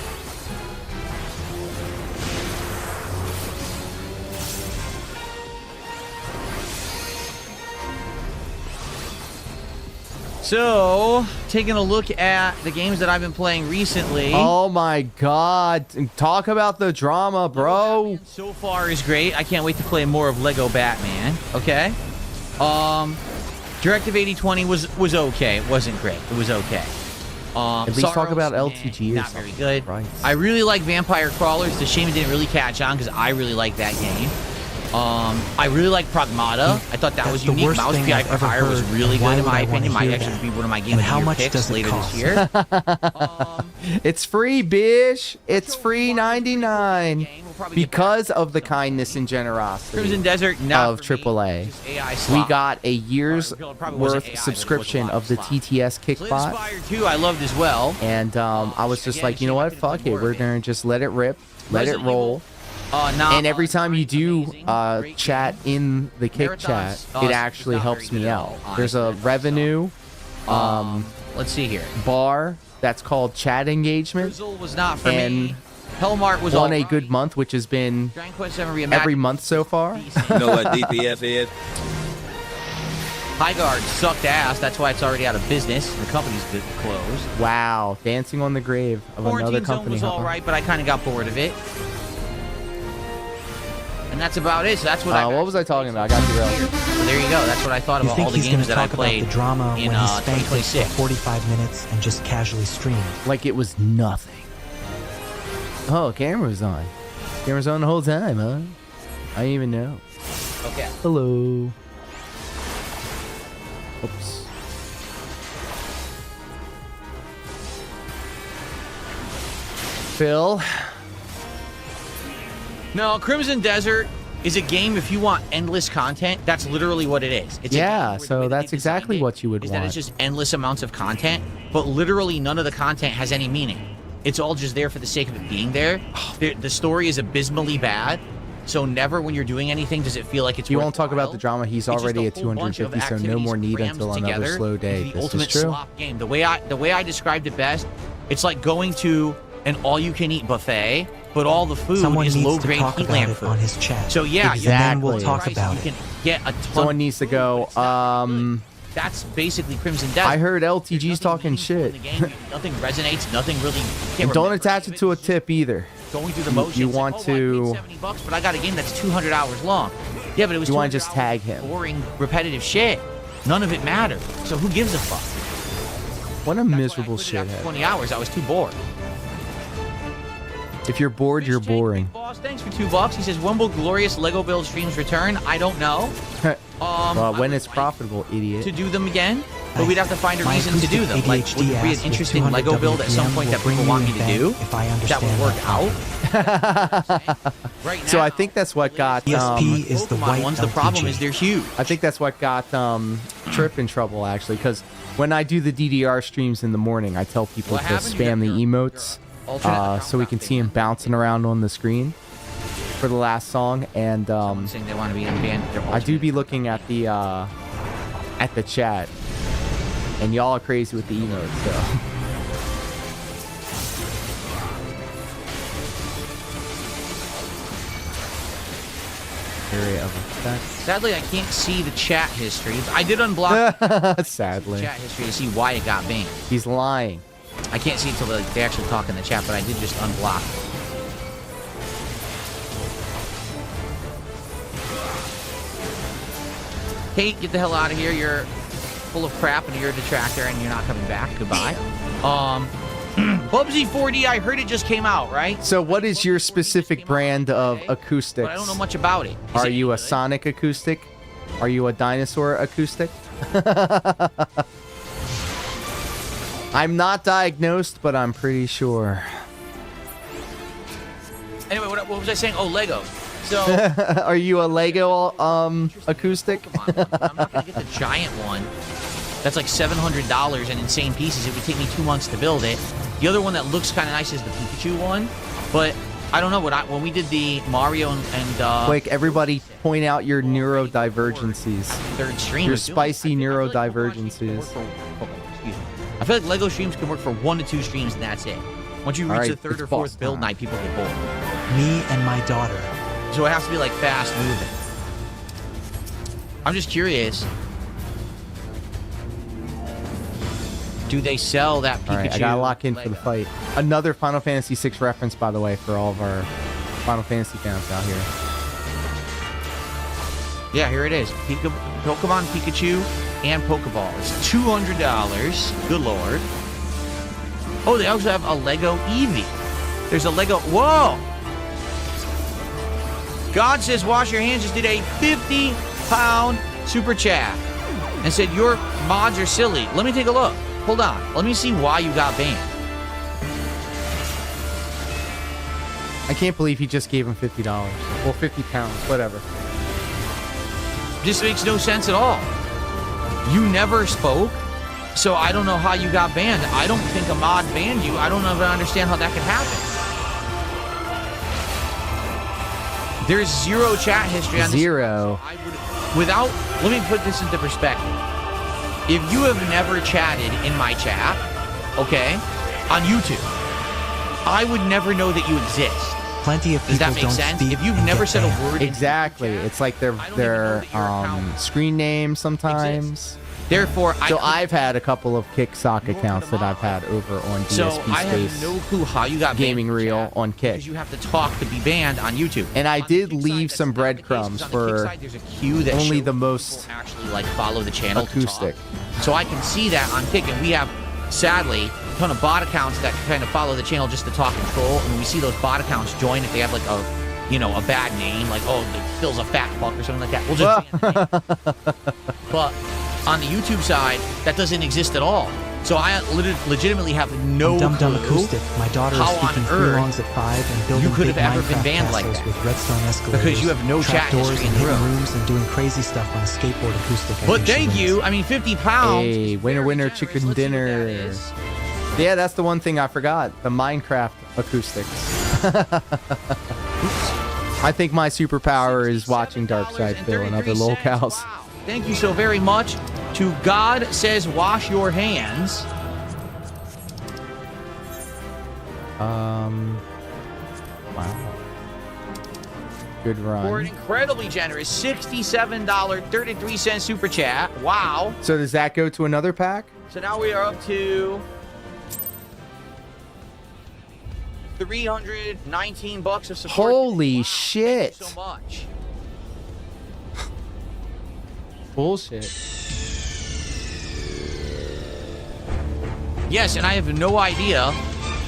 So, taking a look at the games that I've been playing recently. Oh my god. Talk about the drama, bro. Batman so far is great. I can't wait to play more of Lego Batman. Okay. Directive 8020 was okay. It wasn't great. It was okay. At least talk Sorrows, about eh, LTG or not very something. good. Right. I really like Vampire Crawlers. It's a shame it didn't really catch on because I really like that game. I really like Pragmata. I thought that That's was the unique. worst Mouse thing PI I've for ever Hire was heard, really and why good in would my I wanna opinion. Might hear actually that? be one of my game And of the how year much picks does it later cost? this year. It's free, bish. It's free 99. Game will probably get because of the kindness and generosity Crimson Desert, not of for me. AAA. Just AI We slop. got a year's It probably wasn't AI, but worth it was a subscription lot of the slop. TTS Kickbot. Spire 2, I loved as well. And I was just like, you know what? Fuck it. We're going to just let it rip, let it roll. And every time you do chat in the Kick chat, it actually helps me out. There's a revenue Let's see here. bar that's called chat engagement. Frizzle was not for And me. Hellmart was on a alright. good month, which has been Dragon Quest 7 Reimagined. every month so far. You know what DPF is? Highguard sucked ass. That's why it's already out of business. The company's closed. Wow, dancing on the grave of another Quarantine Zone company. was huh? all right, but I kind of got bored of it. And that's about it. So that's what I. What was I talking about? I got derailed. So there you go. That's what I thought You about think all the he's going games to that I talk about played the drama in when he spanked us for 2026. 45 minutes and just casually streamed? Like it was nothing. Oh, camera's on. Camera's on the whole time, huh? I didn't even know. Okay. Hello. Oops. Phil. No, Crimson Desert is a game if you want endless content. That's literally what it is. It's a Yeah, game where the so way that that's they designed exactly it what you would is that want. it's just endless amounts of content, but literally none of the content has any meaning. It's all just there for the sake of it being there. The story is abysmally bad, so never when you're doing anything does it feel like it's You won't talk worthwhile. about the drama. He's It's just already a at whole bunch of 250, so no more activities need crammed until another together slow day. into the This ultimate is true. slop game. The way I described it best, it's like going to an all-you-can-eat buffet, but all the food Someone is needs to low-grade talk heat about lamp it food. on his chat. So yeah, Exactly. And then we'll you talk price, about you it. can get a ton. Someone needs to go, That's basically Crimson Desert. I heard There's LTG's nothing talking meaningful in shit. the game. Nothing resonates. Nothing really. You can't And don't remember attach any it of to a It's just tip either. Going through the motions. You like, want oh, I to- paid $70, but I got a game that's 200 hours long. Yeah, but it was. You wanna 200 just hours tag of him. Boring, repetitive shit. None of it mattered. So who gives a fuck? What a That's why I miserable quit it after shithead. 20 hours. I was too bored. If you're bored, you're Fish Tank, boring. Big Boss, thanks for $2. He says, when will glorious Lego build streams return? I don't know. Well, I when would it's like profitable, idiot. to do them again, but we'd have to find a My reason to do acoustic them. Like, ADHD would it be ass an with interesting 200 Lego build at some WPM point will that bring people you want in me to bed do? if I That understand would work that out. Right now, So I think that's what got DSP is the Pokemon white ones. The problem LTG. is they're huge. I think that's what got Trip in trouble actually, because when I do the DDR streams in the morning, I tell people What to happened? spam the Your emotes alternate so we can see him bouncing around on the screen for the last song. And Someone saying they want to be in band. I do be looking at the chat, and y'all are crazy with the emotes. So. Area of effect. Sadly, I can't see the chat history. I did unblock the Sadly, chat history to see why it got banned. he's lying. I can't see until they actually talk in the chat, but I did just unblock. Kate, get the hell out of here. You're full of crap and you're a detractor and you're not coming back. Goodbye. Bubsy 4D, I heard it just came out, right? So, what is your specific brand of acoustics? But I don't know much about it. Is Are it you a good? Sonic acoustic? Are you a dinosaur acoustic? I'm not diagnosed, but I'm pretty sure. Anyway, what was I saying? Oh, Lego. So, Are you a Lego acoustic? Pokemon one. I'm not going to get the giant one. That's like $700 and insane pieces. It would take me 2 months to build it. The other one that looks kind of nice is the Pikachu one. But I don't know. When we did the Mario and Quick, everybody point out your neurodivergencies. third stream, Your of doing it, spicy I feel like Pokemon streams can neurodivergencies. work for- excuse me. I feel like Lego streams can work for 1 to 2 streams and that's it. Once you reach Alright, the third it's or fourth boss build time. night, people get bored. Me and my daughter. So it has to be like fast moving. I'm just curious. Do they sell that Pikachu? All right, I gotta lock in for the Lego? fight. Another Final Fantasy VI reference, by the way, for all of our Final Fantasy fans out here. Yeah, here it is. Pokemon Pikachu and Pokeball. It's $200. Good lord. Oh, they also have a Lego Eevee. There's a Lego. Whoa! God says wash your hands just did a 50-pound super chat and said your mods are silly. Let me take a look. Hold on. Let me see why you got banned. I can't believe he just gave him $50. Well, 50 pounds, whatever. This makes no sense at all. You never spoke, so I don't know how you got banned. I don't think a mod banned you. I don't even understand how that could happen. There's zero chat history on this. Zero. So I would, let me put this into perspective. If you have never chatted in my chat, okay, on YouTube, I would never know that you exist. Plenty of Does people that make don't sense? speak If you've and never get said a banned. word in Exactly. YouTube chat, It's like their I don't even know that your account screen name sometimes. Therefore, So I've had a couple of Kick Sock accounts that I've had over on DSP So I have Space no clue how you got Gaming banned from Reel chat, on Kick. because you have to talk to be banned on YouTube. And I On the did Kick leave side, some that's not the case, breadcrumbs because on the Kick for side, there's a queue that only shows the people most actually like follow the channel to acoustic. talk. So I can see that on Kick, and we have sadly a ton of bot accounts that kind of follow the channel just to talk control. And when we see those bot accounts join, if they have like a bad name, like Phil's a fat fuck or something like that, we'll just ban the name. But on the YouTube side, that doesn't exist at all. So I legitimately have no Dum Dum clue Acoustic. My daughter is how on speaking three earth longs at 5 and building you could big have ever been Minecraft banned like castles that. with redstone escalators, Because you have no chat trapdoors history and in the hidden room. rooms and doing crazy stuff on a skateboard acoustic. I But think she thank wins. you. I mean, 50 pounds. Hey, is winner, very winner, generous. chicken Let's see what that dinner. is. Yeah, that's the one thing I forgot. The Minecraft acoustics. I think my superpower is watching Darkside Phil and other locales. Wow. Thank you so very much to God Says Wash Your Hands. Wow. Good For an run. incredibly generous $67.33 super chat. Wow. So does that go to another pack? So now we are up to $319 of support. Holy Wow. shit. Thank you so much. Bullshit. Yes, and I have no idea.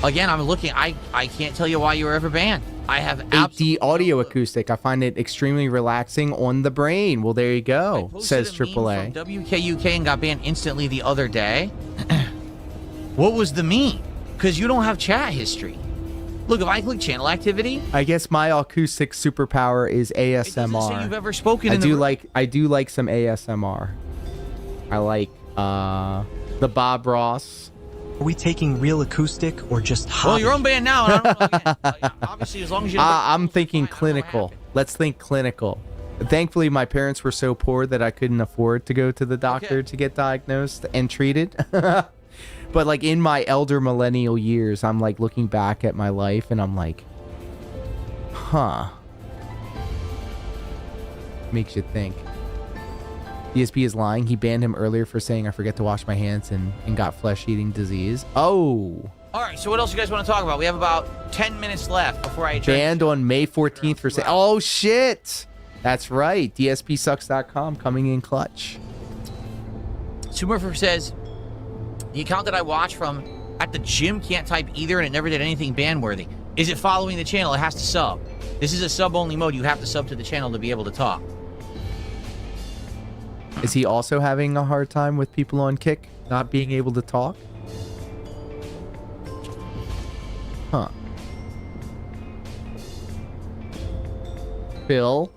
Again, I'm looking. I can't tell you why you were ever banned. I have 8D absolutely audio no clue. acoustic. I find it extremely relaxing on the brain. Well, there you I go, posted says a meme AAA. from WKUK and got banned instantly the other day. What was the meme? Because you don't have chat history. Look, if I click channel activity, I guess my acoustic superpower is it doesn't say you've ASMR. ever spoken I in the do room. like some ASMR. I like the Bob Ross. Are we taking real acoustic or just hobby? Well, you're on ban now. And I don't know, again, obviously, as long as you don't I'm thinking fine, I don't know what clinical. happened. Let's think clinical. Thankfully, my parents were so poor that I couldn't afford to go to the doctor Okay. to get diagnosed and treated. But like in my elder millennial years, I'm like looking back at my life and I'm like, huh. Makes you think. DSP is lying. He banned him earlier for saying I forget to wash my hands and got flesh-eating disease. Oh. All right, so what else you guys want to talk about? We have about 10 minutes left before I adjourn. Banned on May 14th for saying, oh shit. That's right. DSPsucks.com coming in clutch. Sumurfer says, the account that I watch from at the gym can't type either, and it never did anything ban-worthy. Is it following the channel? It has to sub. This is a sub-only mode. You have to sub to the channel to be able to talk. Is he also having a hard time with people on Kick not being able to talk? Huh. Phil?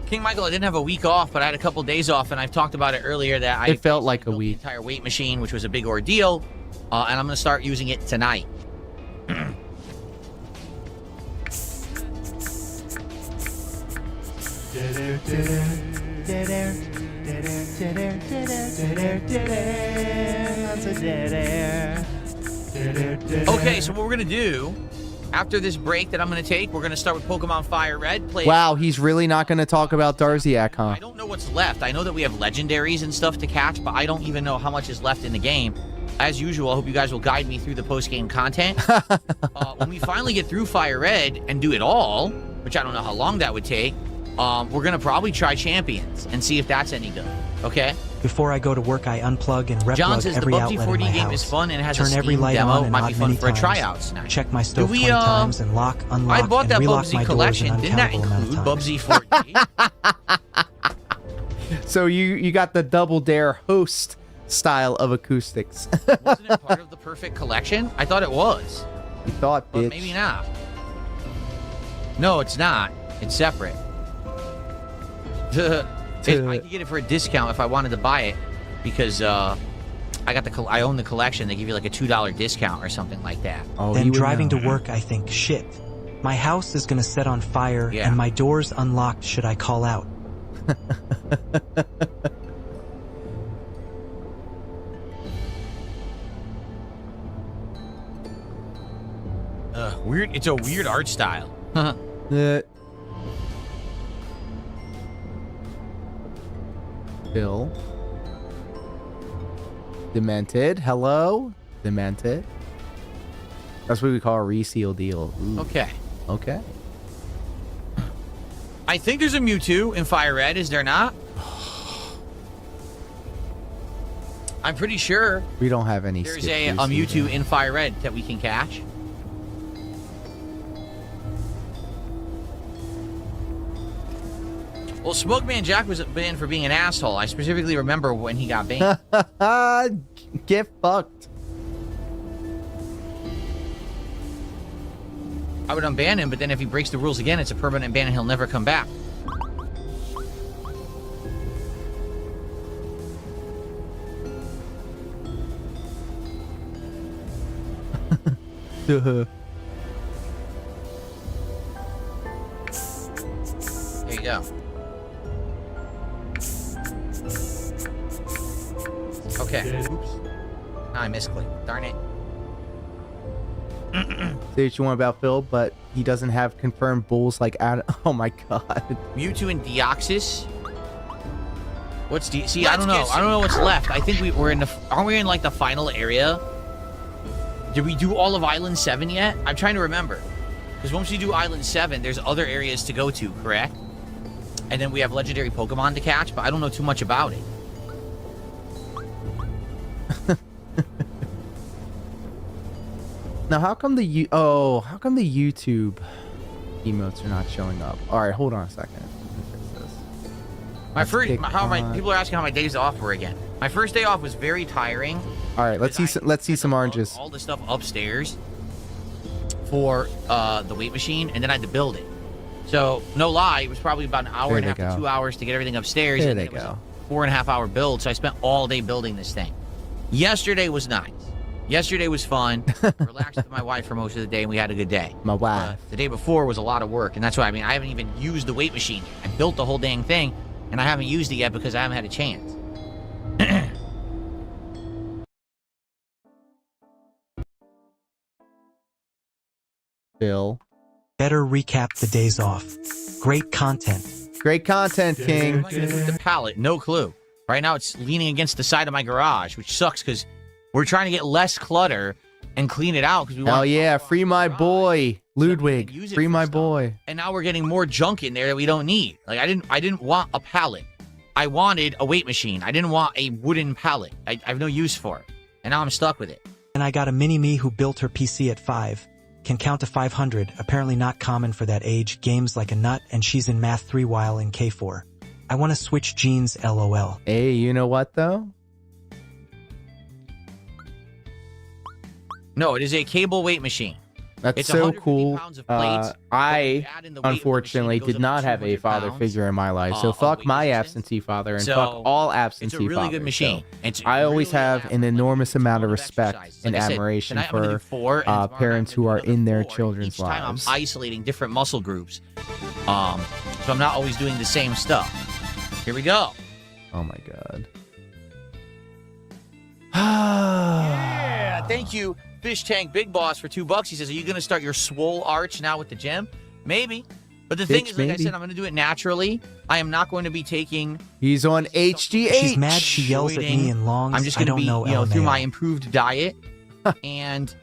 King Michael, I didn't have a week off, but I had a couple days off, and I've talked about it earlier that I It felt like a built week. the entire weight machine, which was a big ordeal, and I'm going to start using it tonight. Okay, so what we're going to do after this break that I'm going to take, we're going to start with Pokemon Fire Red. Play. Wow, he's really not going to talk about Darziak, huh? I don't know what's left. I know that we have legendaries and stuff to catch, but I don't even know how much is left in the game. As usual, I hope you guys will guide me through the post-game content. When we finally get through Fire Red and do it all, which I don't know how long that would take, we're going to probably try Champions and see if that's any good. Okay? Before I go to work, I unplug and John replug says the every PUBG outlet in 4D my game house. is fun and it has Turn a every Steam light demo. on and Might be odd fun many for a times. tryout tonight. Check my Do stove we, 20 times and lock, unlock, I bought that and relock my Bubsy doors collection. an Didn't that uncountable amount of include times. Bubsy 4D? So you got the Double Dare host style of acoustics. Wasn't it part of the perfect collection? I thought it was. You thought, But bitch. maybe not. No, it's not. It's separate. I could get it for a discount if I wanted to buy it because I own the collection. They give you like a $2 discount or something like that. Oh, Then you would driving know. to work, I think, shit. My house is gonna set on fire, Yeah. and my door's unlocked. Should I call out? Weird. It's a weird art style. Bill. Demented. Hello? Demented. That's what we call a reseal deal. Ooh. Okay. Okay. I think there's a Mewtwo in Fire Red. Is there not? I'm pretty sure We don't have any there's skip a reseal Mewtwo there. in Fire Red that we can catch. Well, Smokeman Jack was banned for being an asshole. I specifically remember when he got banned. Get fucked. I would unban him, but then if he breaks the rules again, it's a permanent ban and he'll never come back. There you go. Okay. Oops. Now I misclicked. Darn it. Say what you want about Phil, but he doesn't have confirmed bulls like Adam. Oh my god. Mewtwo and Deoxys. What's See, I Let's don't know. get I don't know what's left. I think we're in the. Aren't we in like the final area? Did we do all of Island 7 yet? I'm trying to remember. Because once we do Island 7, there's other areas to go to, correct? And then we have legendary Pokemon to catch, but I don't know too much about it. Now, how come the how come the YouTube emotes are not showing up? All right, hold on a second. Let me fix this. People are asking how my days off were again. My first day off was very tiring. All right, let's see some oranges. All the stuff upstairs for the weight machine, and then I had to build it. So, no lie, it was probably about an hour There and a they half to go. 2 hours to get everything upstairs. There and they then it was go. a 4.5 hour build, so I spent all day building this thing. Yesterday was nice. Yesterday was fun. Relaxed with my wife for most of the day, and we had a good day. My wife. The day before was a lot of work, and that's why, I haven't even used the weight machine yet. I built the whole dang thing, and I haven't used it yet because I haven't had a chance. Phil. Better recap the days off. Great content. Great content, King. Am I gonna move the pallet? No clue. Right now, it's leaning against the side of my garage, which sucks because we're trying to get less clutter and clean it out because we want. Hell yeah, free my boy, Ludwig. use it Free for my stuff. boy. And now we're getting more junk in there that we don't need. Like I didn't want a pallet. I wanted a weight machine. I didn't want a wooden pallet. I have no use for it, and now I'm stuck with it. And I got a mini-me who built her PC at 5. Can count to 500, apparently not common for that age, games like a nut, and she's in Math 3 while in K4. I want to switch genes, lol. Hey, you know what though? No, it is a cable weight machine. That's It's so 150 cool. pounds of plates, but I when you add in the weight of the unfortunately machine, it goes did up not to have a 200 father pounds, figure in my life, so of fuck weight my resistance. absentee father and So, fuck all It's a absentee really fathers. good machine. So It's I always really have an enormous amount of respect exercises. and Like I said, admiration tonight I'm gonna do for 4, and tomorrow night I'm parents gonna who do are another in their 4. children's Each time lives. I'm isolating different muscle groups, so I'm not always doing the same stuff. Here we go. Oh my god. Yeah, thank you, Fish Tank Big Boss, for $2. He says, "Are you going to start your swole arch now with the gym?" Maybe, but the thing Bitch, is, like I maybe. said, I'm going to do it naturally. I am not going to be taking. He's on HGH. She's mad she yells at me in longs. I'm just I going to don't be, know, through LMAO. my improved diet and,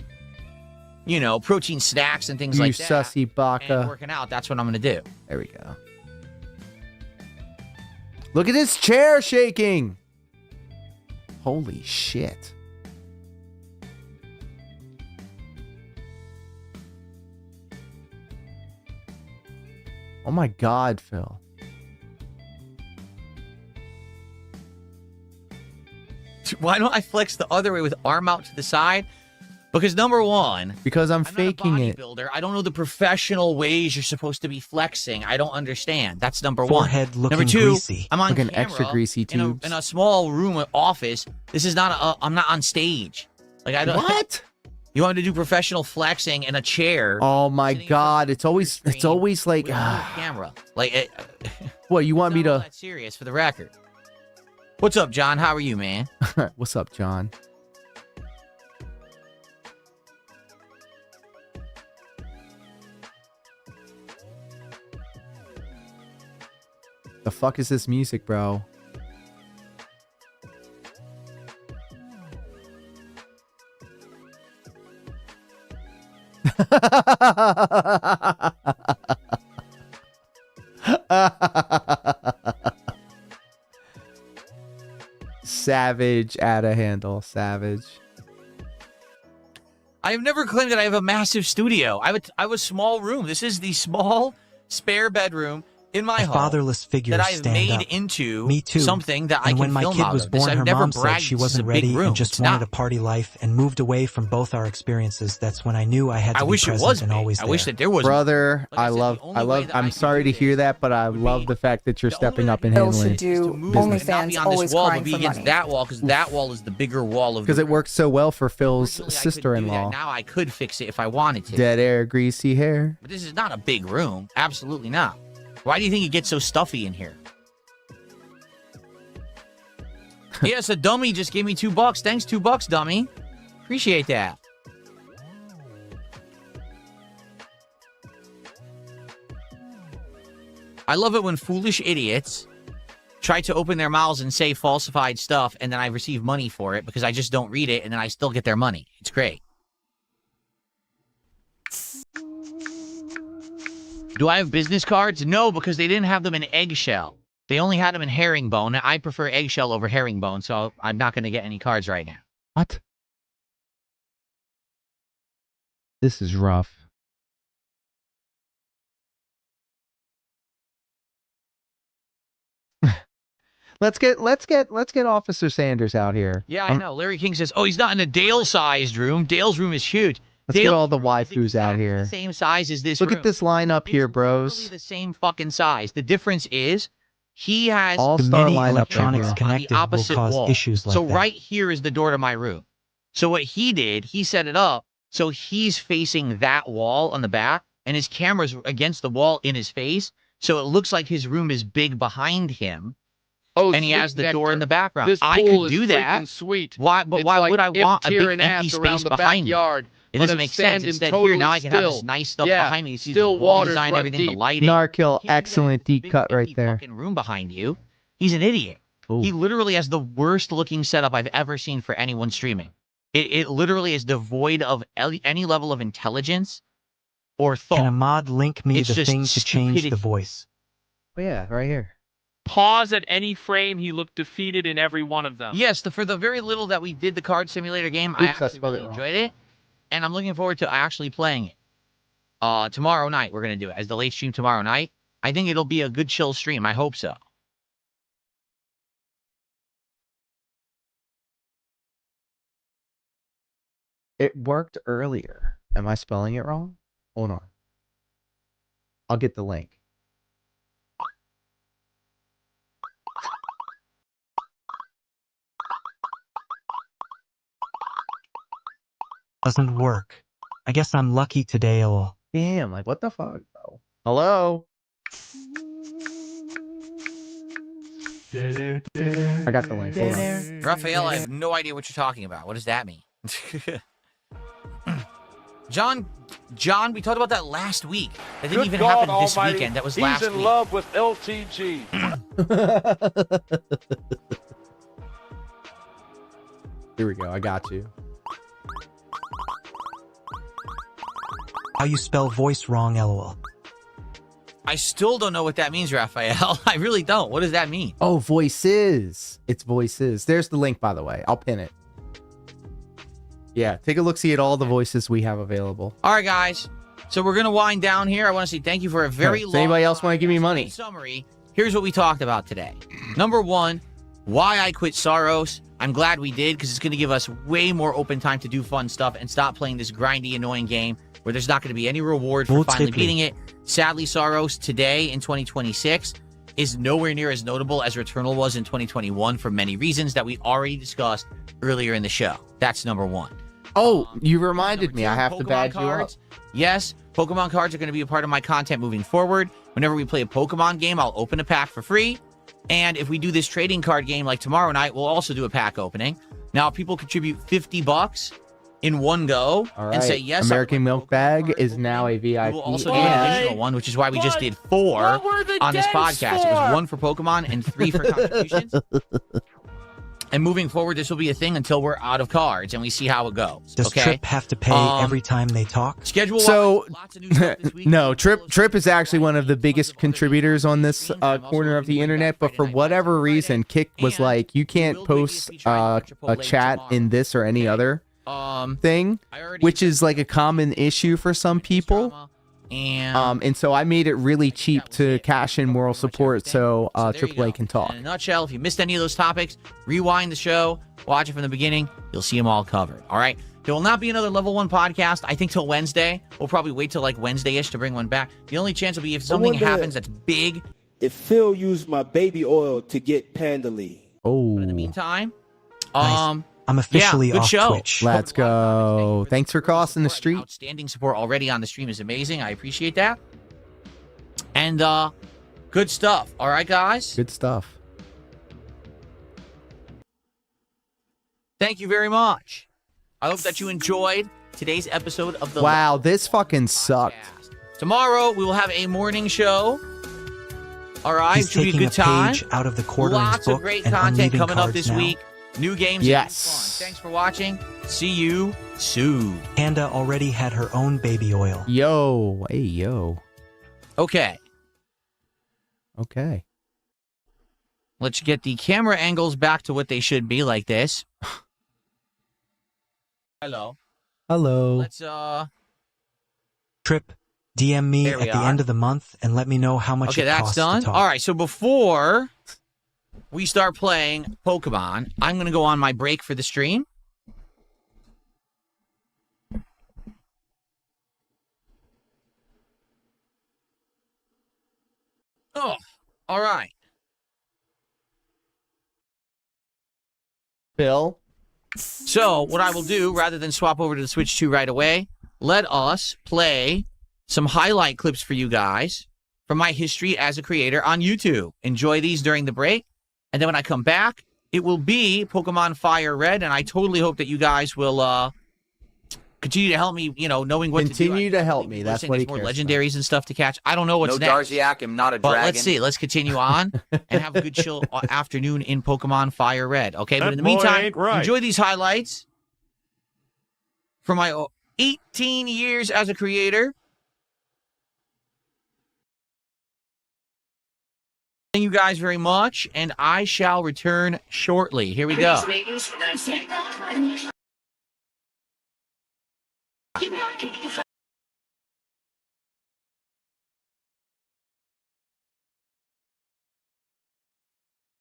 protein snacks and things You like that. sussy And baka. working out. That's what I'm going to do. There we go. Look at this chair shaking. Holy shit. Oh my god, Phil. Why don't I flex the other way with arm out to the side? Because number one, Because I'm I'm faking not a it. bodybuilder. I don't know the professional ways you're supposed to be flexing. I don't understand. That's number Forehead one. looking Number two, greasy. I'm on Looking camera extra greasy in tubes. a small room office. This is not I'm not on stage. Like I don't. What? You want me to do professional flexing in a chair? Oh my sitting in front God! of It's always like, with no camera. Like, what you want me it's not all to? that serious for the record. What's up, John? How are you, man? What's up, John? The fuck is this music, bro? Savage at a handle. Savage. I have never claimed that I have a massive studio. I have a small room. This is the small spare bedroom in my A home fatherless figure that I've stand made up. into Me too. something that I And can when my film kid out was of. This, born, I've her never mom said bragged she this is wasn't a big ready room. and just It's wanted not. a party life and moved away from both our experiences. That's when I knew I had to I be wish it present was and big. always I there. wish that there was. Brother, Like I said, the only way that I I'm can sorry do to hear this that, but I would love be- the fact that you're the stepping only up way and I can handling do it. this is to do move and not OnlyFans be on always this wall, crying but be for against money. that wall because that wall is the bigger wall of. Because it works so well for Phil's Originally, I couldn't do that. sister-in-law. Now I could fix it if I wanted to. Dead air, greasy hair. But this is not a big room. Absolutely not. Why do you think it gets so stuffy in here? Yes, a dummy just gave me $2. Thanks, $2, dummy. Appreciate that. I love it when foolish idiots try to open their mouths and say falsified stuff, and then I receive money for it because I just don't read it, and then I still get their money. It's great. Do I have business cards? No, because they didn't have them in eggshell. They only had them in herringbone. I prefer eggshell over herringbone, so I'm not going to get any cards right now. What? This is rough. Let's get Officer Sanders out here. Yeah, I know. Larry King says, oh, he's not in a Dale-sized room. Dale's room is huge. Let's get all the waifus out The here. same size as this Look room. at this lineup here, It's literally bros. the same fucking size. The difference is he has All The star many lineup electronics right here. connected the will opposite cause wall. issues like so that. right here is the door to my room. So what he did, he set it up so he's facing that wall on the back, and his camera's against the wall in his face. So it looks like his room is big behind him, Oh, and he has the door in the background. This I pool could is do that. freaking sweet. Why? But It's why like would I want a emptier big and empty ass around space the behind me? backyard, It but doesn't it's make sand sense. and Instead, total here now I can have this still. nice stuff Yeah, behind me. You see still the wall water's design, run everything, deep. the lighting. Narkill, Can't do that excellent big, deep cut right empty there. fucking room behind you. He's an idiot. Ooh. He literally has the worst looking setup I've ever seen for anyone streaming. It literally is devoid of any level of intelligence or thought. Can a mod link me It's the just thing to change stupidity. the voice? Oh yeah, right here. Pause at any frame. He looked defeated in every one of them. Yes, for the very little that we did the card simulator game, I Oops, I actually spelled it really wrong. enjoyed it, and I'm looking forward to actually playing it. Tomorrow night we're gonna do it as the late stream tomorrow night. I think it'll be a good chill stream. I hope so. It worked earlier. Am I spelling it wrong? Hold on. I'll get the link. Doesn't work. I guess I'm lucky today, lol. Damn, like what the fuck, bro? Hello? I got the link. Hold on. Raphael, I have no idea what you're talking about. What does that mean? John, we talked about that last week. That didn't even happen this weekend. That was last week. He's in love with LTG. Here we go. I got you. How you spell voice wrong, lol. I still don't know what that means, Raphael. I really don't. What does that mean? Oh, voices. It's voices. There's the link, by the way. I'll pin it. Yeah, take a look, see at all the voices we have available. All right, guys. So we're going to wind down here. I want to say thank you for a very Does long anybody else want to give me money? In summary, here's what we talked about today. Number one, why I quit Saros. I'm glad we did, because it's going to give us way more open time to do fun stuff and stop playing this grindy, annoying game where there's not going to be any reward for finally beating it. Sadly, Saros today in 2026 is nowhere near as notable as Returnal was in 2021 for many reasons that we already discussed earlier in the show. That's number one. Oh, you reminded me. I have to badge you up. Yes, Pokemon cards are going to be a part of my content moving forward. Whenever we play a Pokemon game, I'll open a pack for free. And if we do this trading card game like tomorrow night, we'll also do a pack opening. Now, if people contribute $50 in one go and say yes, American Milk Bag is now a VIP. We'll also do an additional one, which is why we just did 4 on this podcast. It was 1 for Pokemon and 3 for contributions. And moving forward, this will be a thing until we're out of cards and we see how it goes. Does Trip have to pay every time they talk? Schedule. So, lots of new stuff this week. no, Trip is actually one of the biggest contributors on this corner of the internet, but for whatever reason, Kick was like, you can't post a chat in this or any other thing, which is like a common issue for some people. And so I made it really cheap to cash in moral support so AAA can talk. In a nutshell, if you missed any of those topics, rewind the show, watch it from the beginning. You'll see them all covered. All right. There will not be another Level 1 podcast, I think, till Wednesday. We'll probably wait till like Wednesday-ish to bring one back. The only chance will be if something happens that's big. If Phil used my baby oil to get Pandally. Oh. But in the meantime, nice. I'm officially good off show. Twitch. Let's go. Thanks for crossing the street. Outstanding support already on the stream is amazing. I appreciate that. And good stuff. All right, guys. Good stuff. Thank you very much. I hope that you enjoyed today's episode of the Wow, this fucking sucked. podcast. Tomorrow we will have a morning show. All right, He's should be a taking good time. page out of the quarterings Lots book of great and content unleaving coming up cards this now. week. New games. Yes. And fun. Thanks for watching. See you soon. Panda already had her own baby oil. Yo. Hey, yo. Okay. Okay. Let's get the camera angles back to what they should be, like this. Hello. Hello. Let's Trip, DM me There at we the are. end of the month and let me know how much Okay, it that's costs done. to talk. All right, so before we start playing Pokemon, I'm going to go on my break for the stream. Oh, all right. Phil. So what I will do, rather than swap over to the Switch 2 right away, let us play some highlight clips for you guys from my history as a creator on YouTube. Enjoy these during the break. And then when I come back, it will be Pokemon Fire Red. And I totally hope that you guys will continue to help me, you know, knowing what Continue to do. to help me. That's what he more cares legendaries and stuff to catch. I don't know what's No next. Darziak, I'm not a But dragon. let's see. Let's continue on and have a good chill afternoon in Pokemon Fire Red. Okay, but That in the boy meantime, ain't right. enjoy these highlights from my 18 years as a creator. Thank you guys very much, and I shall return shortly. Here we go.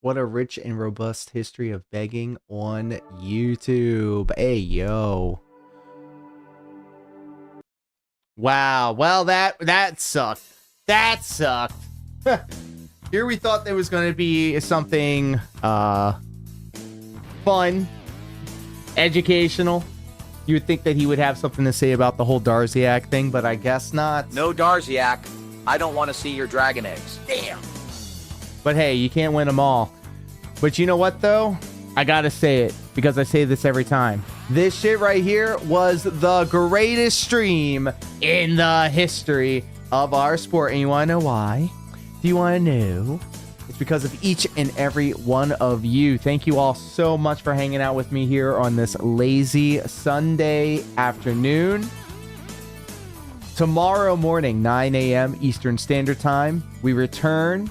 What a rich and robust history of begging on YouTube. Hey, yo. Wow. Well, that sucked. That sucked. Here we thought there was going to be something fun, educational. You would think that he would have something to say about the whole Darziak thing, but I guess not. No Darziak. I don't want to see your dragon eggs. Damn. But hey, you can't win them all. But you know what, though? I gotta say it, because I say this every time. This shit right here was the greatest stream in the history of our sport. And you wanna know why? Do you wanna know? It's because of each and every one of you. Thank you all so much for hanging out with me here on this lazy Sunday afternoon. Tomorrow morning, 9 a.m. Eastern Standard Time, we return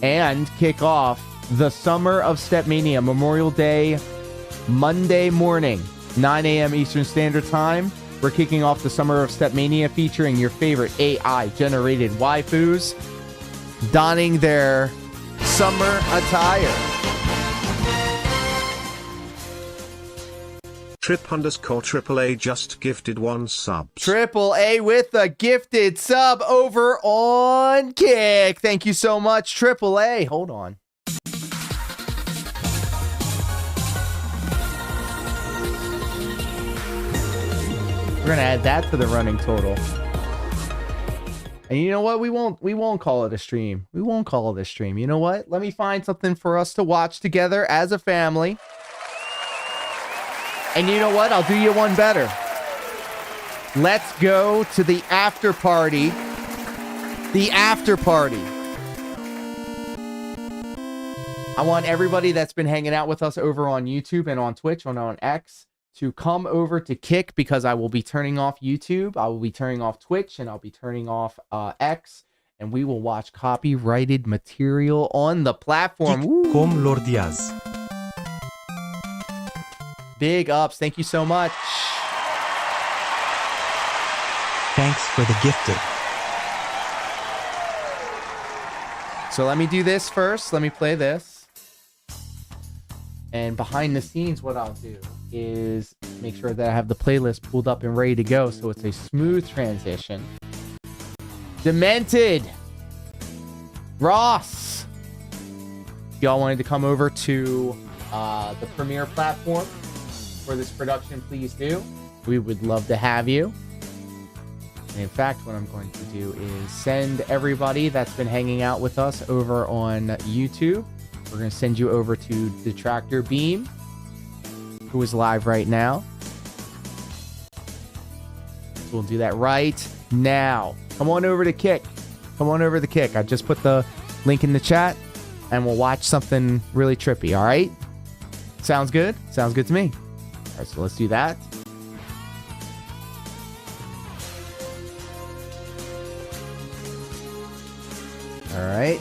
and kick off the Summer of Stepmania Memorial Day, Monday morning, 9 a.m. Eastern Standard Time. We're kicking off the Summer of Stepmania featuring your favorite AI-generated waifus donning their summer attire. Trip_AAA just gifted 1 sub. AAA with a gifted sub over on Kick. Thank you so much, AAA. Hold on. We're gonna add that to the running total. And you know what? We won't call it a stream. We won't call it a stream. You know what? Let me find something for us to watch together as a family. And you know what? I'll do you one better. Let's go to the after party. The after party. I want everybody that's been hanging out with us over on YouTube and on Twitch and on X to come over to Kick, because I will be turning off YouTube, I will be turning off Twitch, and I'll be turning off X, and we will watch copyrighted material on the platform. Comme Lord Diaz. Big ups. Thank you so much. Thanks for the gifted. So let me do this first. Let me play this. And behind the scenes, what I'll do is make sure that I have the playlist pulled up and ready to go, so it's a smooth transition. Demented. Ross. Y'all wanted to come over to the Premiere platform for this production, please do. We would love to have you. And in fact, what I'm going to do is send everybody that's been hanging out with us over on YouTube. We're going to send you over to Detractor Beam, who is live right now. So we'll do that right now. Come on over to Kick. Come on over to Kick. I just put the link in the chat, and we'll watch something really trippy, all right? Sounds good? Sounds good to me. All right, so let's do that. All right.